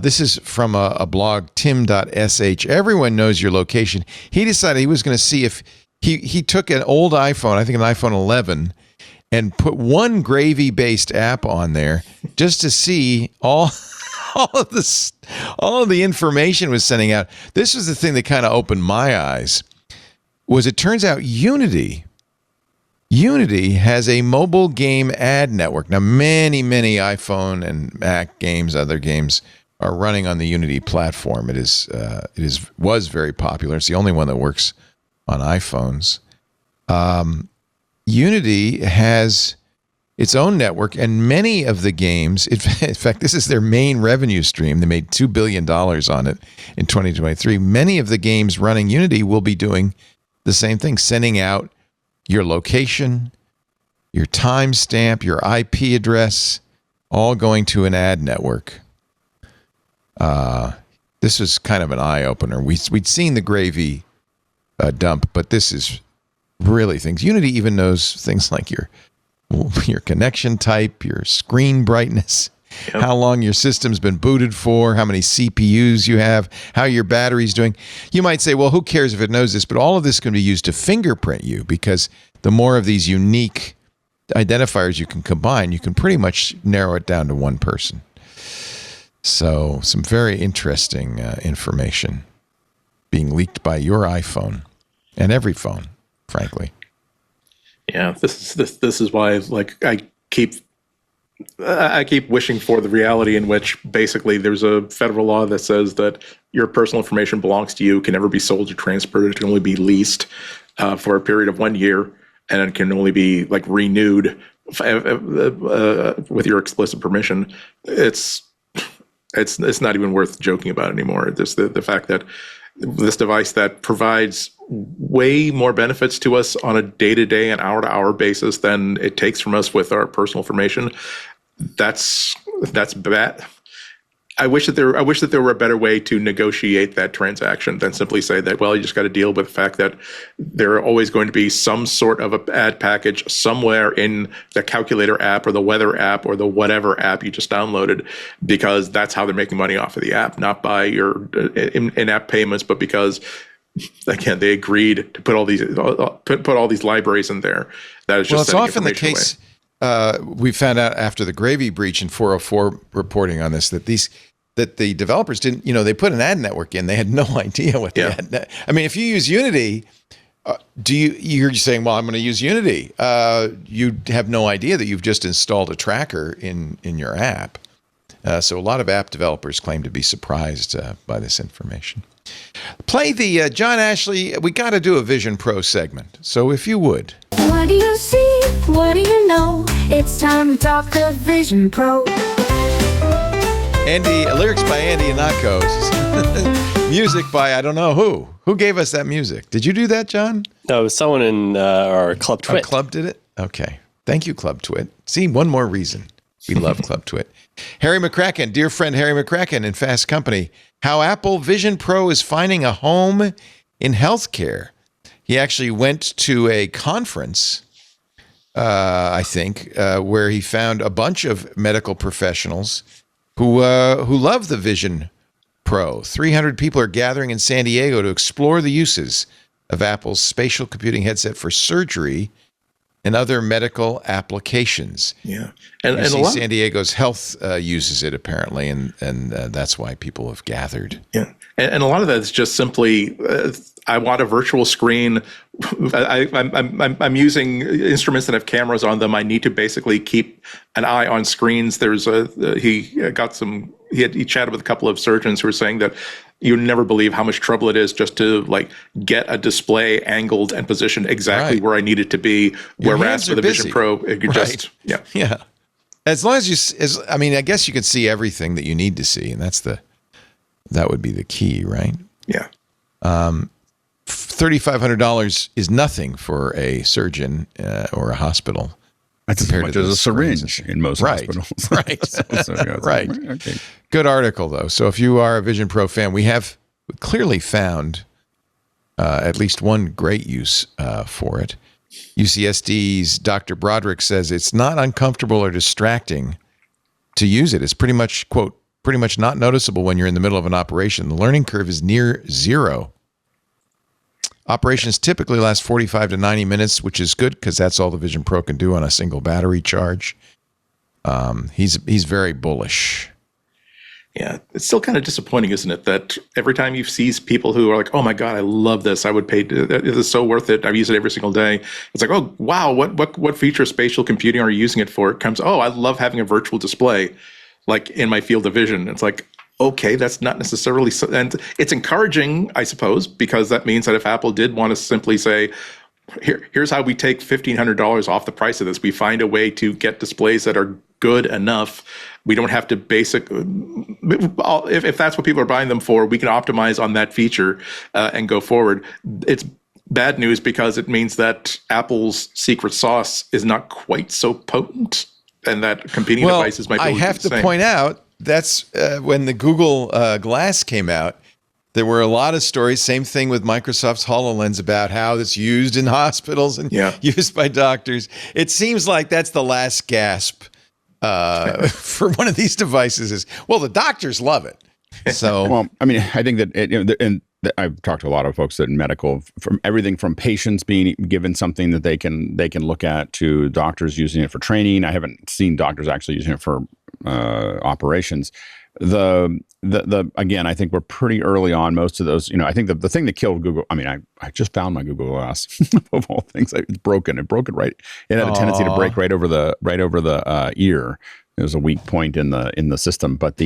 This is from a blog, tim.sh. Everyone knows your location. He decided he was going to see if he took an old iPhone, I think an iPhone 11, and put one gravy-based app on there just to see all of the information was sending out. This was the thing that kind of opened my eyes. It turns out Unity has a mobile game ad network. Now, many iPhone and Mac games, other games, are running on the Unity platform. It was very popular. It's the only one that works on iPhones. Unity has its own network, and many of the games, in fact, this is their main revenue stream. They made $2 billion on it in 2023. Many of the games running Unity will be doing the same thing, sending out your location, your timestamp, your IP address, all going to an ad network. This was kind of an eye-opener. We'd seen the gravy dump, but this is really things. Unity even knows things like your connection type, your screen brightness, how long your system's been booted for, how many CPUs you have, how your battery's doing. You might say, well, who cares if it knows this? But all of this can be used to fingerprint you, because the more of these unique identifiers you can combine, you can pretty much narrow it down to one person. So some very interesting information being leaked by your iPhone and every phone, frankly. Yeah, this is why, like, I keep wishing for the reality in which basically there's a federal law that says that your personal information belongs to you, can never be sold or transferred, it can only be leased for a period of 1 year, and it can only be like renewed with your explicit permission. It's not even worth joking about anymore. Just the fact that this device that provides way more benefits to us on a day-to-day and hour-to-hour basis than it takes from us with our personal information, that's bad. I wish that there were a better way to negotiate that transaction than simply say that, well, you just got to deal with the fact that there are always going to be some sort of an ad package somewhere in the calculator app or the weather app or the whatever app you just downloaded, because that's how they're making money off of the app, not by your in-app payments, but because, again, they agreed to put all these libraries in there. That is just it's often the case. We found out after the gravy breach in 404 reporting on this that the developers didn't, they put an ad network in. They had no idea what the ad net. I mean, if you use Unity, you're saying, well, I'm going to use Unity. You have no idea that you've just installed a tracker in your app. So a lot of app developers claim to be surprised by this information. Play the John Ashley. We got to do a Vision Pro segment. So if you would. What do you see? What do you know? It's time to talk to Vision Pro. Lyrics by Andy Anakos. Music by I don't know who. Who gave us that music? Did you do that, John? No, it was someone in our Club Twit. Club did it? Okay. Thank you, Club Twit. See, one more reason. We love Club Twit. Harry McCracken, dear friend Harry McCracken in Fast Company. How Apple Vision Pro is finding a home in healthcare. He actually went to a conference, I think, where he found a bunch of medical professionals who love the Vision Pro. 300 people are gathering in San Diego to explore the uses of Apple's spatial computing headset for surgery and other medical applications. Yeah, and a lot San Diego's Health uses it apparently, and that's why people have gathered. Yeah, and a lot of that is just simply I want a virtual screen. I'm using instruments that have cameras on them. I need to basically keep an eye on screens. He chatted with a couple of surgeons who were saying that you never believe how much trouble it is just to get a display angled and positioned exactly where I need it to be. Whereas with the Vision Pro, it could just yeah. As long as I guess you can see everything that you need to see, and that would be the key, right? Yeah. $3,500 is nothing for a surgeon or a hospital. That's as much as a syringe in most hospitals. Right. Right. Okay. Good article, though. So if you are a Vision Pro fan, we have clearly found at least one great use for it. UCSD's Dr. Broderick says it's not uncomfortable or distracting to use it. It's pretty much, quote, pretty much not noticeable when you're in the middle of an operation. The learning curve is near zero. Operations typically last 45 to 90 minutes, which is good because that's all the Vision Pro can do on a single battery charge. He's very bullish. Yeah, it's still kind of disappointing, isn't it, that every time you see people who are like, "Oh my God, I love this! I would pay. This is so worth it. I use it every single day." It's like, "Oh wow, what feature of spatial computing are you using it for?" It comes, "Oh, I love having a virtual display, like in my field of vision." It's like, okay, that's not necessarily, and it's encouraging, I suppose, because that means that if Apple did want to simply say, here's how we take $1,500 off the price of this. We find a way to get displays that are good enough. We don't have to if that's what people are buying them for, we can optimize on that feature and go forward. It's bad news because it means that Apple's secret sauce is not quite so potent, and that competing devices might be able to do the same. I have to point out, that's when the Google Glass came out, there were a lot of stories, same thing with Microsoft's HoloLens, about how it's used in hospitals and used by doctors. It seems like that's the last gasp for one of these devices is, well, the doctors love it. So, well, I mean, I think that, I've talked to a lot of folks that in medical, from everything from patients being given something that they can look at to doctors using it for training. I haven't seen doctors actually using it for operations. Again, I think we're pretty early on. Most of those, I think the thing that killed Google. I mean, I just found my Google Glass of all things. It's broken. It broke it right. It had a tendency to break right over the ear. It was a weak point in the system. But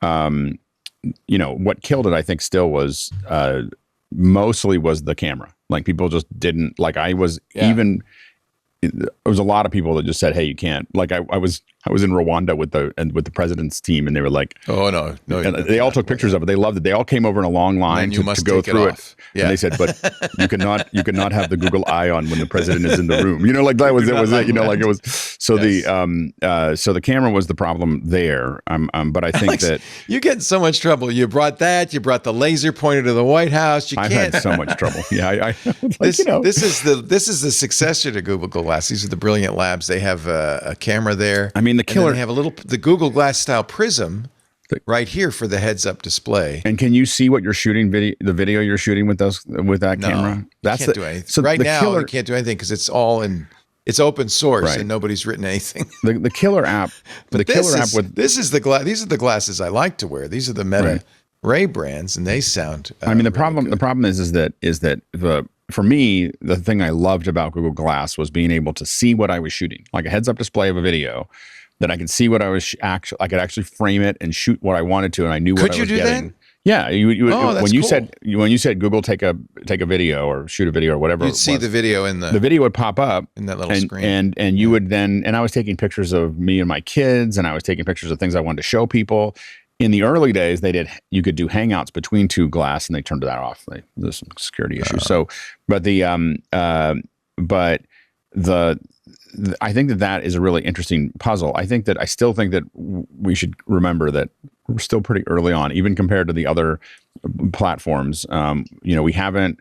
what killed it, I think, still was mostly was the camera. Like people just didn't like. Even. There was a lot of people that just said, "Hey, you can't." Like I was in Rwanda with the president's team, and they were like, "Oh no!" And they all took pictures of it. They loved it. They all came over in a long line to go through it. Yeah. And they said, "But you cannot have the Google Eye on when the president is in the room." Like that was it. Like it was. So the camera was the problem there. But I think that you get in so much trouble. You brought that. You brought the laser pointer to the White House. I've had so much trouble. Yeah, this is the successor to Google Glass. These are the Brilliant Labs. They have a camera there. I mean, the killer. They have the Google Glass style prism right here for the heads-up display. And can you see what you're shooting? The video you're shooting with that camera? That's can't do anything. So right now, you can't do anything because it's all it's open source and nobody's written anything. The killer app. These are the glasses I like to wear. These are the Meta Ray brands, and they sound. I mean, the problem is that for me, the thing I loved about Google Glass was being able to see what I was shooting, like a heads-up display of a video, that I could see what I was I could actually frame it and shoot what I wanted to, and I knew what I was getting. Could you do that? Yeah, when you said Google take a video or shoot a video or whatever, you'd see the video the video would pop up in that little screen, and you would then, and I was taking pictures of me and my kids, and I was taking pictures of things I wanted to show people. In the early days, you could do Hangouts between two glass, and they turned that off. There's some security issues. I think that is a really interesting puzzle. I still think that we should remember that we're still pretty early on, even compared to the other platforms. We haven't.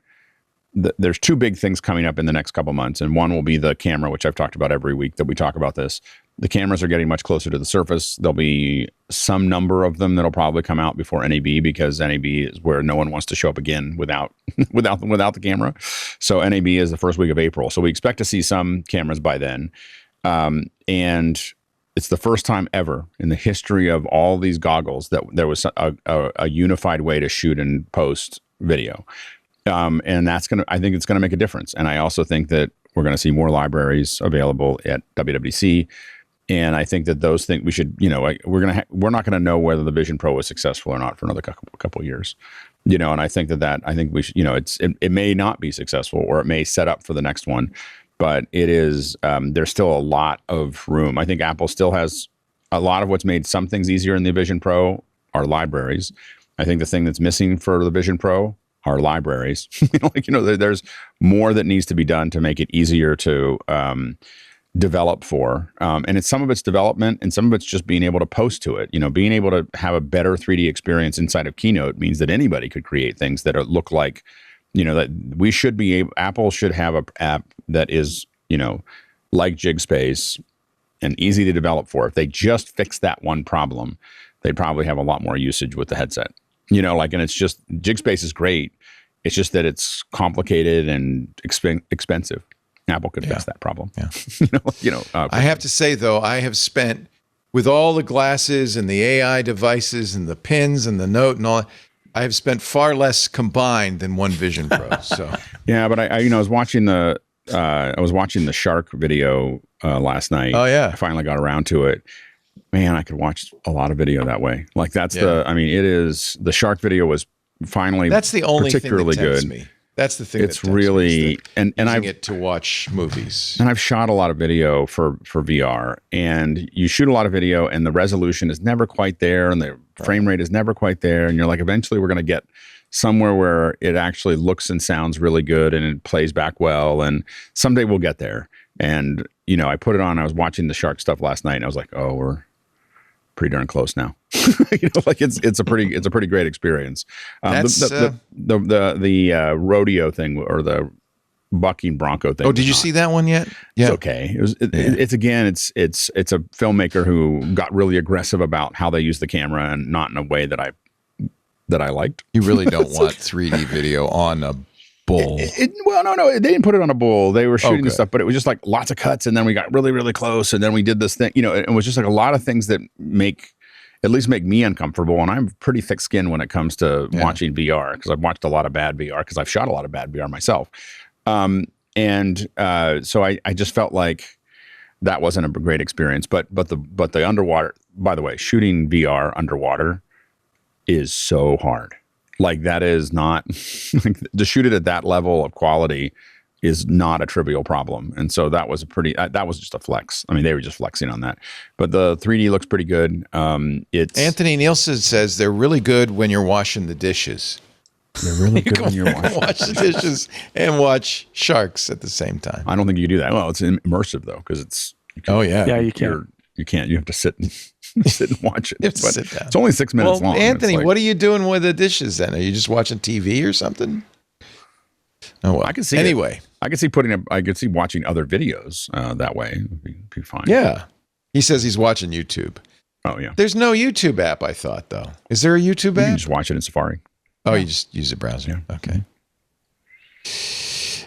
There's two big things coming up in the next couple months, and one will be the camera, which I've talked about every week that we talk about this. The cameras are getting much closer to the surface. There'll be some number of them that'll probably come out before NAB, because NAB is where no one wants to show up again without the camera. So NAB is the first week of April. So we expect to see some cameras by then. And it's the first time ever in the history of all these goggles that there was a unified way to shoot and post video. And I think it's going to make a difference. And I also think that we're going to see more libraries available at WWDC. And I think that those things we should, we're not going to know whether the Vision Pro was successful or not for another couple of years, and I think I think we should, it may not be successful, or it may set up for the next one, but it is, there's still a lot of room. I think Apple still has a lot of what's made some things easier in the Vision Pro are libraries. I think the thing that's missing for the Vision Pro are libraries. There's more that needs to be done to make it easier to, develop for, and some of it's development, and some of it's just being able to post to it. Being able to have a better 3D experience inside of Keynote means that anybody could create things that look like, that we should be able. Apple should have an app that is, like JigSpace and easy to develop for. If they just fix that one problem, they'd probably have a lot more usage with the headset. You know, like, and it's just, JigSpace is great. It's just that it's complicated and expensive. Apple could fix that problem. Yeah. I have to say, though, I have spent, with all the glasses and the AI devices and the pins and the Note and all, I have spent far less combined than one Vision Pro. So yeah, but I was watching the shark video last night. Oh yeah, I finally got around to it. Man, I could watch a lot of video that way. Like it is, the shark video was finally, that's the only particularly thing that tempts good. Me. That's the thing. It's really, and I've it to watch movies. And I've shot a lot of video for VR, and you shoot a lot of video, and the resolution is never quite there, and the frame rate is never quite there, and you're like, eventually we're going to get somewhere where it actually looks and sounds really good, and it plays back well, and someday we'll get there. And I put it on. I was watching the shark stuff last night, and I was like, oh, we're pretty darn close now. Like it's a pretty great experience. The rodeo thing, or the bucking bronco thing. Oh, did you see that one yet? Yeah. It's okay. It's a filmmaker who got really aggressive about how they use the camera, and not in a way that I liked. You really don't want 3D video on a bull. No, they didn't put it on a bull. They were shooting the stuff, but it was just like lots of cuts, and then we got really, really close, and then we did this thing. It was just like a lot of things that make me uncomfortable. And I'm pretty thick-skinned when it comes to watching VR, because I've watched a lot of bad VR, because I've shot a lot of bad VR myself. So I just felt like that wasn't a great experience. But the underwater, by the way, shooting VR underwater is so hard. Like, that is not to shoot it at that level of quality is not a trivial problem. And so that was that was just a flex. I mean, they were just flexing on that. But the 3D looks pretty good. It's Anthony Nielsen says they're really good when you're washing the dishes. They're really good when you're watching. Wash the dishes and watch sharks at the same time. I don't think you can do that. Well, it's immersive though, because it's. You can. You can't. You have to sit and watch it. You have to sit down. It's only 6 minutes long. Anthony, what are you doing with the dishes then? Are you just watching TV or something? Oh well, I can see. Anyway, I could see watching other videos that way. It'd be fine. Yeah, he says he's watching YouTube. Oh yeah. There's no YouTube app. I thought though. Is there a YouTube app? You can just watch it in Safari. Oh, you just use the browser. Yeah. Okay.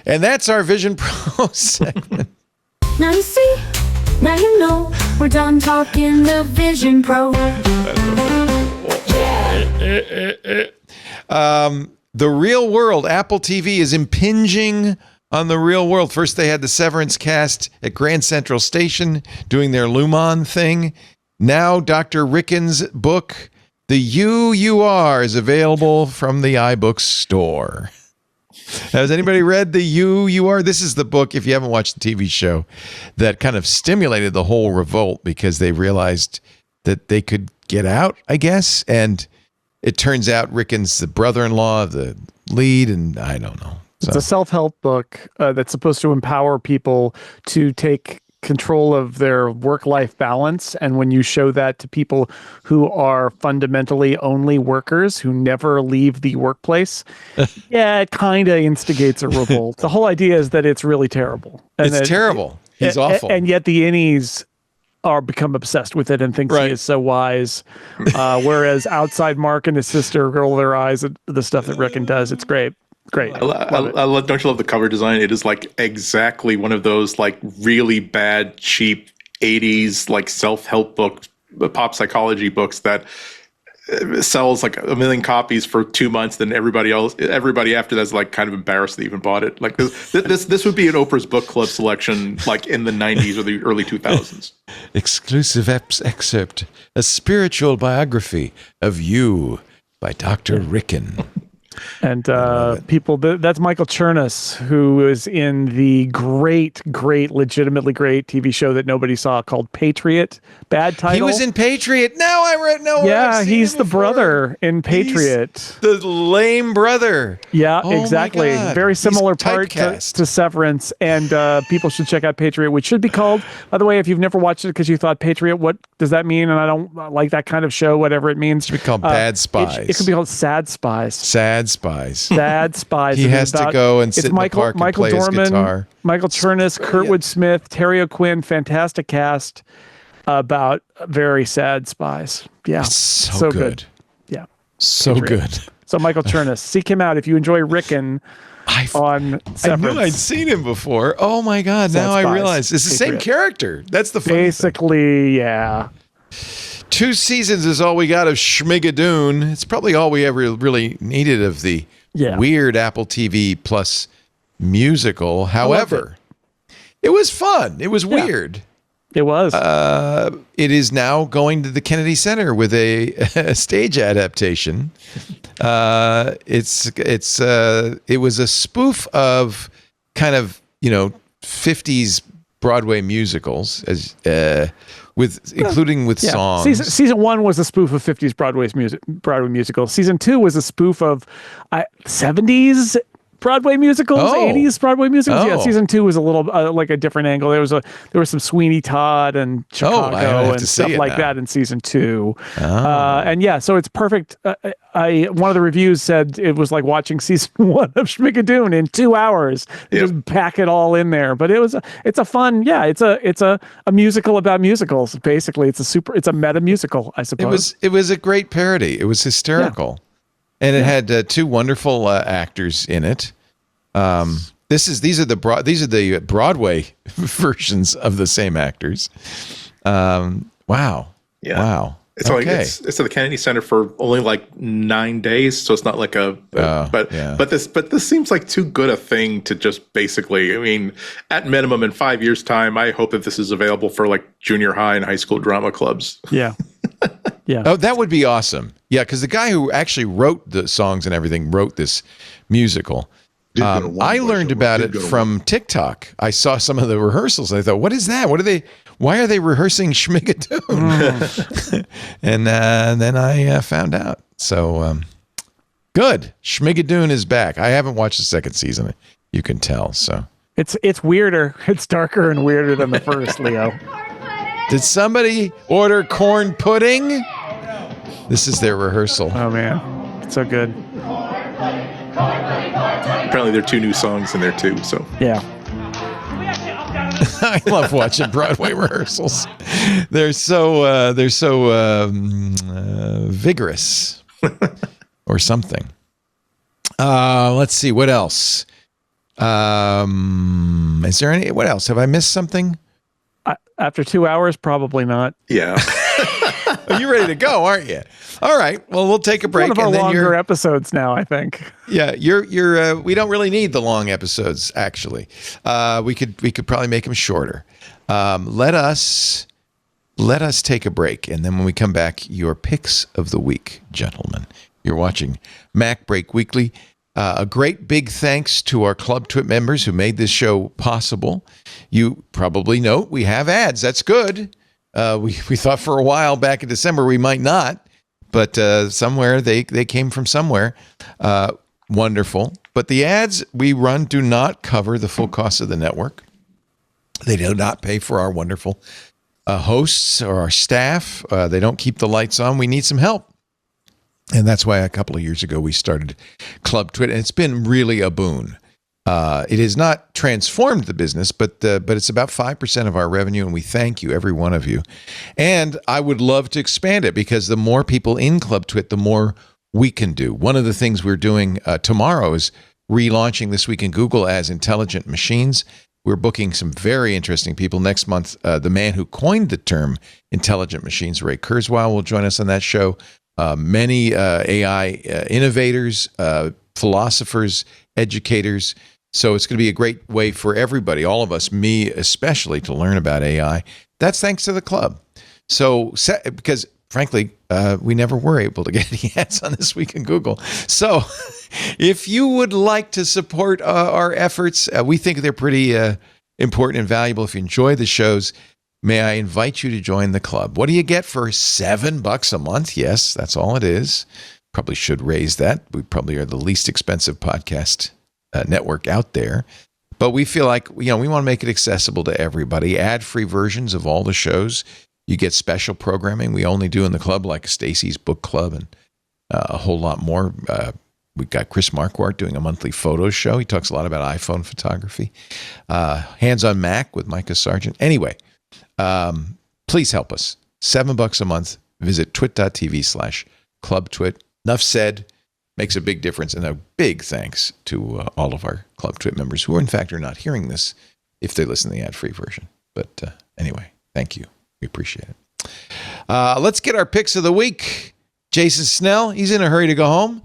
And that's our Vision Pro segment. Now you see, now you know, we're done talking the Vision Pro. The real world, Apple TV is impinging on the real world. First, they had the Severance cast at Grand Central Station doing their Lumon thing. Now, Dr. Ricken's book, The You Are, is available from the iBooks store. Has anybody read The You Are? This is the book, if you haven't watched the TV show, that kind of stimulated the whole revolt because they realized that they could get out, I guess. And it turns out Ricken's the brother-in-law of the lead, and I don't know. It's a self-help book that's supposed to empower people to take control of their work-life balance. And when you show that to people who are fundamentally only workers who never leave the workplace, it kind of instigates a revolt. The whole idea is that it's really terrible. And it's terrible. He's awful. And yet the innies are become obsessed with it and thinks he is so wise. Whereas outside Mark and his sister roll their eyes at the stuff that Ricken does. It's great. Great. Don't you love the cover design? It is like exactly one of those like really bad, cheap 80s like self-help book, pop psychology books that sells like 1 million copies for 2 months. Then everybody after that's like kind of embarrassed they even bought it. Like this would be an Oprah's book club selection, like in the 90s or the early 2000s. Exclusive excerpt, a spiritual biography of you by Dr. Ricken. And people, that's Michael Chernus, who is in the great, legitimately great TV show that nobody saw called Patriot. Bad title. He was in Patriot. Now I read. No, yeah, he's the brother in Patriot. He's the lame brother. Yeah, exactly. Very similar part to Severance. And people should check out Patriot, which should be called, by the way, if you've never watched it because you thought Patriot, what does that mean? And I don't like that kind of show, whatever it means. It should be called Bad Spies. It could be called Sad Spies. Sad Spies. He has to go and sit in the park and play his guitar. Michael Chernus, Kurtwood Smith, Terry O'Quinn, fantastic cast. about very sad spies. Yeah, It's so good. Yeah, So good. So Michael Chernus, seek him out if you enjoy Ricken on Severance. I knew I'd seen him before. Oh my God! Sad Now I Spies. realize it's the same character. That's the funny thing. Basically, yeah. 2 seasons is all we got of Schmigadoon. It's probably all we ever really needed of the weird Apple TV Plus musical. However, it was fun. It was weird. It was. It is now going to the Kennedy Center with a stage adaptation. It was a spoof of kind of 50s Broadway musicals, including songs. Season 1 was a spoof of 50s Broadway musical. Season 2 was a spoof of 70s Broadway musicals, 80s Broadway musicals. Yeah, season 2 was a little like a different angle. There was some Sweeney Todd and Chicago and stuff like that in season 2. And so it's perfect. One of the reviews said it was like watching season 1 of Schmigadoon in 2 hours. Just pack it all in there. But it's a fun, it's a musical about musicals. Basically, it's a meta musical, I suppose. It was a great parody. It was hysterical. Yeah. And it had 2 wonderful actors in it. These are the Broadway versions of the same actors. Wow. Yeah. Wow. It's it's at the Kennedy Center for only like 9 days, so it's not like but this seems like too good a thing to just basically. I mean, at minimum, in 5 years' time, I hope that this is available for like junior high and high school drama clubs. Yeah. Yeah. Oh, that would be awesome. Yeah, because the guy who actually wrote the songs and everything wrote this musical. I learned about it from TikTok. I saw some of the rehearsals and I thought, what is that? Why are they rehearsing Schmigadoon? And then I found out. So good. Schmigadoon is back. I haven't watched the second season. You can tell. So it's weirder. It's darker and weirder than the first, Leo. Did somebody order corn pudding? This is their rehearsal. Oh man, it's so good. Apparently, there are 2 new songs in there too. So yeah. I love watching Broadway rehearsals. They're so vigorous, or something. Let's see what else. Is there any? What else? Have I missed something? After 2 hours, probably not. Yeah. You're ready to go, aren't you? All right. Well, we'll take a break. One of our longer episodes now, I think. Yeah, you're. We don't really need the long episodes. Actually, we could probably make them shorter. Let us take a break, and then when we come back, your picks of the week, gentlemen. You're watching MacBreak Weekly. A great big thanks to our Club Twit members who made this show possible. You probably know we have ads. That's good. We thought for a while back in December we might not, but somewhere they came from somewhere. Wonderful. But the ads we run do not cover the full cost of the network. They do not pay for our wonderful hosts or our staff. They don't keep the lights on. We need some help. And that's why a couple of years ago we started Club Twit, and it's been really a boon. It has not transformed the business, but it's about 5% of our revenue, and we thank you, every one of you. And I would love to expand it because the more people in Club Twit, the more we can do. One of the things we're doing tomorrow is relaunching This Week in Google as Intelligent Machines. We're booking some very interesting people. Next month, the man who coined the term intelligent machines, Ray Kurzweil, will join us on that show. Many AI innovators, philosophers, educators. So it's going to be a great way for everybody, all of us, me especially, to learn about AI. That's thanks to the club. So, because frankly, we never were able to get any ads on This Week in Google. So if you would like to support our efforts, we think they're pretty important and valuable. If you enjoy the shows, may I invite you to join the club? What do you get for $7 a month? Yes, that's all it is. Probably should raise that. We probably are the least expensive podcast network out there. But we feel like, we want to make it accessible to everybody. Ad-free versions of all the shows. You get special programming we only do in the club, like Stacy's Book Club and a whole lot more. We've got Chris Marquardt doing a monthly photo show. He talks a lot about iPhone photography. Hands on Mac with Micah Sargent. Anyway, Please help us. $7 a month. Visit twit.tv/clubtwit. Enough said. Makes a big difference, and a big thanks to all of our Club Twit members who, in fact, are not hearing this if they listen to the ad-free version. But anyway, thank you. We appreciate it. Let's get our picks of the week. Jason Snell, he's in a hurry to go home.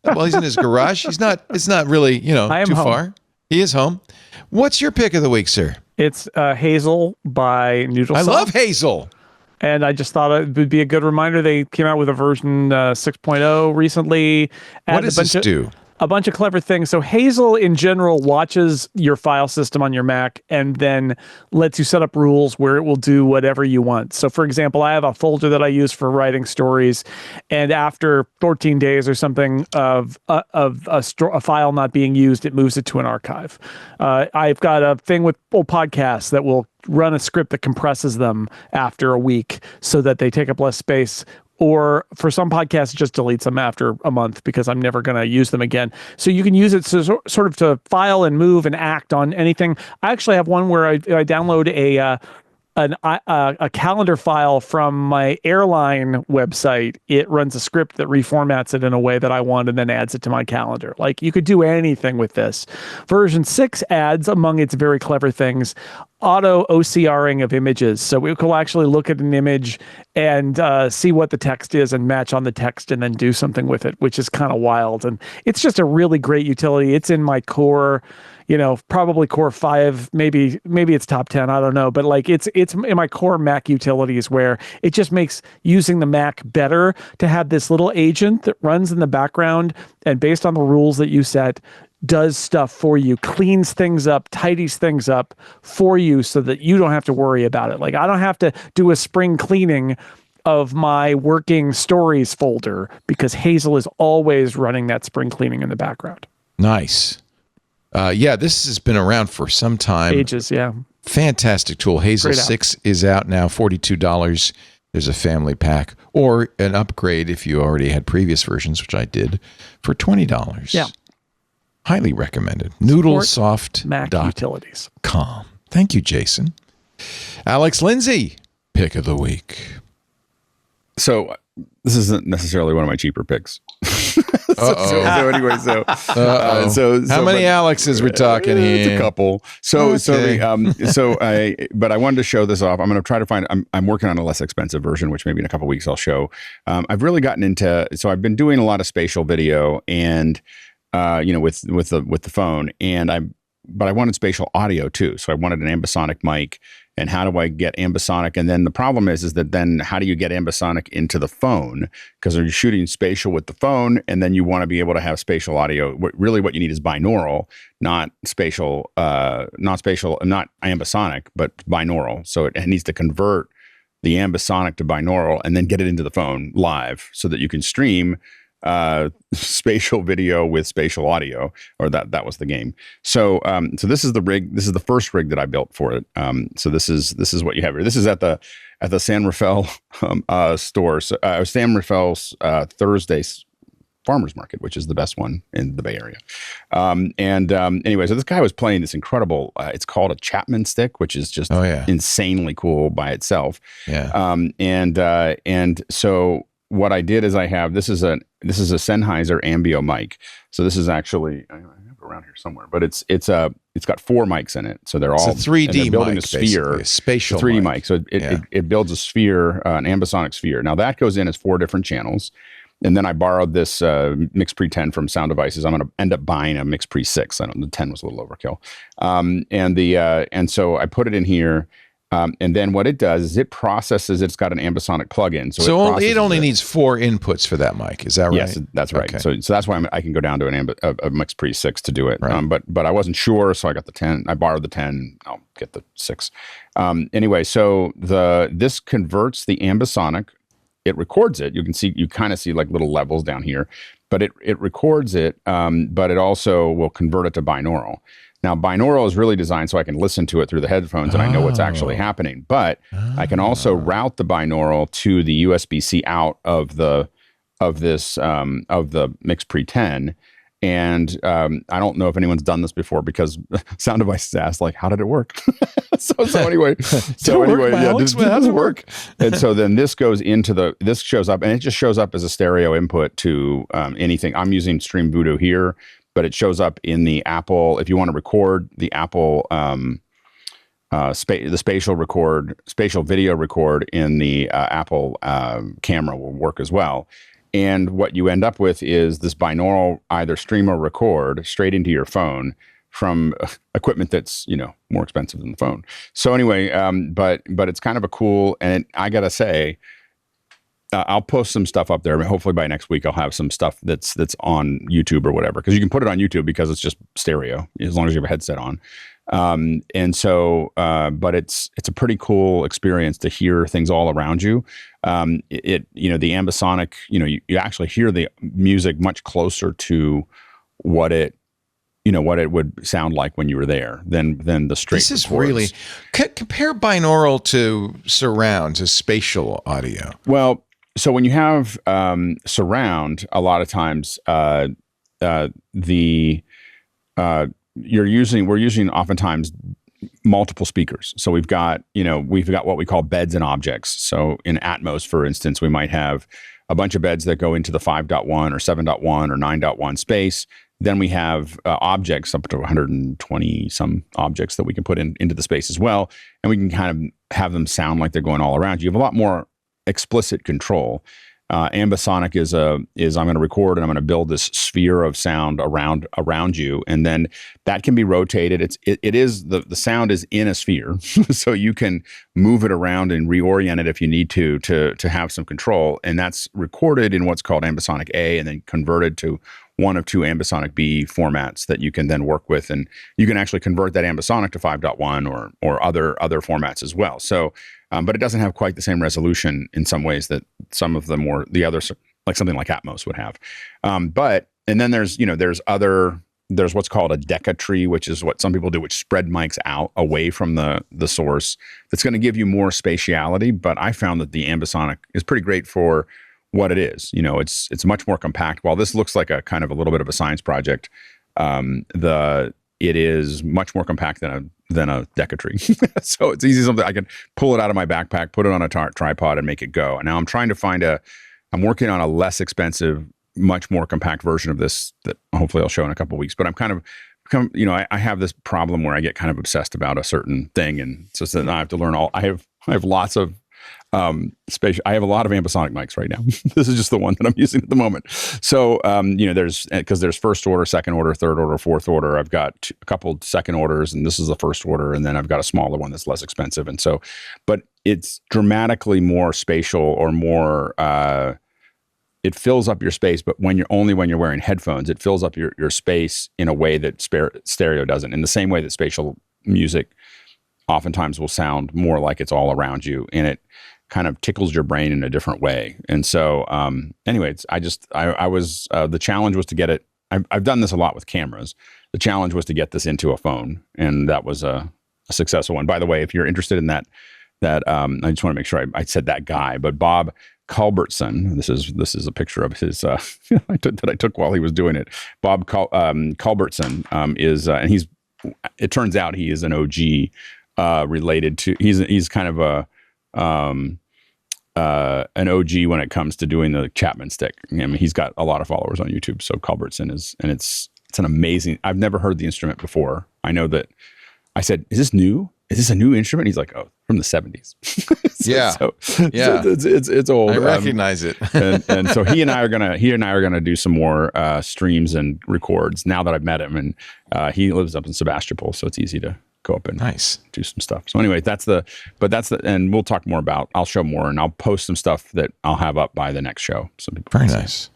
Well, he's in his garage. It's not really, too home. far. He is home. What's your pick of the week, sir? It's Hazel by Noodle I Soft. love Hazel. And I just thought it would be a good reminder. They came out with a version 6.0 recently. What does this do? A bunch of clever things. So Hazel in general watches your file system on your Mac and then lets you set up rules where it will do whatever you want. So for example, I have a folder that I use for writing stories, and after 14 days or something of a file not being used, it moves it to an archive. I've got a thing with old podcasts that will run a script that compresses them after a week so that they take up less space. Or for some podcasts, it just deletes them after a month because I'm never going to use them again. So you can use it to sort of to file and move and act on anything. I actually have one where I download a calendar file from my airline website. It runs a script that reformats it in a way that I want and then adds it to my calendar. Like, you could do anything with this. Version 6 adds, among its very clever things, auto OCRing of images. So we will actually look at an image and see what the text is and match on the text and then do something with it, which is kind of wild. And it's just a really great utility. It's in my core, probably core 5, maybe it's top 10, I don't know. But like it's in my core Mac utilities where it just makes using the Mac better to have this little agent that runs in the background and based on the rules that you set, does stuff for you, cleans things up, tidies things up for you so that you don't have to worry about it. Like, I don't have to do a spring cleaning of my working stories folder because Hazel is always running that spring cleaning in the background. Nice. This has been around for some time. Ages, yeah. Fantastic tool. Hazel 6 is out now, $42. There's a family pack or an upgrade if you already had previous versions, which I did, for $20. Yeah. Highly recommended. Noodlesoft.com. Thank you, Jason. Alex Lindsay, pick of the week. So this isn't necessarily one of my cheaper picks. How many Alexes we're talking here? It's a couple. But I wanted to show this off. I'm going to try to find. I'm working on a less expensive version, which maybe in a couple weeks I'll show. I've really gotten into. So I've been doing a lot of spatial video and. With the phone, but I wanted spatial audio too. So I wanted an Ambisonic mic, and how do I get Ambisonic? And then the problem is that then how do you get Ambisonic into the phone? Because you're shooting spatial with the phone, and then you want to be able to have spatial audio. Really, what you need is binaural, not Ambisonic, but binaural. So it needs to convert the Ambisonic to binaural and then get it into the phone live so that you can stream spatial video with spatial audio, or that was the game. So this is the rig. This is the first rig that I built for it. So this is what you have here. This is at the San Rafael store. So, San Rafael's Thursday's farmers market, which is the best one in the Bay Area. Anyway, so this guy was playing this incredible. It's called a Chapman stick, which is just insanely cool by itself. Yeah. And so. What I did is this is a Sennheiser Ambio mic. So this is actually I have it around here somewhere, but it's got 4 mics in it. So they're all 3D building mic, a sphere, a spatial 3D mic. mic. So it builds a sphere, an Ambisonic sphere. Now that goes in as 4 different channels. And then I borrowed this MixPre 10 from Sound Devices. I'm going to end up buying a MixPre 6. The 10 was a little overkill. And so I put it in here. And then what it does is it processes. It's got an Ambisonic plugin, so it only needs 4 inputs for that mic. Is that right? Yes, that's right. Okay. So that's why I can go down to a MixPre 6 to do it. Right. But I wasn't sure, so I got the 10. I borrowed the 10. I'll get the 6. Anyway, so this converts the Ambisonic. It records it. You kind of see like little levels down here, but it records it. But it also will convert it to binaural. Now, binaural is really designed so I can listen to it through the headphones and I know what's actually happening. But I can also route the binaural to the USB-C out of the MixPre 10 And I don't know if anyone's done this before because Sound Devices asked, like, how did it work? so anyway, yeah, does it work? And so then this goes into this shows up, and it just shows up as a stereo input to anything. I'm using Stream Voodoo here, but it shows up in the Apple. If you want to record the Apple, the spatial video record in the Apple camera will work as well. And what you end up with is this binaural either stream or record straight into your phone from equipment that's, more expensive than the phone. So anyway, but it's kind of a cool, and I gotta say, I'll post some stuff up there. Hopefully by next week, I'll have some stuff that's on YouTube or whatever, because you can put it on YouTube because it's just stereo as long as you have a headset on. And so, but it's a pretty cool experience to hear things all around you. The Ambisonic, you actually hear the music much closer to what it would sound like when you were there than the straight. This is records. Really compare binaural to surround to spatial audio. Well, so when you have surround, a lot of times we're using oftentimes multiple speakers. So we've got what we call beds and objects. So in Atmos, for instance, we might have a bunch of beds that go into the 5.1 or 7.1 or 9.1 space. Then we have objects, up to 120 some objects that we can put into the space as well. And we can kind of have them sound like they're going all around you. You have a lot more explicit control. Ambisonic is I'm going to record and I'm going to build this sphere of sound around you, and then that can be rotated. It is the sound is in a sphere, so you can move it around and reorient it if you need to have some control, and that's recorded in what's called Ambisonic A, and then converted to one of two Ambisonic B formats that you can then work with, and you can actually convert that Ambisonic to 5.1 or other formats as well. So. But it doesn't have quite the same resolution in some ways that some of the others, like something like Atmos would have. And then there's what's called a deca tree, which is what some people do, which spread mics out away from the source. That's going to give you more spatiality. But I found that the Ambisonic is pretty great for what it is. It's much more compact. While this looks like a kind of a little bit of a science project, it is much more compact than a deca tree. So it's easy, something I can pull it out of my backpack, put it on a tripod and make it go. And now I'm trying to I'm working on a less expensive, much more compact version of this that hopefully I'll show in a couple of weeks. But I have this problem where I get kind of obsessed about a certain thing. And so then I have to learn I have lots of spatial. I have a lot of Ambisonic mics right now. This is just the one that I'm using at the moment. So, there's first order, second order, third order, fourth order. I've got a couple second orders, and this is the first order, and then I've got a smaller one that's less expensive. And so, but it's dramatically more spatial or more. It fills up your space, but when you're wearing headphones, it fills up your space in a way that stereo doesn't. In the same way that spatial music oftentimes will sound more like it's all around you, and it kind of tickles your brain in a different way. And so, anyways, the challenge was to get it. I've done this a lot with cameras. The challenge was to get this into a phone, and that was a successful one. By the way, if you're interested in that, I just want to make sure I said that guy, but Bob Culbertson. This is a picture of his that I took while he was doing it. Bob Culbertson is, and it turns out he is an OG related to. He's kind of an OG when it comes to doing the Chapman stick. I mean, he's got a lot of followers on YouTube. So Culbertson is, and it's an amazing. I've never heard the instrument before. I know that. I said, "Is this new? Is this a new instrument?" He's like, "Oh, from the '70s." Yeah, so it's old. I recognize it. and so he and I are gonna do some more streams and records now that I've met him, and he lives up in Sebastopol, so it's easy to go up and do some stuff. So anyway, and we'll talk more about. I'll show more, and I'll post some stuff that I'll have up by the next show. So very nice.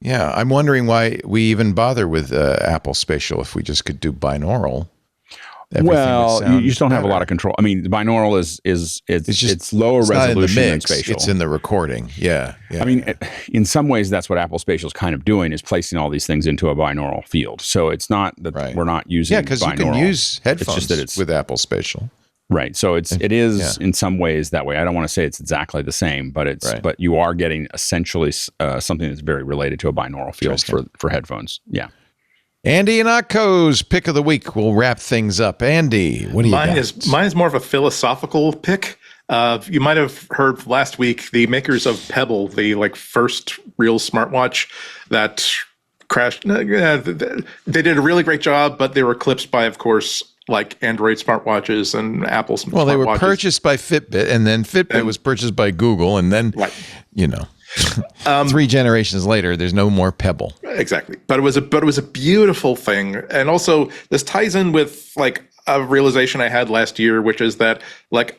Yeah, I'm wondering why we even bother with Apple Spatial if we just could do binaural. Well, you just don't have a lot of control. I mean, binaural it's lower resolution than Spatial. It's in the recording. Yeah. I mean, in some ways, that's what Apple Spatial is kind of doing, is placing all these things into a binaural field. So it's not that we're not using binaural. Yeah, because you can use headphones with Apple Spatial. Right. So it is in some ways that way. I don't want to say it's exactly the same, but but you are getting essentially something that's very related to a binaural field for headphones. Yeah. Andy and Akko's pick of the week. We'll wrap things up. Andy, what do you got? Mine is more of a philosophical pick. You might have heard last week the makers of Pebble, the first real smartwatch that crashed. They did a really great job, but they were eclipsed by, of course, Android smartwatches and Apple smartwatches. Well, they were purchased by Fitbit, and then Fitbit was purchased by Google, and then, 3 generations later, there's no more Pebble. Exactly. But it was a beautiful thing. And also, this ties in with, a realization I had last year, which is that,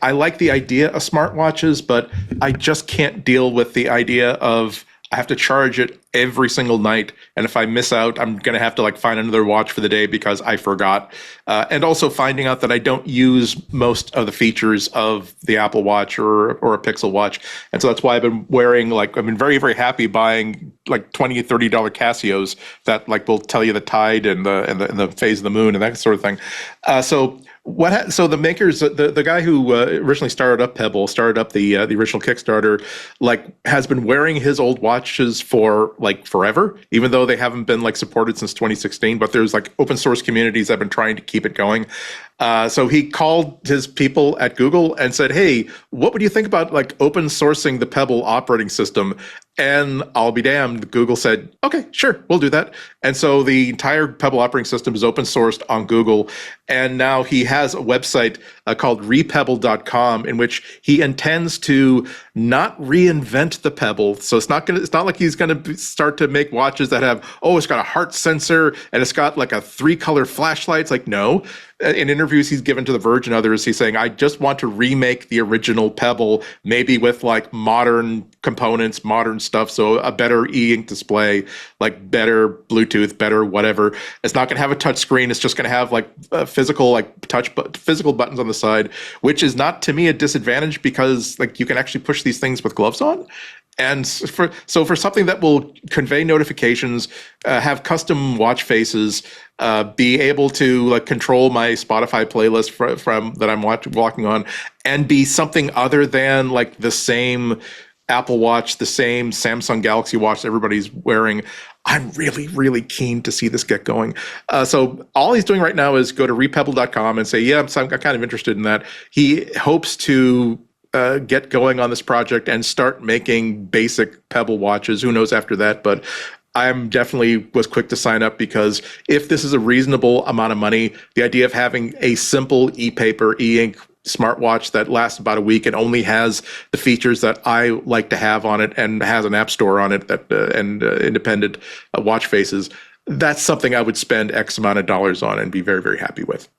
I like the idea of smartwatches, but I just can't deal with the idea of I have to charge it every single night. And if I miss out, I'm going to have to find another watch for the day because I forgot. And also finding out that I don't use most of the features of the Apple Watch or a Pixel Watch. And so that's why I've been wearing, I've been very, very happy buying $20, $30 Casios that will tell you the tide and the phase of the moon and that sort of thing. So the makers, the guy who originally started up Pebble, started up the original Kickstarter, has been wearing his old watches for forever, even though they haven't been supported since 2016. But there's open source communities that have been trying to keep it going. So he called his people at Google and said, "Hey, what would you think about open sourcing the Pebble operating system?" And I'll be damned, Google said, "Okay, sure, we'll do that." And so the entire Pebble operating system is open sourced on Google. And now he has a website called repebble.com in which he intends to not reinvent the Pebble. So it's not like he's going to start to make watches that have, it's got a heart sensor and it's got a 3-color flashlight. It's no. In interviews he's given to The Verge and others, he's saying, I just want to remake the original Pebble, maybe with modern components, modern stuff. So a better e-ink display, better Bluetooth, better whatever. It's not going to have a touch screen. It's just going to have physical physical buttons on the side, which is not to me a disadvantage because you can actually push these things with gloves on. And for something that will convey notifications, have custom watch faces, be able to control my Spotify playlist from that I'm walking on, and be something other than the same Apple Watch, the same Samsung Galaxy Watch that everybody's wearing, I'm really, really keen to see this get going. So all he's doing right now is go to repebble.com and say, yeah, I'm kind of interested in that. He hopes to get going on this project and start making basic Pebble watches. Who knows after that? But I'm definitely was quick to sign up because if this is a reasonable amount of money, the idea of having a simple e-paper, e-ink smartwatch that lasts about a week and only has the features that I like to have on it and has an app store on it that and independent watch faces, that's something I would spend X amount of dollars on and be very, very happy with.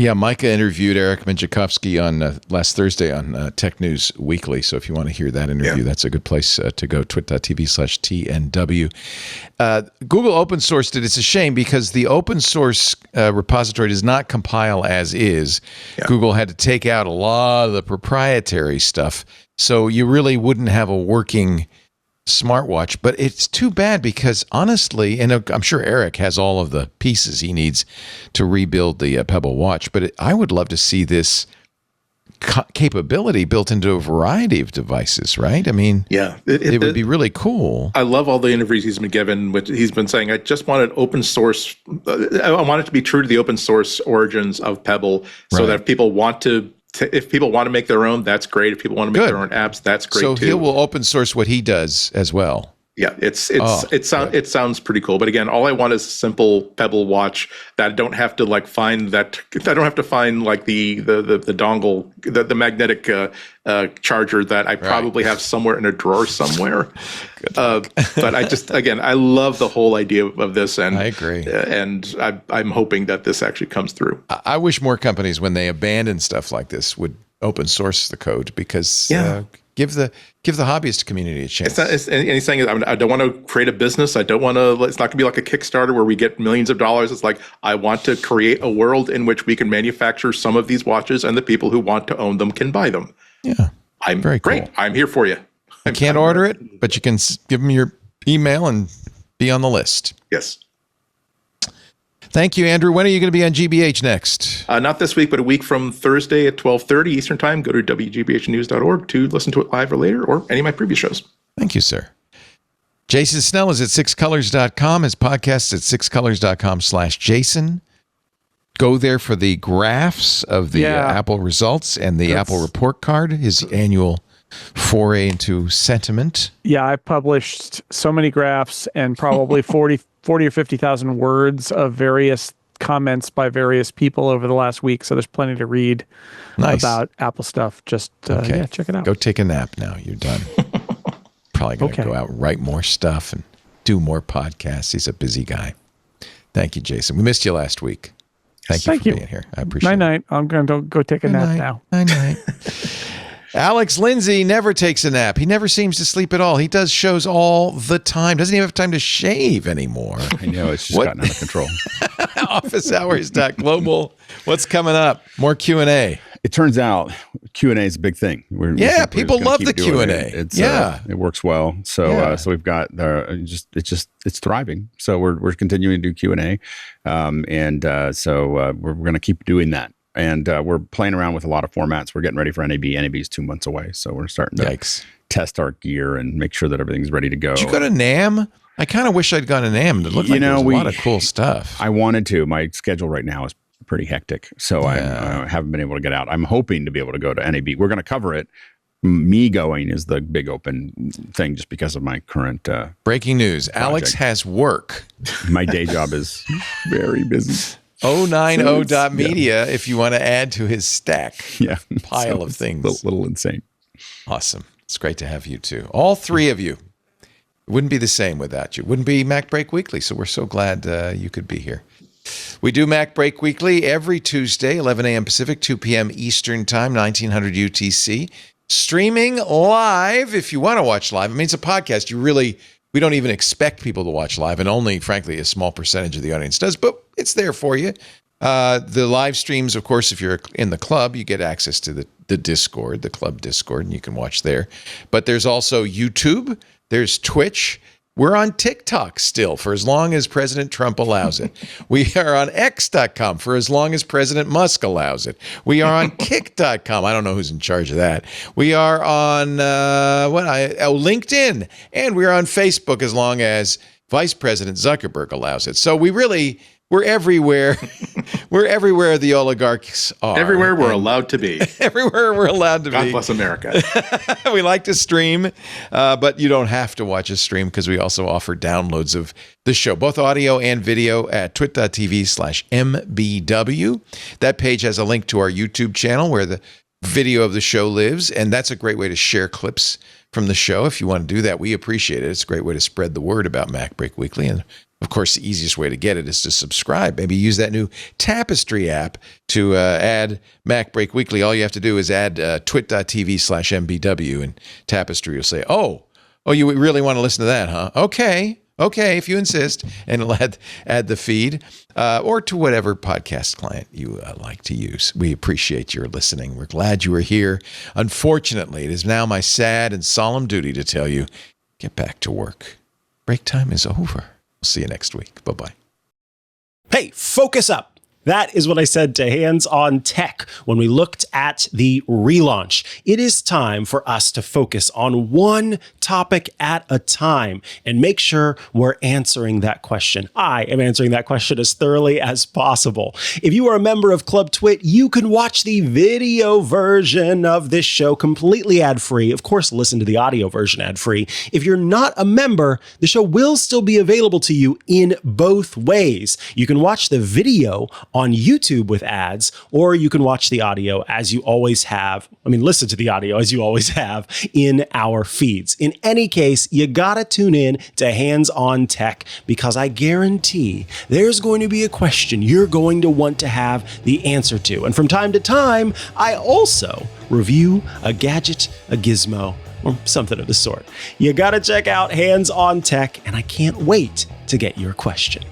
Yeah, Micah interviewed Eric Menjakovsky on last Thursday on Tech News Weekly. So if you want to hear that interview, that's a good place to go, twit.tv/TNW. Google open sourced it. It's a shame because the open source repository does not compile as is. Yeah. Google had to take out a lot of the proprietary stuff. So you really wouldn't have a working smartwatch, but it's too bad because honestly, and I'm sure Eric has all of the pieces he needs to rebuild the Pebble watch, but I would love to see this capability built into a variety of devices, right? I mean, it would be really cool. I love all the interviews he's been given, which he's been saying, I just wanted open source. I want it to be true to the open source origins of Pebble so that if people want to make their own, that's great. If people want to make their own apps, that's great too. So he will open source what he does as well. Yeah, it sounds pretty cool. But again, all I want is a simple Pebble watch that I don't have to find that. I don't have to find the dongle, the magnetic charger that I probably have somewhere in a drawer somewhere. But I love the whole idea of this, and I agree. And I'm hoping that this actually comes through. I wish more companies, when they abandon stuff like this, would open source the code because. Give the hobbyist community a chance. And he's saying, I don't want to create a business. I don't want to. It's not going to be like a Kickstarter where we get millions of dollars. It's I want to create a world in which we can manufacture some of these watches, and the people who want to own them can buy them. Yeah, I'm very great. Cool. I'm here for you. You can't order it, but you can give them your email and be on the list. Yes. Thank you, Andrew. When are you going to be on GBH next? Not this week, but a week from Thursday at 12:30 Eastern Time. Go to wgbhnews.org to listen to it live or later, or any of my previous shows. Thank you, sir. Jason Snell is at sixcolors.com. His podcast is at sixcolors.com/Jason. Go there for the graphs of the Apple results and the Apple report card, his annual foray into sentiment. Yeah, I published so many graphs and probably 40 or 50,000 words of various comments by various people over the last week. So there's plenty to read about Apple stuff. Just check it out. Go take a nap now. You're done. Probably going to go out and write more stuff and do more podcasts. He's a busy guy. Thank you, Jason. We missed you last week. Thank you for being here. I appreciate it. Night-night. I'm going to go take a nap now. Night-night. Alex Lindsay never takes a nap. He never seems to sleep at all. He does shows all the time. Doesn't even have time to shave anymore. I know. It's just gotten out of control. OfficeHours.global. What's coming up? More Q&A. It turns out Q&A is a big thing. People love the Q&A. It works well. So so we've got it's thriving. So we're continuing to do Q&A, so we're going to keep doing that. And we're playing around with a lot of formats. We're getting ready for NAB. NAB is 2 months away, so we're starting to test our gear and make sure that everything's ready to go. Did you go to NAM? I kind of wish I'd gone to NAM. It looked like there was a lot of cool stuff. I wanted to. My schedule right now is pretty hectic, so I haven't been able to get out. I'm hoping to be able to go to NAB. We're going to cover it. Me going is the big open thing just because of my current breaking news. Project. Alex has work. My day job is very busy. 090.media if you want to add to his stack pile of things. A little insane. Awesome. It's great to have you too. All three of you. It wouldn't be the same without you. It wouldn't be MacBreak Weekly, so we're so glad you could be here. We do MacBreak Weekly every Tuesday, 11 a.m. Pacific, 2 p.m. Eastern Time, 1900 UTC. Streaming live if you want to watch live. I mean, it's a podcast. We don't even expect people to watch live, and only, frankly, a small percentage of the audience does, but it's there for you. The live streams, of course, if you're in the club, you get access to the Discord, the club Discord, and you can watch there. But there's also YouTube. There's Twitch. We're on TikTok still for as long as President Trump allows it. We are on X.com for as long as President Musk allows it. We are on Kick.com. I don't know who's in charge of that. We are on LinkedIn. And we're on Facebook as long as Vice President Zuckerberg allows it. So we're everywhere. We're everywhere the oligarchs are. Everywhere we're allowed to be. Everywhere we're allowed to be. God bless America. We like to stream, but you don't have to watch a stream because we also offer downloads of the show, both audio and video at twit.tv/MBW. That page has a link to our YouTube channel where the video of the show lives, and that's a great way to share clips from the show. If you want to do that, we appreciate it. It's a great way to spread the word about MacBreak Weekly, and of course, the easiest way to get it is to subscribe. Maybe use that new Tapestry app to add MacBreak Weekly. All you have to do is add twit.tv/MBW, and Tapestry will say, oh, you really want to listen to that, huh? Okay, if you insist, and it'll add the feed or to whatever podcast client you like to use. We appreciate your listening. We're glad you are here. Unfortunately, it is now my sad and solemn duty to tell you, get back to work. Break time is over. We'll see you next week. Bye-bye. Hey, focus up. That is what I said to Hands on Tech when we looked at the relaunch. It is time for us to focus on one topic at a time and make sure we're answering that question. I am answering that question as thoroughly as possible. If you are a member of Club Twit, you can watch the video version of this show completely ad-free. Of course, listen to the audio version ad-free. If you're not a member, the show will still be available to you in both ways. You can watch the video on YouTube with ads, or you can watch the audio as you always have. Listen to the audio as you always have in our feeds. In any case, you gotta tune in to Hands on Tech because I guarantee there's going to be a question you're going to want to have the answer to. And from time to time, I also review a gadget, a gizmo, or something of the sort. You gotta check out Hands on Tech, and I can't wait to get your question.